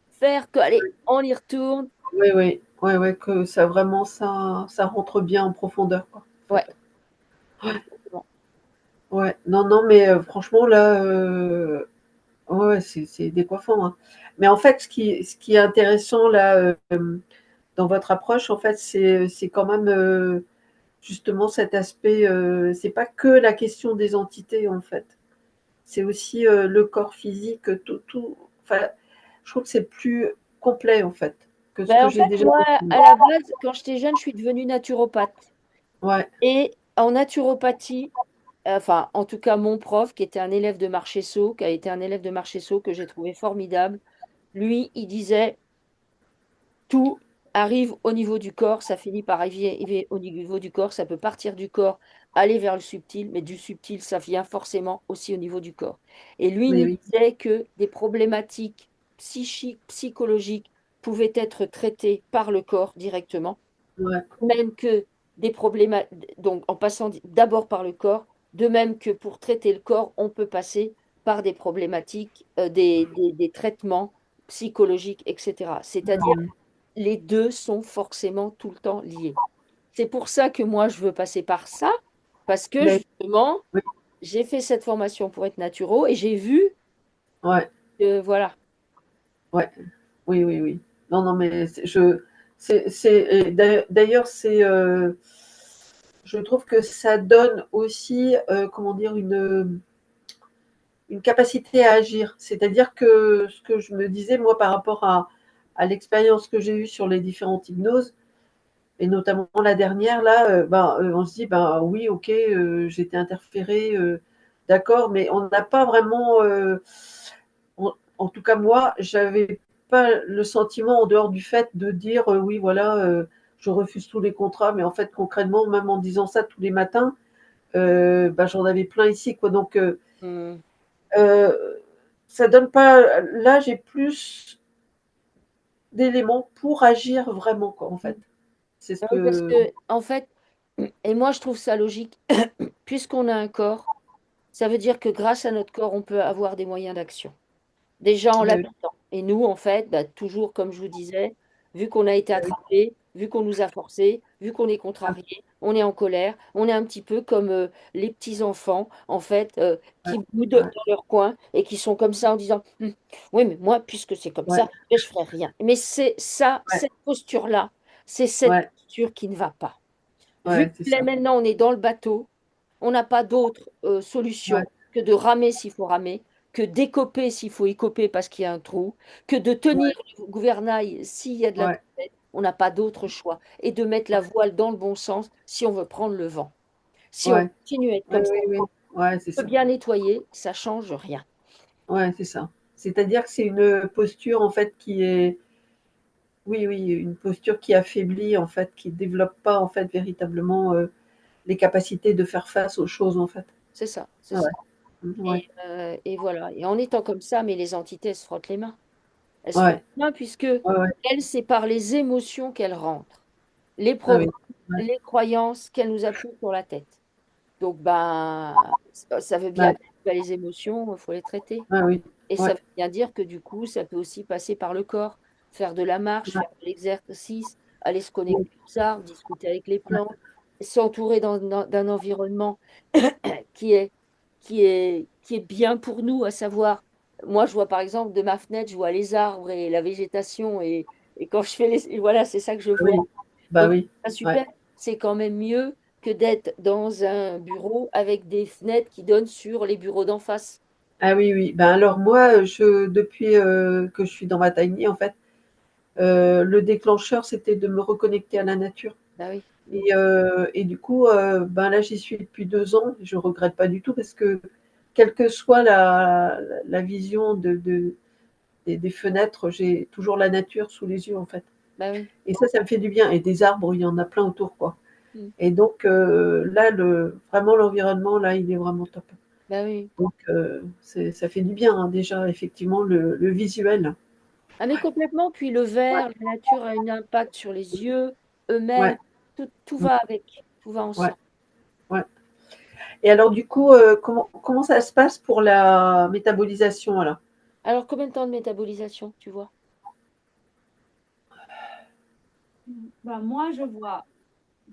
S1: faire que, allez, on y retourne.
S3: Oui, oui, ouais, ouais, que ça vraiment ça rentre bien en profondeur, quoi, en
S1: Ouais,
S3: fait.
S1: exactement.
S3: Ouais, non, non, mais franchement là, ouais, ouais, c'est décoiffant, hein. Mais en fait, ce qui est intéressant là, dans votre approche, en fait, c'est quand même, justement cet aspect, c'est pas que la question des entités, en fait. C'est aussi, le corps physique, tout enfin, je trouve que c'est plus complet, en fait, que ce
S1: Ben,
S3: que
S1: en
S3: j'ai
S1: fait,
S3: déjà
S1: moi,
S3: vécu.
S1: à la base, quand j'étais jeune, je suis devenue naturopathe.
S3: Ouais,
S1: Et en naturopathie, enfin, en tout cas, mon prof, qui était un élève de Marchesso, qui a été un élève de Marchesso, que j'ai trouvé formidable, lui, il disait, tout arrive au niveau du corps, ça finit par arriver au niveau du corps, ça peut partir du corps, aller vers le subtil, mais du subtil, ça vient forcément aussi au niveau du corps. Et lui, il
S3: oui,
S1: nous
S3: oui,
S1: disait que des problématiques psychiques, psychologiques pouvaient être traitées par le corps directement,
S3: ouais,
S1: même que des problématiques, donc en passant d'abord par le corps, de même que pour traiter le corps, on peut passer par des problématiques, des traitements psychologiques, etc. C'est-à-dire
S3: ouais,
S1: les deux sont forcément tout le temps liés. C'est pour ça que moi, je veux passer par ça, parce que
S3: mais
S1: justement,
S3: oui,
S1: j'ai fait cette formation pour être naturo et j'ai vu
S3: ouais,
S1: que, voilà.
S3: ouais, oui, oui, oui. Non, non, mais c'est d'ailleurs, je trouve que ça donne aussi, comment dire, une capacité à agir. C'est-à-dire que ce que je me disais, moi, par rapport à l'expérience que j'ai eue sur les différentes hypnoses, et notamment la dernière, là, ben, on se dit, ben oui, ok, j'ai été interférée, d'accord, mais on n'a pas vraiment, en tout cas moi, j'avais pas le sentiment, en dehors du fait de dire, oui, voilà, je refuse tous les contrats, mais en fait, concrètement, même en disant ça tous les matins, ben, j'en avais plein ici, quoi. Donc,
S1: Hmm.
S3: euh, ça donne pas. Là, j'ai plus d'éléments pour agir vraiment, quoi, en fait. C'est ce
S1: Oui, parce
S3: que
S1: que, en fait, et moi je trouve ça logique, puisqu'on a un corps, ça veut dire que grâce à notre corps, on peut avoir des moyens d'action. Déjà en
S3: oui, oui,
S1: l'habitant. Et nous, en fait, bah, toujours comme je vous disais, vu qu'on a été
S3: bah oui,
S1: attrapés, vu qu'on nous a forcés, vu qu'on est
S3: ouais,
S1: contrariés, on est en colère, on est un petit peu comme les petits-enfants, en fait,
S3: ouais,
S1: qui boudent
S3: ouais,
S1: dans leur coin et qui sont comme ça en disant, oui, mais moi, puisque c'est comme
S3: ouais,
S1: ça, ben, je ferai rien. Mais c'est ça,
S3: ouais,
S1: cette posture-là, c'est cette
S3: ouais,
S1: posture qui ne va pas. Vu
S3: ouais, c'est
S1: que là
S3: ça.
S1: maintenant on est dans le bateau, on n'a pas d'autre
S3: Ouais,
S1: solution que de ramer s'il faut ramer, que d'écoper s'il faut écoper parce qu'il y a un trou, que de tenir
S3: ouais,
S1: le gouvernail s'il y a de la
S3: ouais,
S1: tempête. On n'a pas d'autre choix. Et de mettre la voile dans le bon sens si on veut prendre le vent. Si on
S3: ouais,
S1: continue à être
S3: oui,
S1: comme ça,
S3: oui, oui, ouais, c'est
S1: on peut
S3: ça.
S1: bien nettoyer, ça change rien.
S3: Ouais, c'est ça. C'est-à-dire que c'est une posture en fait qui est, oui, oui, une posture qui affaiblit en fait, qui développe pas en fait véritablement les capacités de faire face aux choses en fait.
S1: C'est ça, c'est
S3: Ouais,
S1: ça.
S3: ouais,
S1: Et voilà. Et en étant comme ça, mais les entités elles se frottent les mains. Elles se frottent
S3: ouais,
S1: les mains puisque
S3: ouais, ouais.
S1: elles, c'est par les émotions qu'elles rentrent. Les
S3: Ah
S1: programmes,
S3: oui, ouais,
S1: les croyances qu'elle nous a pris sur la tête. Donc, ben, ça veut bien
S3: ouais,
S1: dire que les émotions, il faut les traiter.
S3: ah oui,
S1: Et ça
S3: ouais,
S1: veut bien dire que du coup, ça peut aussi passer par le corps, faire de la marche,
S3: ouais,
S1: faire de l'exercice, aller se
S3: oui,
S1: connecter aux arbres, discuter avec les
S3: ouais,
S1: plantes, s'entourer d'un environnement qui est, qui est bien pour nous, à savoir, moi je vois par exemple de ma fenêtre, je vois les arbres et la végétation et quand je fais et voilà, c'est ça que je
S3: ah oui,
S1: vois.
S3: bah
S1: Donc,
S3: oui,
S1: c'est
S3: ouais.
S1: super, c'est quand même mieux que d'être dans un bureau avec des fenêtres qui donnent sur les bureaux d'en face.
S3: Ah oui, oui. Ben alors moi, je depuis que je suis dans ma tiny en fait, le déclencheur, c'était de me reconnecter à la nature.
S1: Bah oui.
S3: Et du coup, ben là, j'y suis depuis 2 ans. Je regrette pas du tout parce que quelle que soit la vision des fenêtres, j'ai toujours la nature sous les yeux en fait.
S1: Bah oui.
S3: Et ça me fait du bien. Et des arbres, il y en a plein autour quoi.
S1: Mm.
S3: Et donc là, vraiment l'environnement là, il est vraiment top.
S1: Bah oui.
S3: Donc ça fait du bien hein, déjà effectivement le visuel.
S1: Ah mais complètement, puis le
S3: Ouais,
S1: verre, la nature a un impact sur les yeux eux-mêmes,
S3: ouais,
S1: tout va avec, tout va
S3: ouais,
S1: ensemble.
S3: ouais. Et alors du coup, comment ça se passe pour la métabolisation alors?
S1: Alors combien de temps de métabolisation, tu vois?
S2: Bah, moi, je vois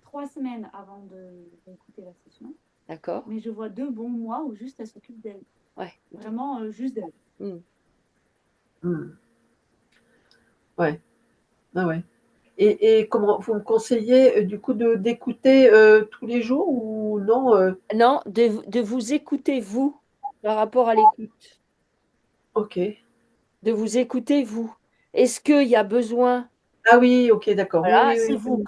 S2: 3 semaines avant d'écouter la session,
S1: D'accord?
S2: mais je vois 2 bons mois où juste elle s'occupe d'elle.
S1: Ouais.
S2: Vraiment, juste d'elle.
S1: Mm.
S3: Mmh. Ouais, ah ouais. Et comment vous me conseillez, du coup de d'écouter, tous les jours ou non,
S1: Non, de vous écouter, vous, par rapport à l'écoute.
S3: OK.
S1: De vous écouter, vous. Est-ce qu'il y a besoin,
S3: Ah oui, OK, d'accord. Oui,
S1: voilà,
S3: oui,
S1: c'est
S3: oui,
S1: vous.
S3: oui.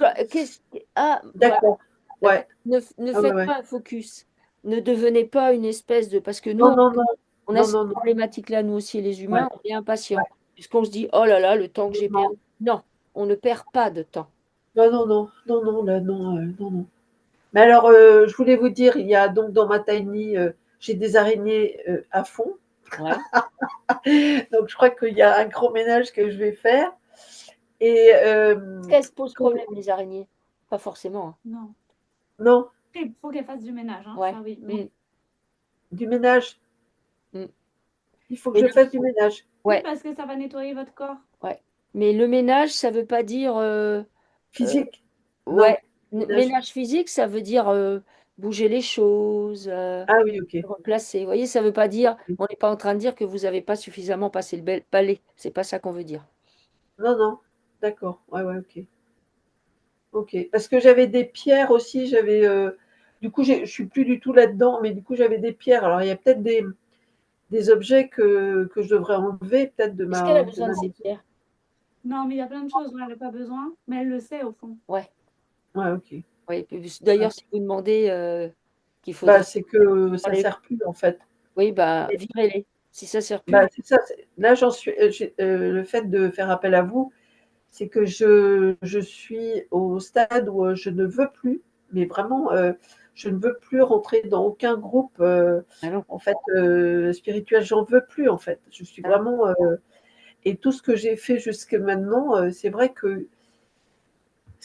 S1: Ah, voilà,
S3: D'accord.
S1: d'accord.
S3: Ouais.
S1: Ne
S3: Ah ouais,
S1: faites
S3: ouais.
S1: pas un focus. Ne devenez pas une espèce de... Parce que nous,
S3: Non, non, non.
S1: on a
S3: Non,
S1: cette
S3: non, non.
S1: problématique-là, nous aussi, les
S3: Ouais,
S1: humains, on est
S3: ouais.
S1: impatients. Puisqu'on se dit, oh là là, le temps que j'ai
S3: Non,
S1: perdu. Non, on ne perd pas de temps.
S3: non, non, non, non, non, là, non, non, non. Mais alors, je voulais vous dire, il y a donc dans ma tiny, j'ai des araignées, à fond.
S1: Ouais.
S3: Donc je crois qu'il y a un grand ménage que je vais faire et
S1: Est-ce qu'elles se posent
S3: pour
S1: problème, les araignées? Pas forcément, hein.
S2: Non.
S3: non,
S2: Il faut qu'elle fasse du ménage, hein,
S1: Ouais.
S2: ça oui.
S1: Mm,
S3: du ménage.
S1: mm.
S3: Il faut que
S1: Et
S3: je
S1: le-
S3: fasse du ménage.
S2: Oui,
S1: Ouais,
S2: parce que ça va nettoyer votre corps.
S1: ouais. Mais le ménage, ça veut pas dire... euh,
S3: Physique?
S1: ouais,
S3: Non, ménage.
S1: ménage physique, ça veut dire bouger les choses,
S3: Ah oui, OK.
S1: replacer. Vous voyez, ça veut pas dire, on n'est pas en train de dire que vous n'avez pas suffisamment passé le bel palais. C'est pas ça qu'on veut dire.
S3: Non, non, d'accord. Ouais, ouais, OK. OK. Parce que j'avais des pierres aussi, du coup, je suis plus du tout là-dedans, mais du coup, j'avais des pierres. Alors il y a peut-être des objets que je devrais enlever peut-être
S1: Est-ce qu'elle a
S3: de
S1: besoin de
S3: ma
S1: ces
S3: maison.
S1: pierres?
S2: Non, mais il y a plein de choses dont elle n'a pas besoin, mais elle le sait au fond.
S1: Ouais,
S3: Ouais, OK.
S1: ouais.
S3: Ouais.
S1: D'ailleurs, si vous demandez qu'il
S3: Bah,
S1: faudrait
S3: c'est que ça
S1: enlever,
S3: sert plus en fait.
S1: oui, bah, virez-les. Si ça sert plus,
S3: Bah, c'est ça, là j'en suis, le fait de faire appel à vous, c'est que je suis au stade où je ne veux plus, mais vraiment, je ne veux plus rentrer dans aucun groupe
S1: ah non,
S3: en fait spirituel. J'en veux plus en fait. Je suis
S1: ah non.
S3: vraiment et tout ce que j'ai fait jusque maintenant, c'est vrai que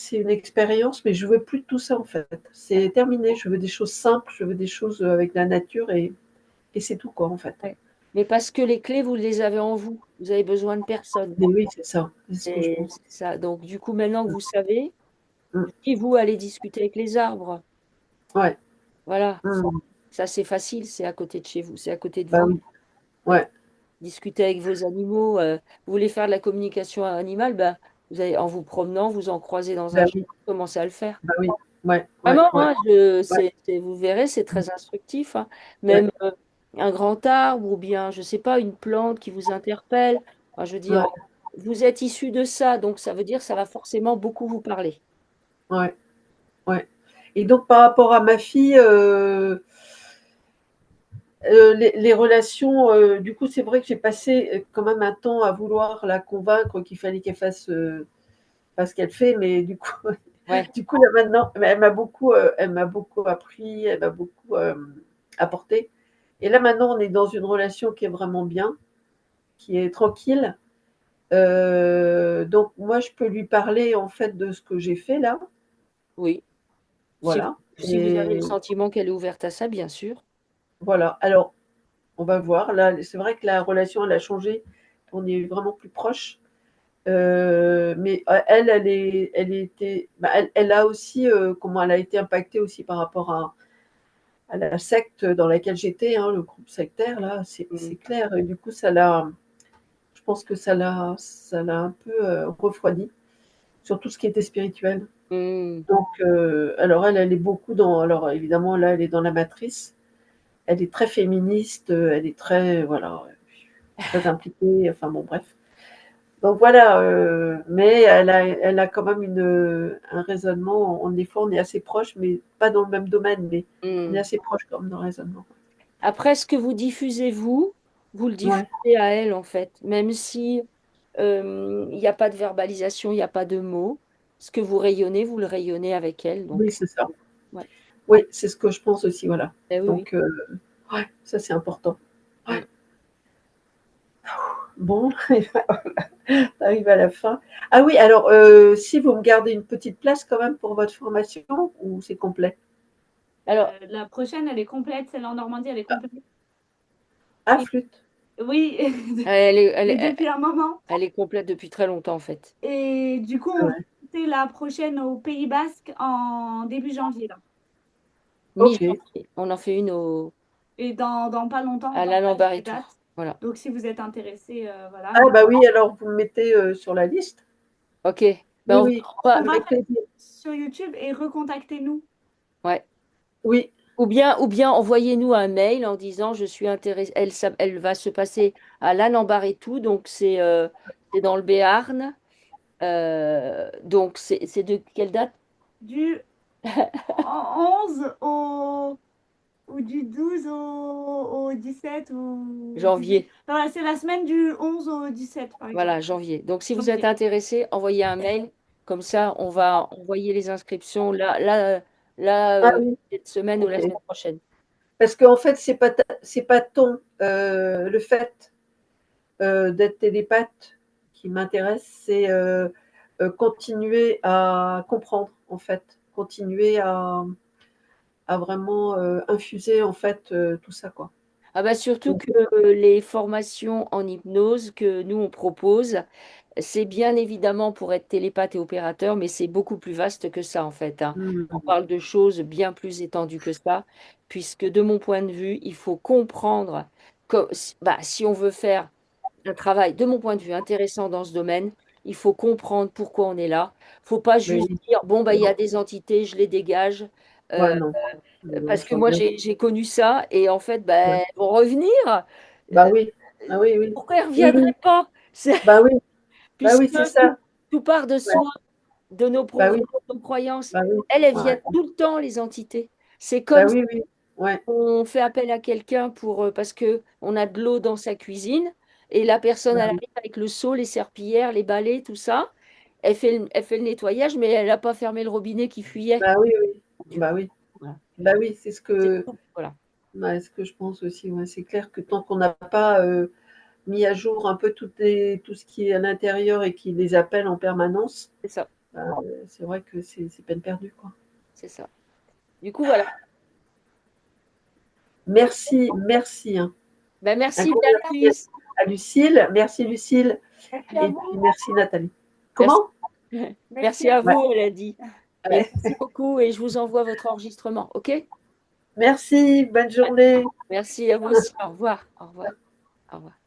S3: c'est une expérience, mais je veux plus de tout ça en fait. C'est terminé. Je veux des choses simples, je veux des choses avec la nature et c'est tout quoi en fait.
S1: Ouais. Mais parce que les clés, vous les avez en vous. Vous avez besoin de personne.
S3: Mais oui, c'est ça. C'est ce que je
S1: Et
S3: pense.
S1: c'est ça. Donc, du coup, maintenant que vous savez,
S3: Mm.
S1: et vous allez discuter avec les arbres.
S3: Ouais.
S1: Voilà.
S3: Mm.
S1: Ça, c'est facile. C'est à côté de chez vous. C'est à côté de
S3: Bah
S1: vous.
S3: oui. Ouais.
S1: Discuter avec vos animaux. Vous voulez faire de la communication animale, ben, vous allez, en vous promenant, vous en croisez dans
S3: Bah
S1: un champ,
S3: oui.
S1: commencez à le faire.
S3: Bah oui. Ouais. Ouais.
S1: Vraiment,
S3: Ouais.
S1: hein,
S3: Ouais.
S1: vous verrez, c'est très instructif, hein.
S3: Ouais.
S1: Même un grand arbre ou bien, je sais pas, une plante qui vous interpelle. Enfin, je veux dire,
S3: Ouais.
S1: vous êtes issu de ça, donc ça veut dire que ça va forcément beaucoup vous parler.
S3: Ouais. Ouais. Et donc par rapport à ma fille, les relations, du coup, c'est vrai que j'ai passé quand même un temps à vouloir la convaincre qu'il fallait qu'elle fasse pas ce qu'elle fait, mais du coup,
S1: Ouais.
S3: du coup là maintenant, elle m'a beaucoup appris, elle m'a beaucoup apporté. Et là maintenant, on est dans une relation qui est vraiment bien, qui est tranquille. Donc moi, je peux lui parler en fait de ce que j'ai fait là,
S1: Oui. Si,
S3: voilà.
S1: si vous avez
S3: Et
S1: le sentiment qu'elle est ouverte à ça, bien sûr.
S3: voilà. Alors, on va voir. Là, c'est vrai que la relation, elle a changé. On est vraiment plus proches. Mais elle a aussi, comment elle a été impactée aussi par rapport à la secte dans laquelle j'étais, hein, le groupe sectaire, là, c'est
S1: Mm.
S3: clair. Et du coup, je pense que ça l'a un peu refroidi sur tout ce qui était spirituel.
S1: Mm.
S3: Donc, alors elle est beaucoup alors évidemment, là, elle est dans la matrice. Elle est très féministe, elle est très, voilà, très impliquée. Enfin bon, bref. Donc voilà, mais elle a quand même un raisonnement. Des fois, on est assez proches, mais pas dans le même domaine, mais on est
S1: Mm.
S3: assez proches quand même dans le raisonnement.
S1: Après, ce que vous diffusez, vous le
S3: Ouais,
S1: diffusez à elle, en fait. Même si il n'y a pas de verbalisation, il n'y a pas de mots. Ce que vous rayonnez, vous le rayonnez avec elle.
S3: oui,
S1: Donc,
S3: c'est ça.
S1: ouais.
S3: Oui, c'est ce que je pense aussi, voilà.
S1: Eh oui, oui.
S3: Donc, ouais, ça c'est important. Ouais.
S1: Mm.
S3: Bon, on arrive à la fin. Ah oui, alors, si vous me gardez une petite place quand même pour votre formation, ou c'est complet?
S1: Alors,
S2: La prochaine, elle est complète. Celle en Normandie, elle est complète.
S3: Ah,
S2: Et
S3: flûte.
S2: oui,
S1: elle est,
S2: mais depuis un moment.
S1: elle est complète depuis très longtemps, en fait.
S2: Et du coup,
S3: Ah
S2: on va
S3: ouais.
S2: monter la prochaine au Pays Basque en début janvier, là.
S3: Ok,
S1: Mi-janvier. On en fait une
S2: Et dans pas longtemps, on
S1: à l'Alhambra
S2: partage
S1: et
S2: les
S1: tout.
S2: dates.
S1: Voilà.
S2: Donc, si vous êtes intéressé, voilà.
S3: ah
S2: Mais
S3: bah oui, alors vous me mettez sur la liste.
S1: OK. Ben,
S3: Oui, oui,
S2: on va
S3: avec
S2: faire
S3: plaisir.
S2: sur YouTube et recontactez-nous.
S1: ouais.
S3: Oui,
S1: Ou bien envoyez-nous un mail en disant je suis intéressée. Elle va se passer à l'Anne et tout, donc c'est dans le Béarn. Donc c'est de quelle date?
S2: Du 11 ou du 12 au 17 ou 18.
S1: Janvier.
S2: Voilà, c'est la semaine du 11 au 17, par exemple.
S1: Voilà, janvier. Donc si vous êtes
S2: Janvier.
S1: intéressé, envoyez un mail. Comme ça, on va envoyer les inscriptions là,
S3: ah oui,
S1: cette semaine ou
S3: ok.
S1: la semaine prochaine.
S3: Parce qu'en fait, c'est pas tant le fait d'être télépathe qui m'intéresse, c'est continuer à comprendre, en fait, continuer à vraiment infuser, en fait, tout ça, quoi.
S1: Ah bah surtout
S3: Donc,
S1: que les formations en hypnose que nous on propose, c'est bien évidemment pour être télépathe et opérateur, mais c'est beaucoup plus vaste que ça en fait, hein. On
S3: mm,
S1: parle de choses bien plus étendues que ça, puisque de mon point de vue, il faut comprendre que bah, si on veut faire un travail, de mon point de vue, intéressant dans ce domaine, il faut comprendre pourquoi on est là. Faut pas
S3: mais
S1: juste
S3: oui,
S1: dire, bon, bah, il y
S3: non,
S1: a des entités, je les dégage.
S3: ouais,
S1: Euh,
S3: non, non,
S1: Parce
S3: je
S1: que
S3: vois
S1: moi,
S3: bien.
S1: j'ai connu ça et en fait,
S3: Ouais.
S1: ben, elles vont revenir.
S3: Bah
S1: Euh,
S3: oui, ah oui, oui,
S1: Pourquoi elles ne
S3: oui, oui,
S1: reviendraient pas?
S3: bah oui, bah
S1: Puisque
S3: oui, c'est ça.
S1: tout part de
S3: Ouais.
S1: soi, de nos
S3: Bah
S1: programmes,
S3: oui,
S1: de nos croyances.
S3: bah oui,
S1: Elles
S3: ouais.
S1: viennent tout le temps, les entités. C'est
S3: Bah
S1: comme si
S3: oui, oui, ouais,
S1: on fait appel à quelqu'un parce que on a de l'eau dans sa cuisine et la personne,
S3: bah
S1: elle
S3: oui,
S1: arrive avec le seau, les serpillères, les balais, tout ça. Elle fait le nettoyage, mais elle n'a pas fermé le robinet qui fuyait.
S3: bah oui, oui,
S1: Du
S3: bah
S1: coup,
S3: oui,
S1: voilà.
S3: bah oui, c'est
S1: C'est tout. Voilà,
S3: ce que je pense aussi. Ouais. C'est clair que tant qu'on n'a pas mis à jour un peu tout ce qui est à l'intérieur et qui les appelle en permanence,
S1: c'est ça.
S3: c'est vrai que c'est peine perdue, quoi.
S1: C'est ça. Du coup, voilà.
S3: Merci, merci. Hein.
S1: Ben,
S3: Un
S1: merci
S3: grand
S1: Béatrice.
S3: à Lucille. Merci Lucille.
S2: Merci à
S3: Et
S2: vous.
S3: puis merci Nathalie.
S1: Merci.
S3: Comment?
S1: Merci à
S3: Ouais.
S1: vous, elle a dit. Et
S3: Ouais.
S1: merci beaucoup et je vous envoie votre enregistrement, ok?
S3: Merci, bonne journée.
S1: Merci à vous aussi. Au revoir. Au revoir. Au revoir.